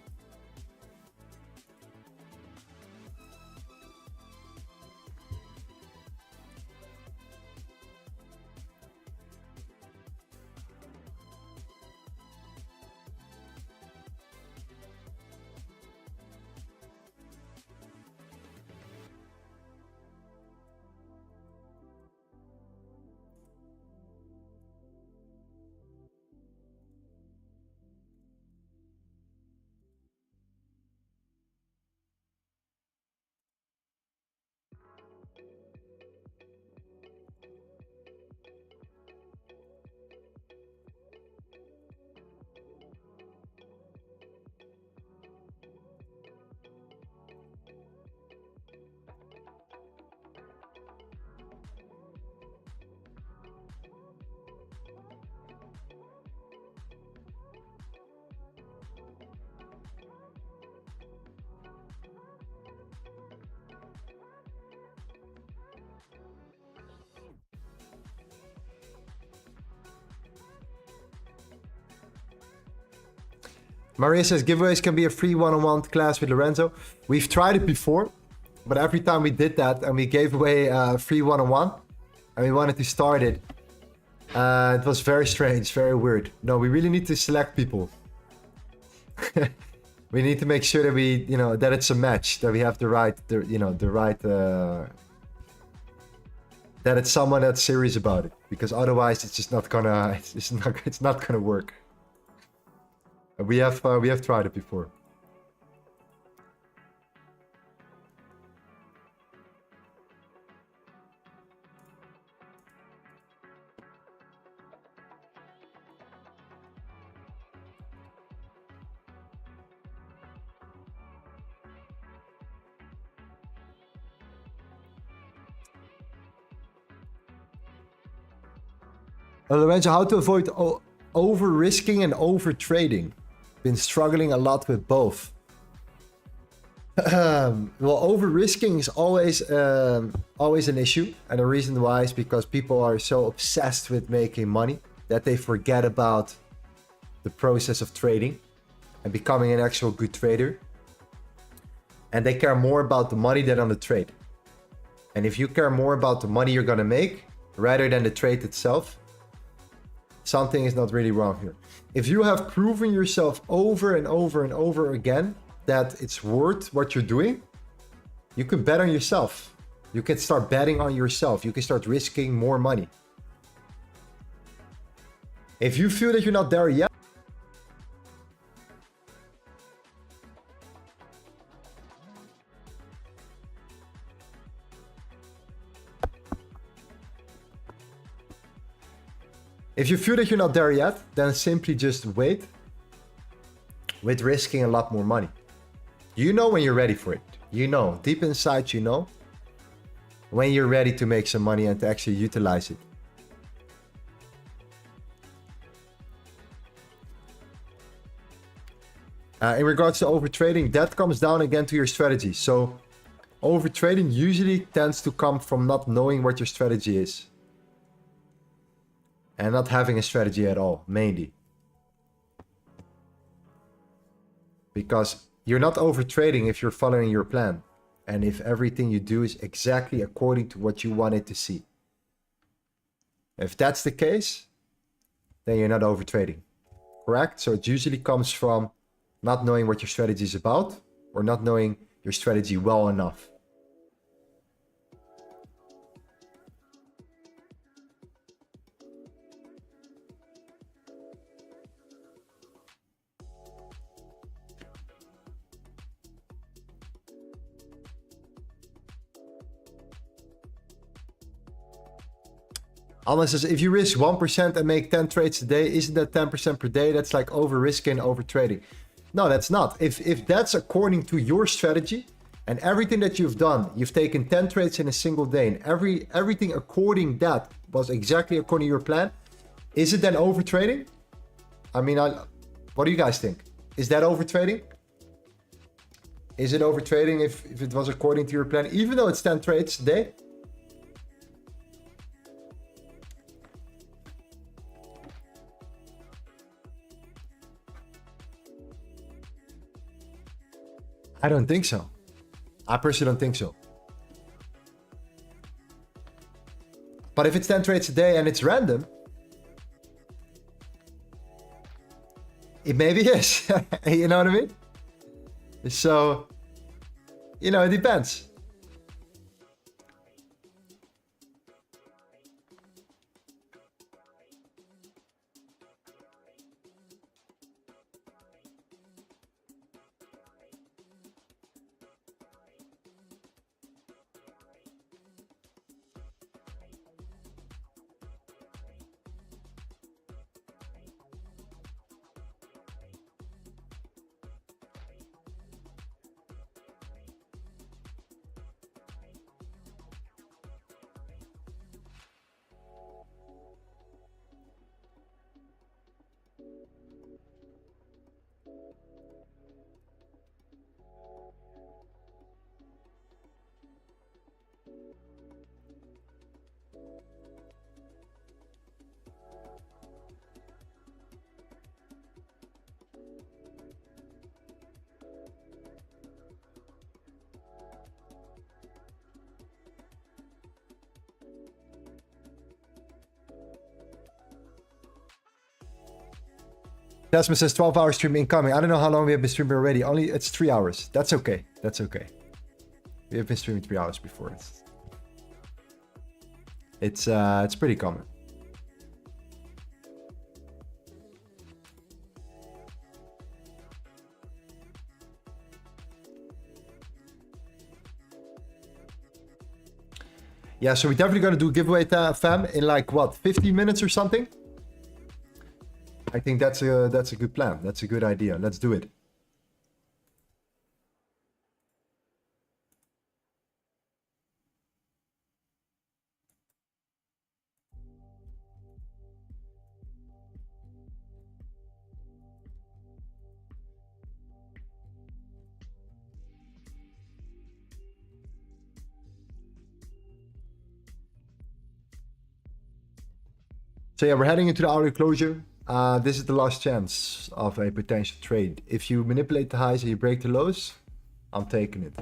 Maria says giveaways can be a free one-on-one class with Lorenzo. We've tried it before, but every time we did that and we gave away a free one-on-one and we wanted to start it, it was very strange, very weird. No, we really need to select people. We need to make sure that we, that it's a match, that we have the right, that it's someone that's serious about it, because otherwise it's just not gonna, it's not gonna work. We have tried it before. Lorenzo, how to avoid over risking and over trading? Been struggling a lot with both. Well, over risking is always an issue, and the reason why is because people are so obsessed with making money that they forget about the process of trading and becoming an actual good trader, and they care more about the money than on the trade. And if you care more about the money you're gonna make rather than the trade itself, something is not really wrong here. If you have proven yourself over and over and over again that it's worth what you're doing, you can bet on yourself. You can start betting on yourself. You can start risking more money. If you feel that you're not there yet, If you feel that you're not there yet, then simply just wait with risking a lot more money. You know when you're ready for it. You know, deep inside, you know when you're ready to make some money and to actually utilize it. In regards to overtrading, that comes down again to your strategy. So overtrading usually tends to come from not knowing what your strategy is. And not having a strategy at all, mainly. Because you're not overtrading if you're following your plan. And if everything you do is exactly according to what you wanted to see. If that's the case, then you're not overtrading. Correct? So it usually comes from not knowing what your strategy is about, or not knowing your strategy well enough. Alma says, if you risk 1% and make 10 trades a day, isn't that 10% per day? That's like over risking and over trading. No, that's not. If that's according to your strategy and everything that you've done, you've taken 10 trades in a single day and everything according that was exactly according to your plan, is it then over trading? I mean, what do you guys think? Is that over trading? Is it over trading if it was according to your plan, even though it's 10 trades a day? I don't think so. I personally don't think so. But if it's 10 trades a day and it's random, it maybe is. You know what I mean? So, you know, it depends. Desmond says 12-hour stream incoming. I don't know how long we have been streaming already. It's 3 hours. That's okay. That's okay. We have been streaming 3 hours before. It's pretty common. Yeah, so we're definitely gonna do a giveaway, fam, in like what, 15 minutes or something? I think that's a good plan. That's a good idea. Let's do it. So yeah, we're heading into the hourly closure. This is the last chance of a potential trade. If you manipulate the highs and you break the lows, I'm taking it.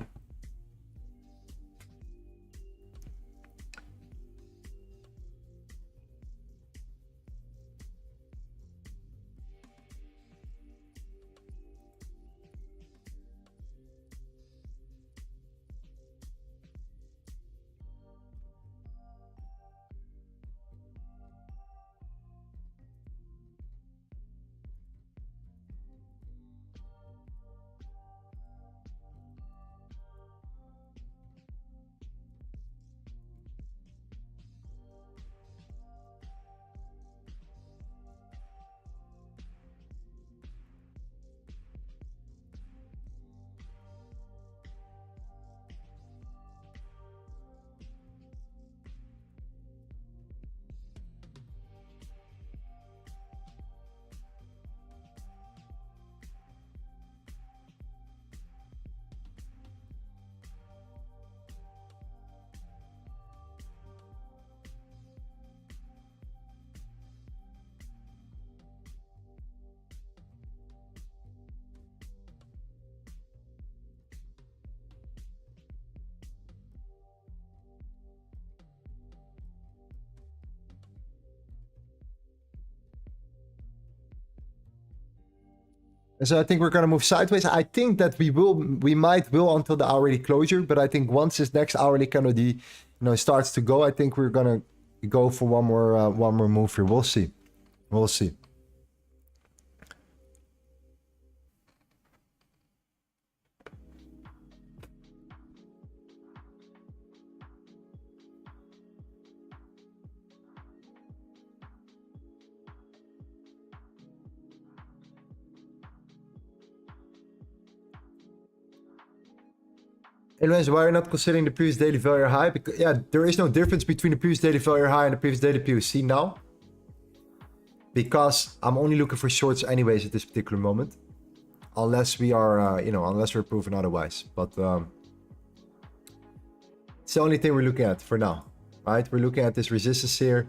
And so I think we're going to move sideways. I think that we might will until the hourly closure, but I think once this next hourly candle starts to go, I think we're going to go for one more move here. We'll see. We'll see. Anyways, why are you not considering the previous daily value high? Because yeah, there is no difference between the previous daily value high and the previous daily POC now. Because I'm only looking for shorts anyways at this particular moment. Unless we are, unless we're proven otherwise. But it's the only thing we're looking at for now, right? We're looking at this resistance here.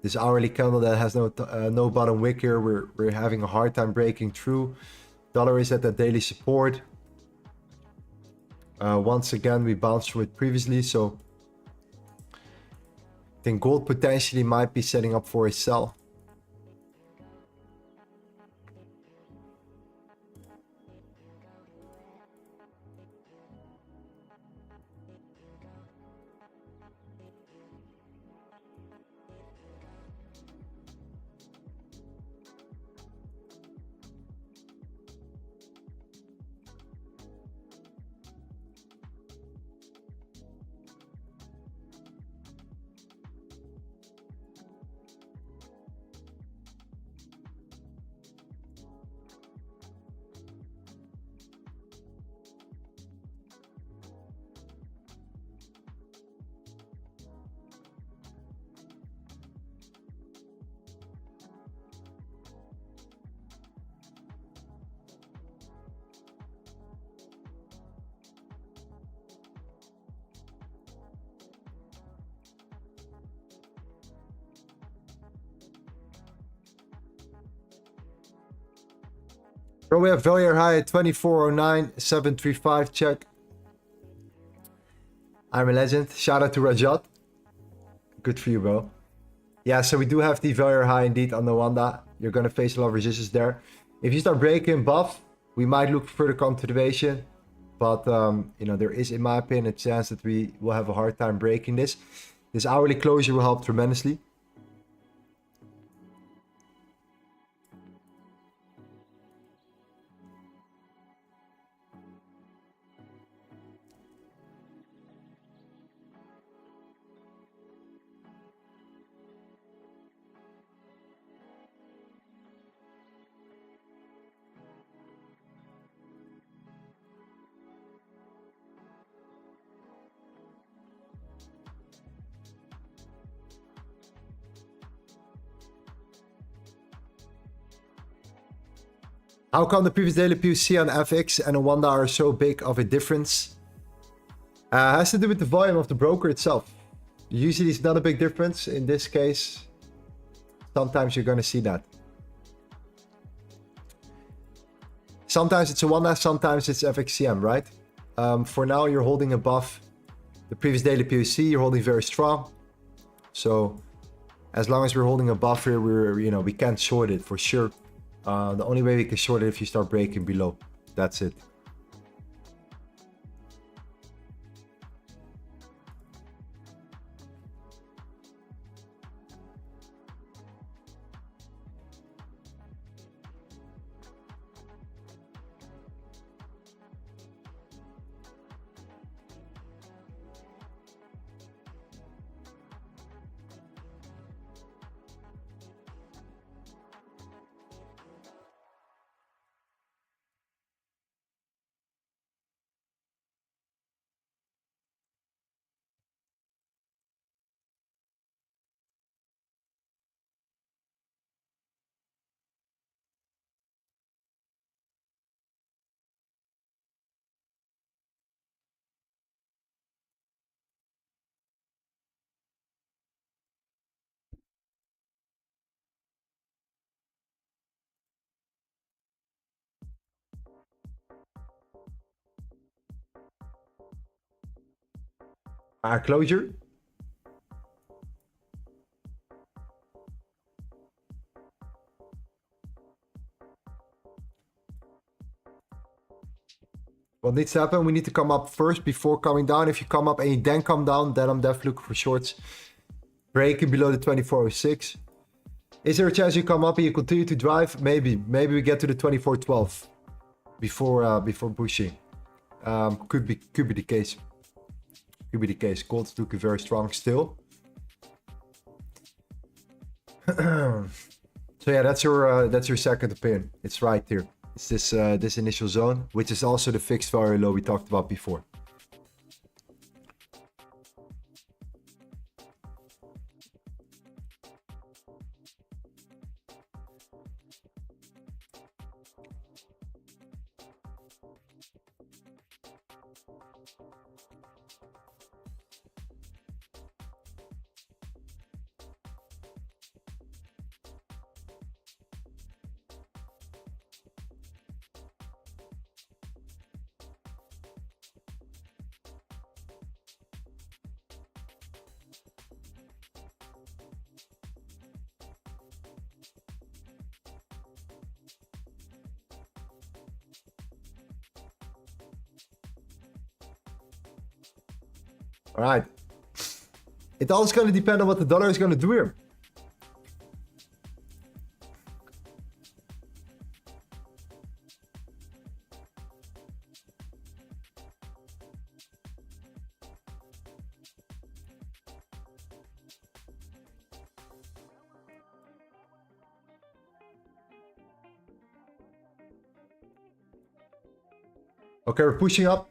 This hourly candle that has no bottom wick here. We're having a hard time breaking through. Dollar is at that daily support. Once again, we bounced from it previously, so I think gold potentially might be setting up for a sell. Bro, we have value high at 2409.735. Check. I'm a legend. Shout out to Rajat. Good for you, bro. Yeah, so we do have the value high indeed on the Wanda. You're going to face a lot of resistance there. If you start breaking above, we might look for further continuation. But, there is, in my opinion, a chance that we will have a hard time breaking this. This hourly closure will help tremendously. How come the previous daily POC on FX and on Wanda are so big of a difference? Has to do with the volume of the broker itself. Usually it's not a big difference. In this case, sometimes you're going to see that. Sometimes it's a Wanda, sometimes it's FXCM, right? For now, you're holding above the previous daily POC. You're holding very strong. So as long as we're holding above here, we can't short it for sure. The only way we can short it if you start breaking below. That's it. Our closure. What needs to happen? We need to come up first before coming down. If you come up and you then come down, then I'm definitely looking for shorts. Breaking below the 2406. Is there a chance you come up and you continue to drive? Maybe. Maybe we get to the 2412 before pushing. Could be the case. Could be the case. Gold's looking very strong still. So yeah, that's your second opinion. It's right here. It's this initial zone, which is also the fixed value low we talked about before. All right. It all is going to depend on what the dollar is going to do here. Okay, we're pushing up.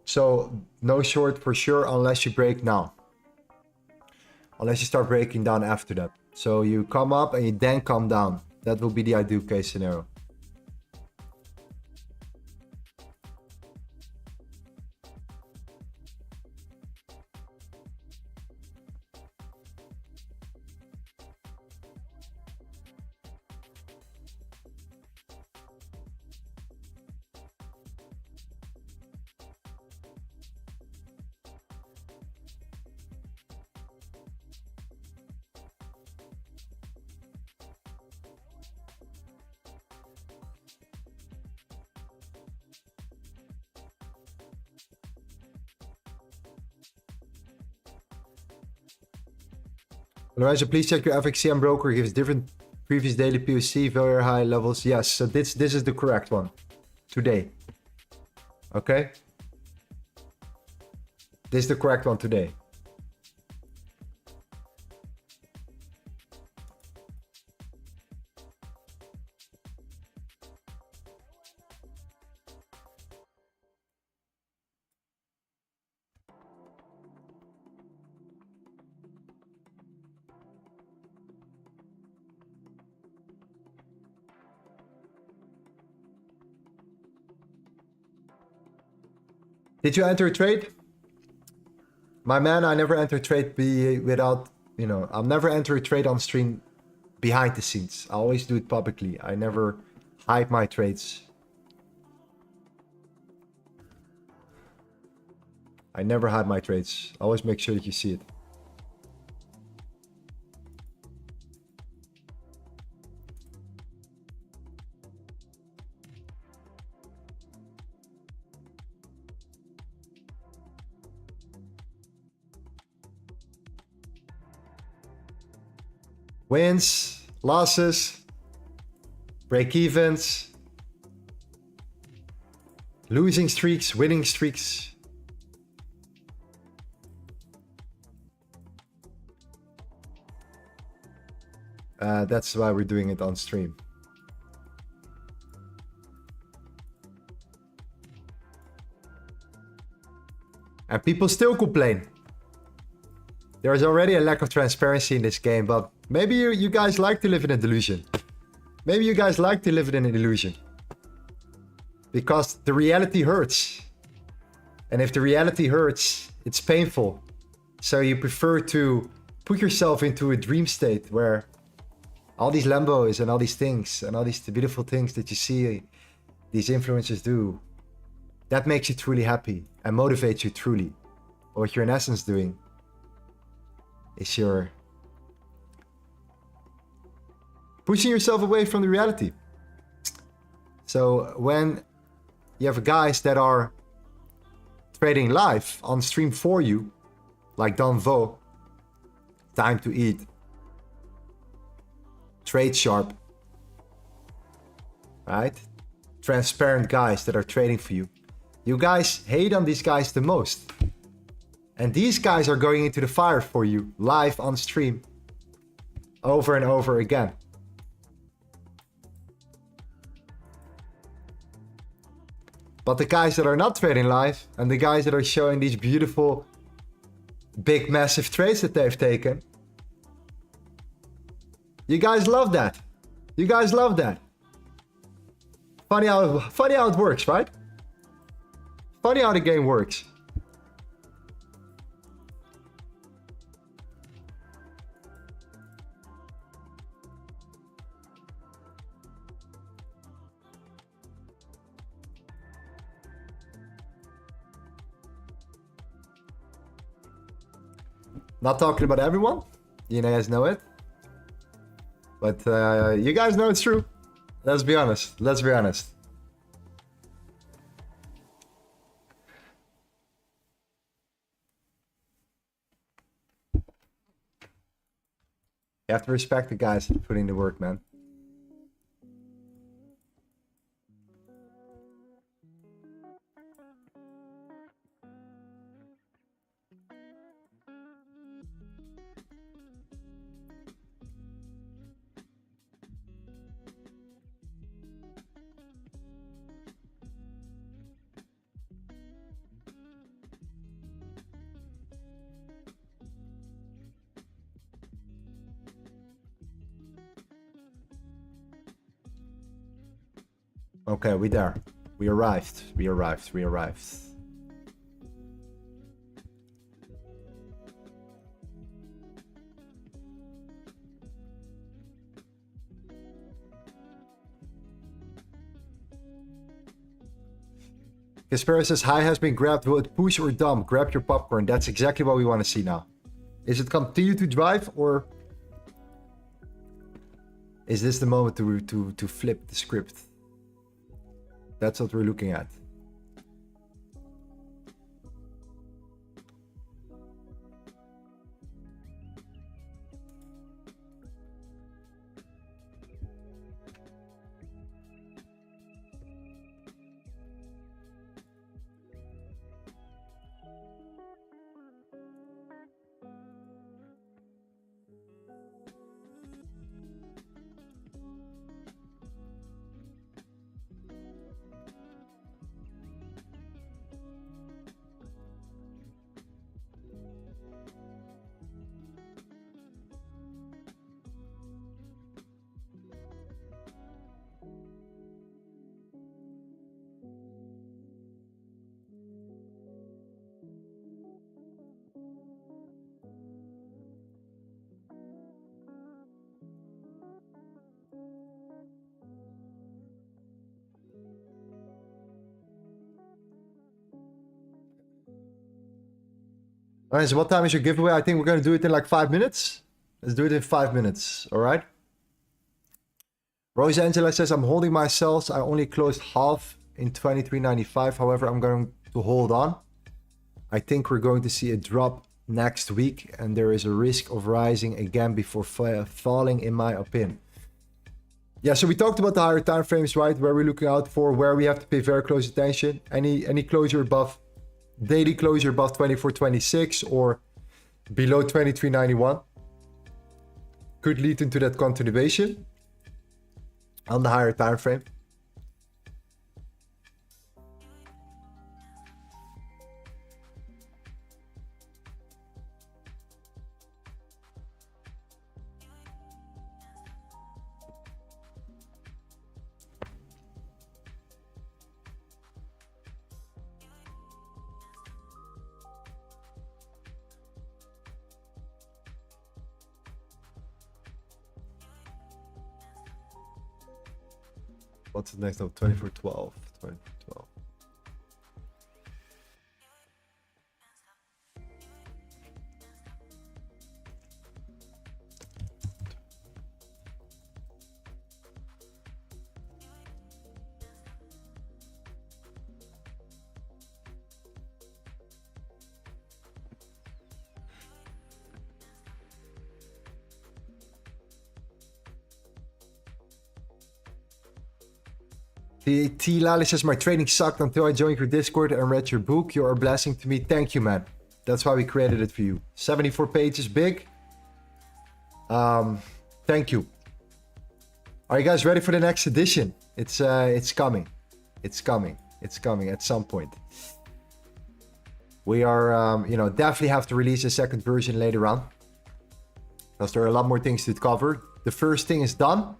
So no short for sure unless you break now. Unless you start breaking down after that. So you come up and you then come down. That will be the ideal case scenario. Lorenzo, please check your FXCM broker gives different previous daily POC, very high levels. Yes, so this is the correct one today. Okay? This is the correct one today. Did you enter a trade? My man, I never enter a trade without, I'll never enter a trade on stream behind the scenes. I always do it publicly. I never hide my trades. I never hide my trades. I always make sure that you see it. Wins, losses, break-evens, losing streaks, winning streaks. That's why we're doing it on stream. And people still complain. There is already a lack of transparency in this game, but maybe you guys like to live in a delusion. Maybe you guys like to live in an illusion. Because the reality hurts. And if the reality hurts, it's painful. So you prefer to put yourself into a dream state where all these Lambos and all these things and all these beautiful things that you see these influencers do, that makes you truly happy and motivates you truly. But what you're in essence doing is you're pushing yourself away from the reality. So when You have guys that are trading live on stream for you, like Don Vo, Time to Eat, Trade Sharp, right? Transparent guys that are trading for you. You guys hate on these guys the most. And these guys are going into the fire for you, live on stream, over and over again. But the guys that are not trading live, and the guys that are showing these beautiful, big, massive trades that they've taken, you guys love that. You guys love that. Funny how it works, right? Funny how the game works. Not talking about everyone, you guys know it, but you guys know it's true. Let's be honest. Let's be honest. You have to respect the guys putting the work, man. Okay, we there. We arrived. We arrived. We arrived. Kaspera says, high has been grabbed. Will it push or dump? Grab your popcorn. That's exactly what we want to see now. Is it continue to drive, or is this the moment to flip the script? That's what we're looking at. Alright, so what time is your giveaway? I think we're going to do it in like 5 minutes. Let's do it in 5 minutes, alright? Rose Angela says, I'm holding my cells. I only closed half in 23.95. However, I'm going to hold on. I think we're going to see a drop next week, and there is a risk of rising again before falling, in my opinion. Yeah, so we talked about the higher time frames, right? Where we're looking out for, where we have to pay very close attention. Any closure above, daily closure above 24.26 or below 23.91 could lead into that continuation on the higher time frame. What's the next? Oh, 24.12. 24.12. T. Lally says, my trading sucked until I joined your Discord and read your book. You're a blessing to me. Thank you, man. That's why we created it for you. 74 pages, big. Thank you. Are you guys ready for the next edition? It's coming. It's coming. It's coming at some point. We are, definitely have to release a second version later on. Because there are a lot more things to cover. The first thing is done.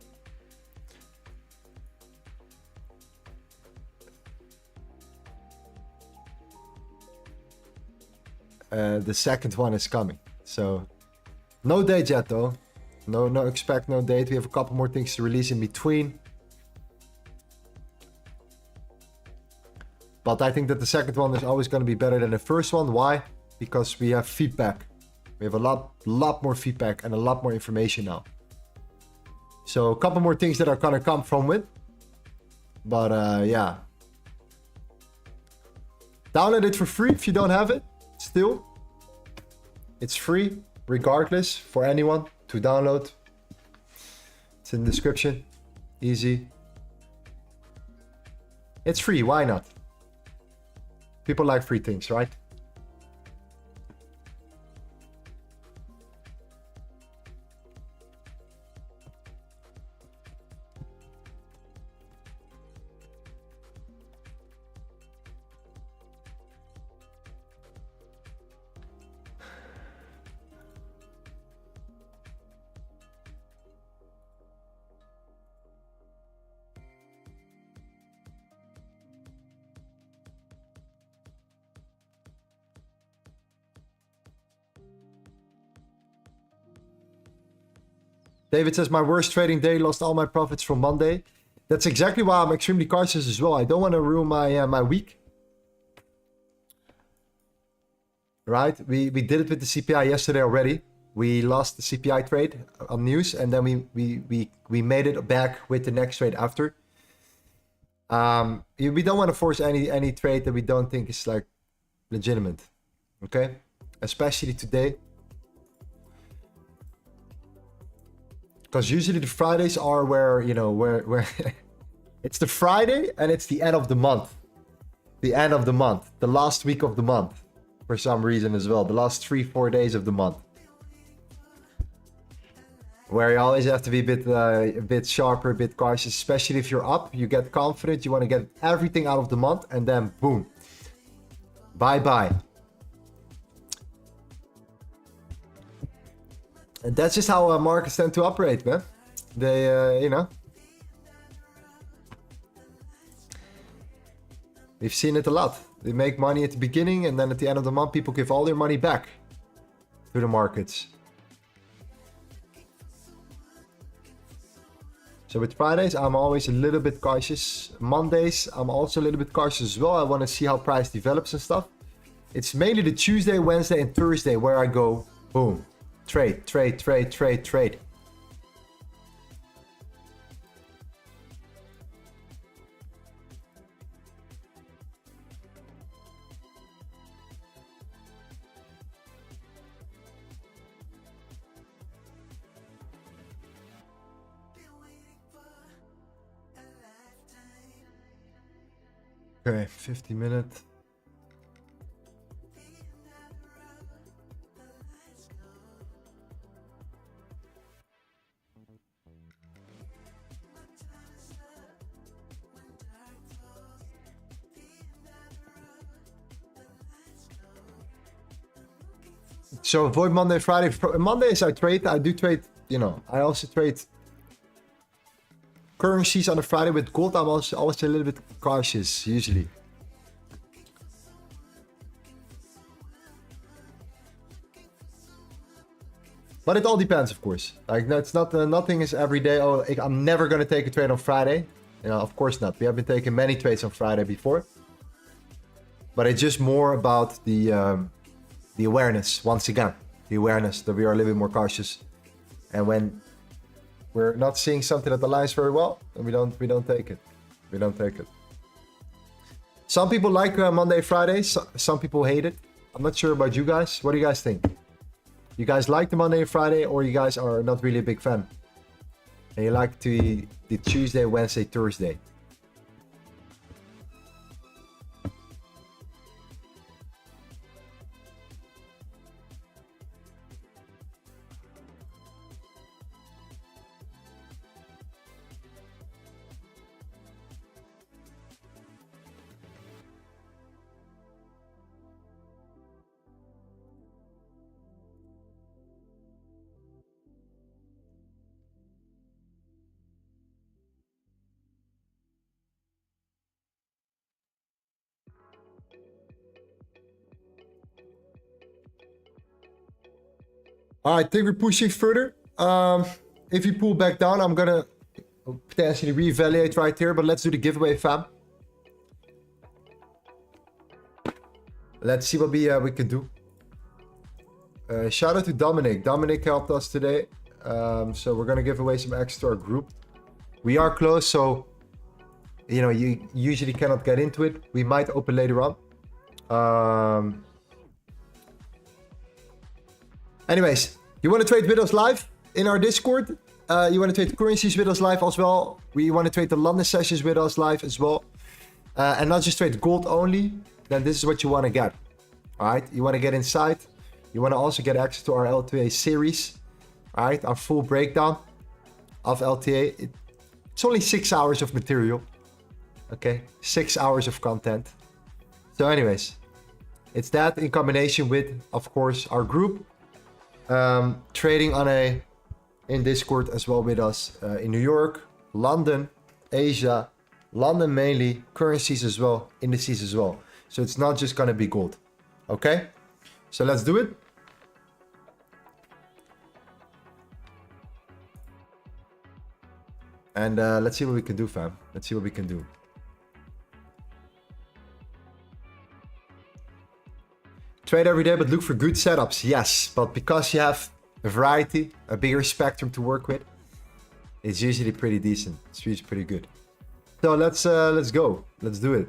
The second one is coming. So, no date yet though. Expect no date. We have a couple more things to release in between. But I think that the second one is always going to be better than the first one. Why? Because we have feedback. We have a lot more feedback and a lot more information now. So a couple more things that are going to come from it. But yeah. Download it for free if you don't have it. Still. It's free regardless for anyone to download. It's in the description. Easy. It's free. Why not? People like free things, right? David says, my worst trading day, lost all my profits from Monday. That's exactly why I'm extremely cautious as well. I don't want to ruin my week. Right? We did it with the CPI yesterday already. We lost the CPI trade on news, and then we made it back with the next trade after. We don't want to force any trade that we don't think is like legitimate. Okay? Especially today. Because usually the Fridays are where, where it's the Friday and it's the end of the month. The end of the month. The last week of the month. For some reason as well. The last 3-4 days of the month. Where you always have to be a bit sharper, a bit cautious. Especially if you're up, you get confident. You want to get everything out of the month. And then boom. Bye-bye. And that's just how markets tend to operate, man. They, we've seen it a lot. They make money at the beginning, and then at the end of the month, people give all their money back to the markets. So with Fridays, I'm always a little bit cautious. Mondays, I'm also a little bit cautious as well. I want to see how price develops and stuff. It's mainly the Tuesday, Wednesday, and Thursday where I go, boom. Trade. Okay, 50 minutes. So avoid Monday, Friday. Mondays I trade. I do trade, I also trade currencies on a Friday. With gold, I'm also always a little bit cautious, usually. But it all depends, of course. Like, it's not, nothing is every day. Oh, I'm never going to take a trade on Friday. Of course not. We have been taking many trades on Friday before. But it's just more about the awareness, once again. The awareness that we are a little bit more cautious. And when we're not seeing something that aligns very well, then we don't take it. We don't take it. Some people like Monday, Friday. Some people hate it. I'm not sure about you guys. What do you guys think? You guys like the Monday and Friday, or you guys are not really a big fan? And you like the Tuesday, Wednesday, Thursday? All right, I think we're pushing further. If you pull back down, I'm gonna potentially reevaluate right here, but let's do the giveaway, fam. Let's see what we can do. Shout out to Dominic. Dominic helped us today. So we're gonna give away some X to our group. We are close, so you know you usually cannot get into it. We might open later on. Anyways, you want to trade with us live in our Discord? You want to trade currencies with us live as well? We want to trade the London sessions with us live as well, and not just trade gold only. Then this is what you want to get. All right, you want to get inside. You want to also get access to our LTA series. All right, our full breakdown of LTA. It's only 6 hours of material. Okay, 6 hours of content. So anyways, it's that in combination with, of course, our group. Trading in Discord as well with us in New York, London, Asia, London mainly, currencies as well, indices as well. So it's not just gonna be gold. Okay, so let's do it. And let's see what we can do, fam. Let's see what we can do. Trade every day, but look for good setups. Yes, but because you have a variety, a bigger spectrum to work with, it's usually pretty decent. It's usually pretty good. So let's go. Let's do it.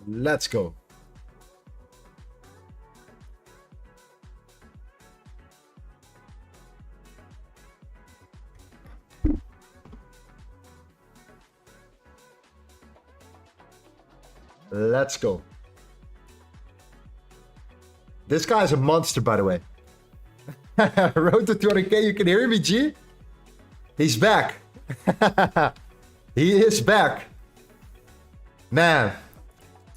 Let's go. Let's go. This guy's a monster, by the way. Road to 200k, you can hear me, G? He's back. He is back. Man.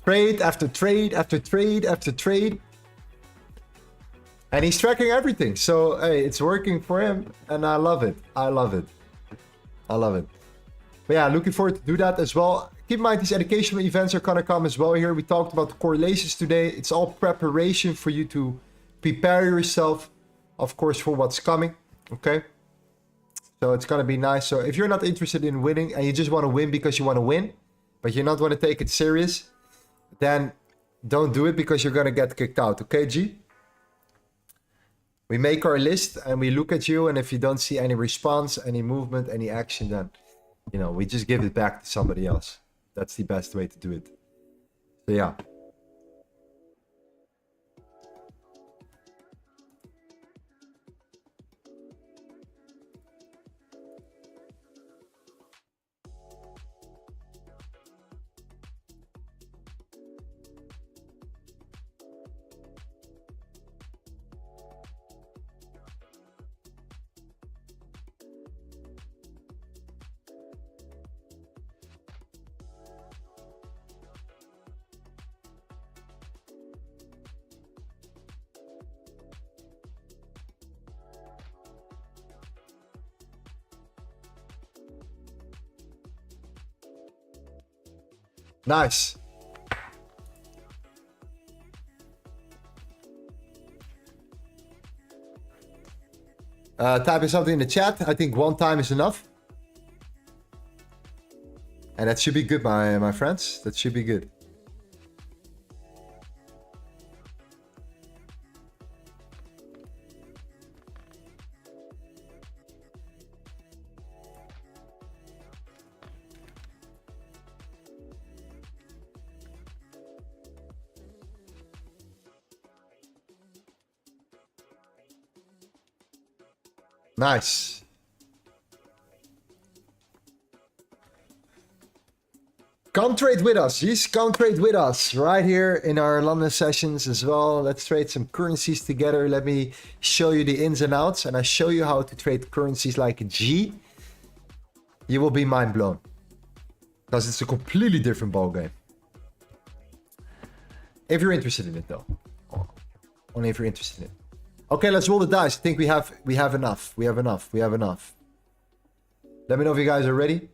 Trade after trade after trade after trade. And he's tracking everything. So, hey, it's working for him. And I love it. I love it. I love it. But yeah, looking forward to do that as well. Keep in mind, these educational events are going to come as well here. We talked about the correlations today. It's all preparation for you to prepare yourself, of course, for what's coming. Okay? So it's going to be nice. So if you're not interested in winning and you just want to win because you want to win, but you not want to take it serious, then don't do it because you're going to get kicked out. Okay, G? We make our list and we look at you, and if you don't see any response, any movement, any action, then, you know, we just give it back to somebody else. That's the best way to do it. So yeah. Nice. Typing something in the chat. I think one time is enough. And that should be good, my friends. That should be good. Nice. Come trade with us, jeez. Come trade with us right here in our London sessions as well. Let's trade some currencies together. Let me show you the ins and outs, and I show you how to trade currencies like a G. You will be mind blown because it's a completely different ball game. If you're interested in it, though, only if you're interested in it. Okay, let's roll the dice. I think we have enough. We have enough. We have enough. Let me know if you guys are ready.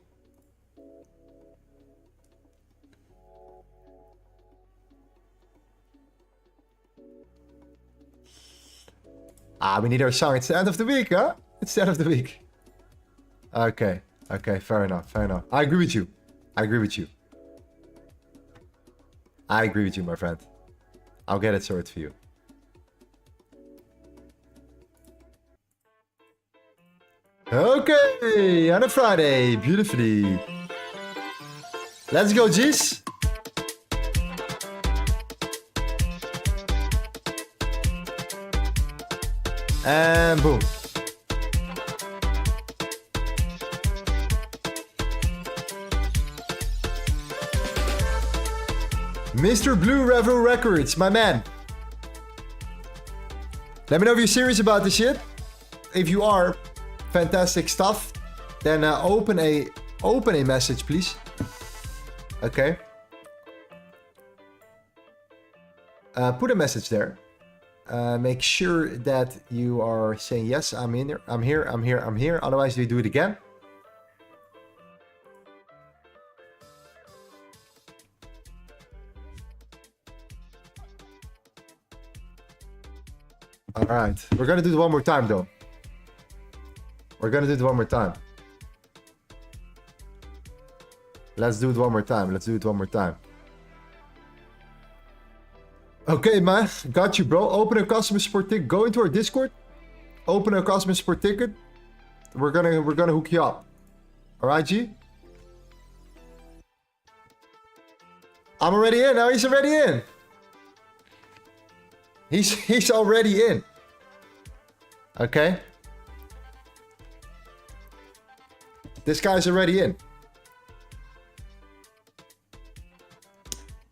We need our song. It's the end of the week, huh? It's the end of the week. Okay. Okay, fair enough. Fair enough. I agree with you. I agree with you. I agree with you, my friend. I'll get it sorted for you. Okay, on a Friday. Beautifully. Let's go, G's. And boom. Mr. Blue Revel Records, my man. Let me know if you're serious about this shit. If you are, fantastic stuff. Then open a message, please. Okay. Put a message there. Make sure that you are saying yes. I'm in there. I'm here. I'm here. I'm here. Otherwise, we do it again. All right. We're gonna do it one more time, though. We're gonna do it one more time. Let's do it one more time. Let's do it one more time. Okay, man. Got you, bro. Open a customer support ticket. Go into our Discord. Open a customer support ticket. We're gonna hook you up. All right, G. I'm already in. Now he's already in. He's already in. Okay. This guy's already in.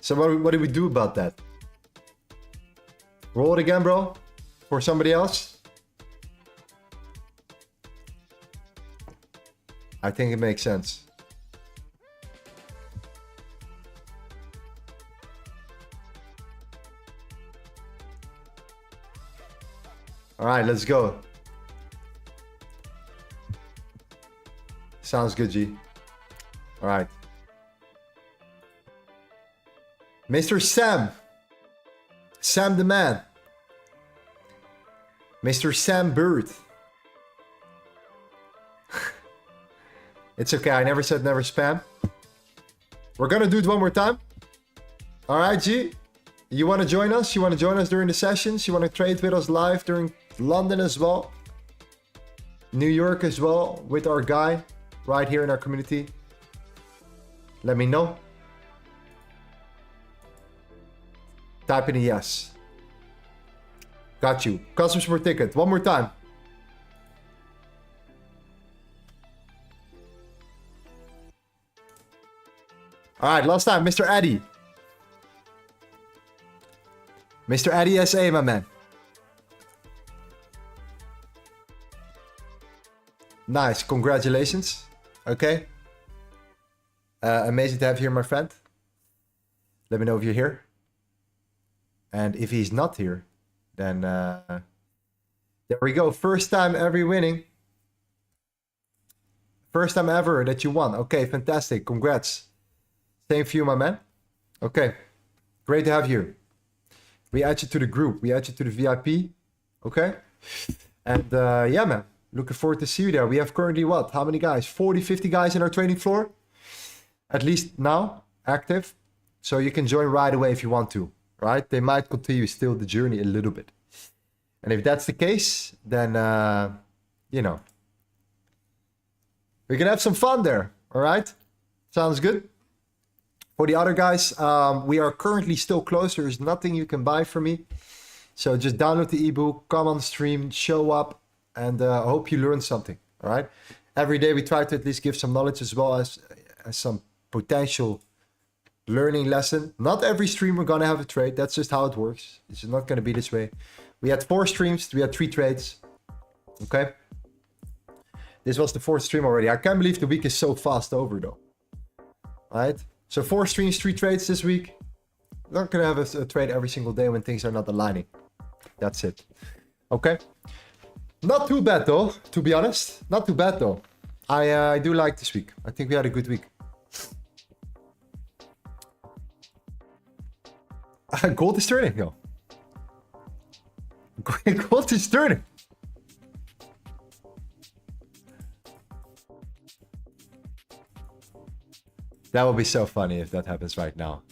So what do we do about that? Roll it again, bro. For somebody else. I think it makes sense. All right, let's go. Sounds good, G. All right. Mr. Sam. Sam the man. Mr. Sam Bird. It's okay, I never said never spam. We're gonna do it one more time. All right, G. You want to join us? You want to join us during the sessions? You want to trade with us live during London as well? New York as well with our guy right here in our community? Let me know. Type in a yes. Got you. Customer support ticket. One more time. All right, last time, Mr. Addy. Mr. Addy SA, my man. Nice, congratulations. Okay. Amazing to have you here, my friend. Let me know if you're here. And if he's not here, then there we go. First time ever winning. First time ever that you won. Okay, fantastic. Congrats. Same for you, my man. Okay, great to have you. We add you to the group. We add you to the VIP. Okay. And yeah, man. Looking forward to see you there. We have currently what? How many guys? 40, 50 guys in our training floor. At least now, active. So you can join right away if you want to. Right? They might continue still the journey a little bit. And if that's the case, then, you know, we can have some fun there. All right? Sounds good. For the other guys, we are currently still closed. There's nothing you can buy from me. So just download the ebook, come on stream, show up, and I hope you learned something. All right? Every day we try to at least give some knowledge as well as some potential learning lesson. Not every stream we're gonna have a trade. That's just how it works. It's not gonna be this way. We had 4 streams. We had 3 trades. Okay. This was the 4th stream already. I can't believe the week is so fast over though. Alright. So 4 streams, 3 trades this week. We're not gonna have a trade every single day when things are not aligning. That's it. Okay. Not too bad though, to be honest. Not too bad though. I do like this week. I think we had a good week. Gold is turning, yo. Gold is turning. That would be so funny if that happens right now.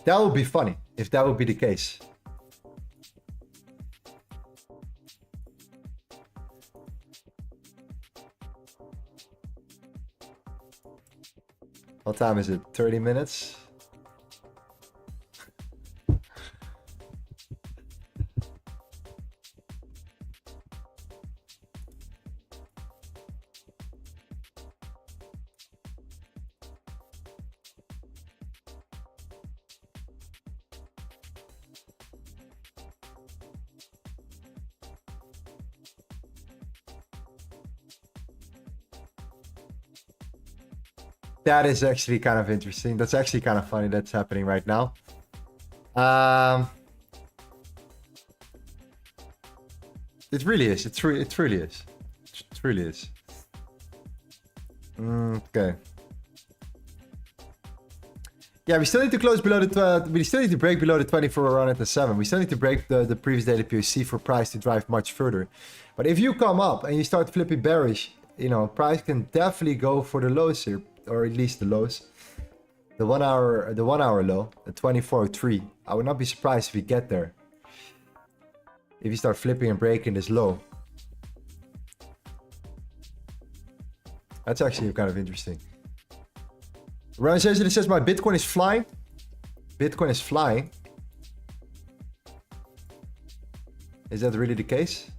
That would be funny if that would be the case. What time is it? 30 minutes? That is actually kind of interesting. That's actually kind of funny that's happening right now. It really is. It really is. It really is. Okay. Yeah, we still need to close below the... we still need to break below the 24 around at the 7. We still need to break the previous daily POC for price to drive much further. But if you come up and you start flipping bearish, you know, price can definitely go for the lows here. Or at least the lows. The 1 hour low, the 2403. I would not be surprised if we get there. If you start flipping and breaking this low. That's actually kind of interesting. Ryan says it says my Bitcoin is flying. Bitcoin is flying. Is that really the case?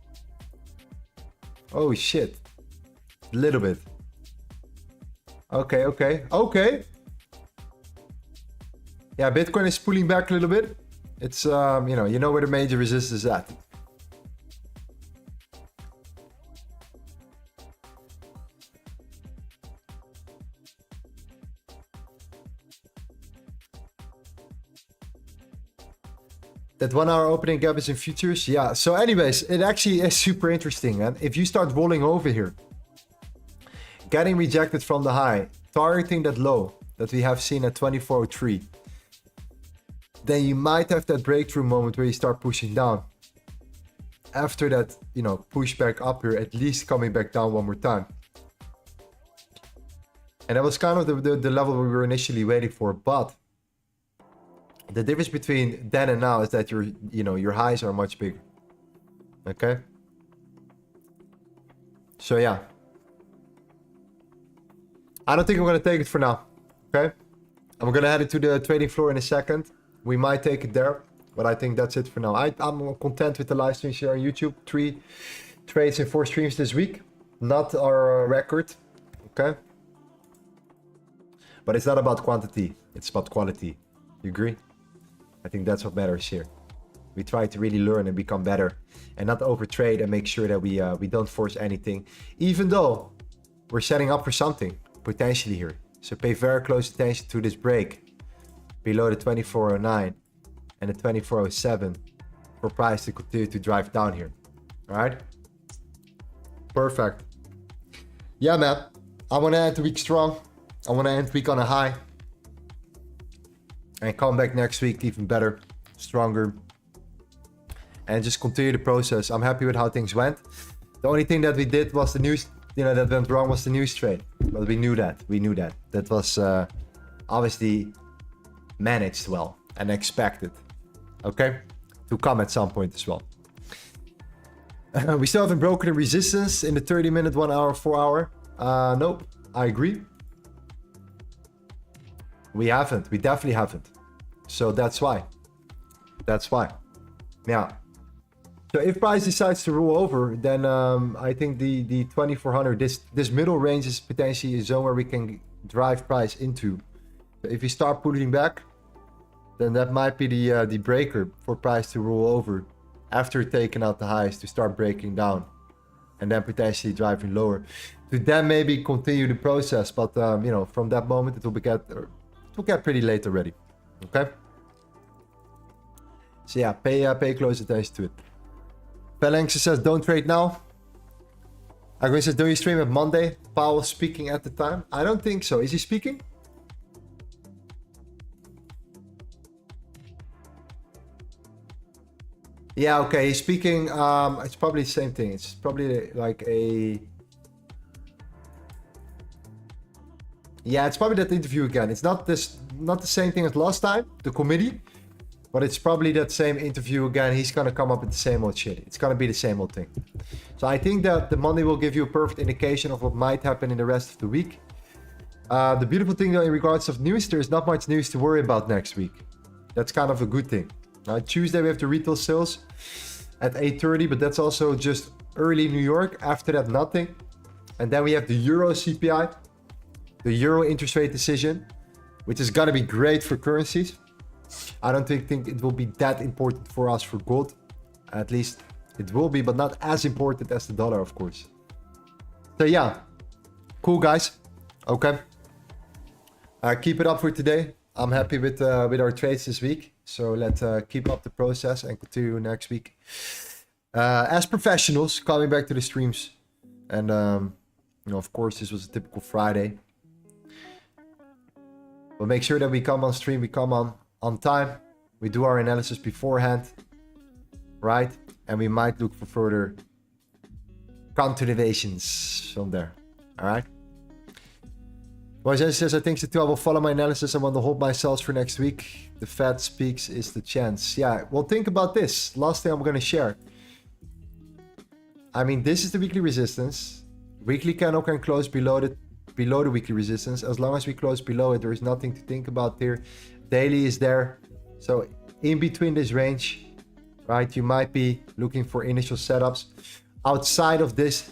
Oh shit. A little bit. Okay, okay, okay. Yeah, Bitcoin is pulling back a little bit. It's, you know where the major resistance is at. That 1 hour opening gap is in futures. Yeah, so anyways, it actually is super interesting. And if you start rolling over here, getting rejected from the high, targeting that low that we have seen at 2403, then you might have that breakthrough moment where you start pushing down. After that, you know, push back up here, at least coming back down one more time. And that was kind of the level we were initially waiting for, but the difference between then and now is that your highs are much bigger. Okay? So yeah. I don't think I'm going to take it for now. Okay? I'm going to head into the trading floor in a second. We might take it there. But I think that's it for now. I'm content with the live streams here on YouTube. 3 trades in 4 streams this week. Not our record. Okay? But it's not about quantity. It's about quality. You agree? I think that's what matters here. We try to really learn and become better. And not overtrade and make sure that we don't force anything. Even though we're setting up for something. Potentially here. So pay very close attention to this break below the 2409 and the 2407 for price to continue to drive down here. All right. Perfect. Yeah, man. I want to end the week strong. I want to end the week on a high and come back next week even better, stronger, and just continue the process. I'm happy with how things went. The only thing that we did was the news. That went wrong was the news trade. But we knew that. That was obviously managed well and expected. Okay? To come at some point as well. We still haven't broken the resistance in the 30-minute, 1 hour, 4 hour. Nope. I agree. We haven't. We definitely haven't. So that's why. Yeah. So if price decides to roll over, then I think the 2400, this middle range is potentially a zone where we can drive price into. So if you start pulling back, then that might be the breaker for price to roll over after taking out the highs to start breaking down and then potentially driving lower to then maybe continue the process. But you know, from that moment it will get pretty late already. Okay. So yeah, pay close attention to it. Phalanx says don't trade now. Agri says, do you stream it Monday? Powell speaking at the time? I don't think so. Is he speaking? Yeah, okay, he's speaking. It's probably the same thing. It's probably like a... Yeah, it's probably that interview again. It's not the same thing as last time, the committee. But it's probably that same interview again. He's gonna come up with the same old shit. It's gonna be the same old thing. So I think that the Monday will give you a perfect indication of what might happen in the rest of the week. The beautiful thing though, in regards of news, there's not much news to worry about next week. That's kind of a good thing. Tuesday we have the retail sales at 8:30, but that's also just early New York. After that, nothing. And then we have the Euro CPI, the Euro interest rate decision, which is gonna be great for currencies. I don't think it will be that important for us for gold. At least it will be, but not as important as the dollar, of course. So yeah, cool guys. Okay. Keep it up for today. I'm happy with our trades this week. So let's keep up the process and continue next week. As professionals, coming back to the streams. And, you know, of course, this was a typical Friday. But make sure that we come on stream, we come on time. We do our analysis beforehand, right? And we might look for further continuations from there, all right? Moisés says, I think I will follow my analysis. I want to hold my sells for next week. The Fed speaks is the chance. Yeah, well, think about this. Last thing I'm going to share. I mean, this is the weekly resistance. Weekly candle can close below the weekly resistance. As long as we close below it, there is nothing to think about here. Daily is there. So in between this range, right, you might be looking for initial setups. Outside of this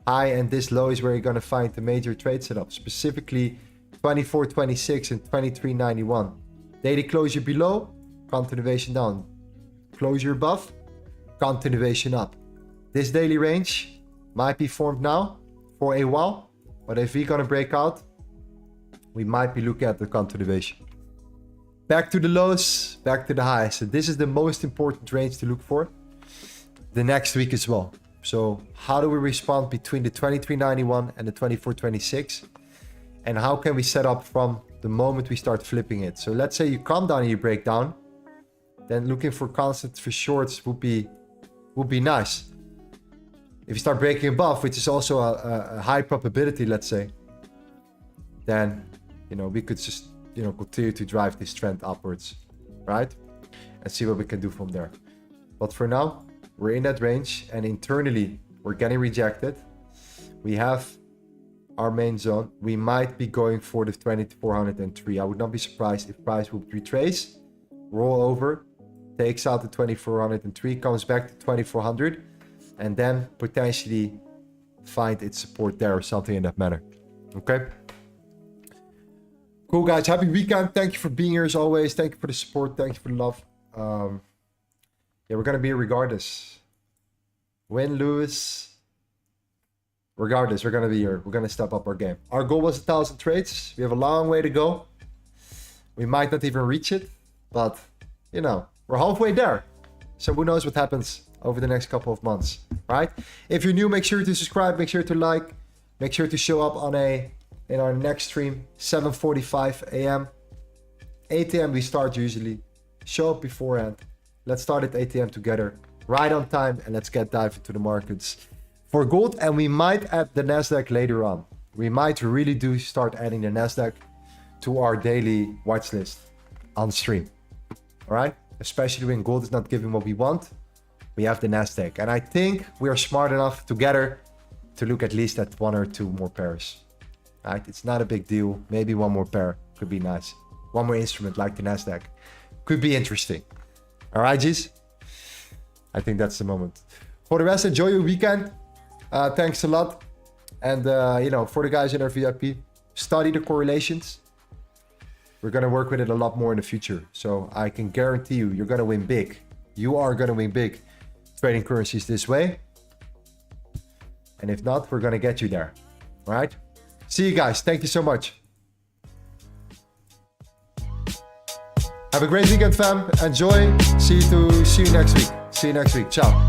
high and this low is where you're going to find the major trade setups, specifically 24.26 and 23.91. Daily closure below, continuation down. Closure above, continuation up. This daily range might be formed now for a while, but if we're going to break out, we might be looking at the continuation. Back to the lows, back to the highs. So this is the most important range to look for the next week as well. So how do we respond between the 23.91 and the 24.26? And how can we set up from the moment we start flipping it? So let's say you come down and you break down, then looking for constants for shorts would be nice. If you start breaking above, which is also a high probability, let's say, then, you know, we could just, you know, continue to drive this trend upwards, right? And see what we can do from there. But for now, we're in that range, and internally we're getting rejected. We have our main zone. We might be going for the 2403. I would not be surprised if price would retrace, roll over, takes out the 2403, comes back to 2400, and then potentially find its support there or something in that manner. Okay. Cool guys, happy weekend. Thank you for being here as always. Thank you for the support. Thank you for the love. Yeah, we're gonna be here regardless. Win, lose, regardless, we're gonna be here. We're gonna step up our game. Our goal was 1,000 trades. We have a long way to go. We might not even reach it, but you know, we're halfway there. So who knows what happens over the next couple of months, right? If you're new, make sure to subscribe, make sure to like, make sure to show up in our next stream, 7:45 a.m. 8 a.m. we start usually. Show up beforehand. Let's start at 8 a.m. together, right on time, and let's get dive into the markets for gold. And we might add the Nasdaq later on. We might really do start adding the Nasdaq to our daily watch list on stream. All right, especially when gold is not giving what we want. We have the Nasdaq, and I think we are smart enough together to look at least at 1 or 2 more pairs. Right, it's not a big deal. Maybe 1 more pair could be nice. 1 more instrument like the Nasdaq could be interesting. All right, G's. I think that's the moment. For the rest, enjoy your weekend. Thanks a lot. And, you know, for the guys in our VIP, study the correlations. We're going to work with it a lot more in the future. So I can guarantee you, you're going to win big. You are going to win big trading currencies this way. And if not, we're going to get you there. All right? See you guys. Thank you so much. Have a great weekend, fam. Enjoy. See you next week. See you next week. Ciao.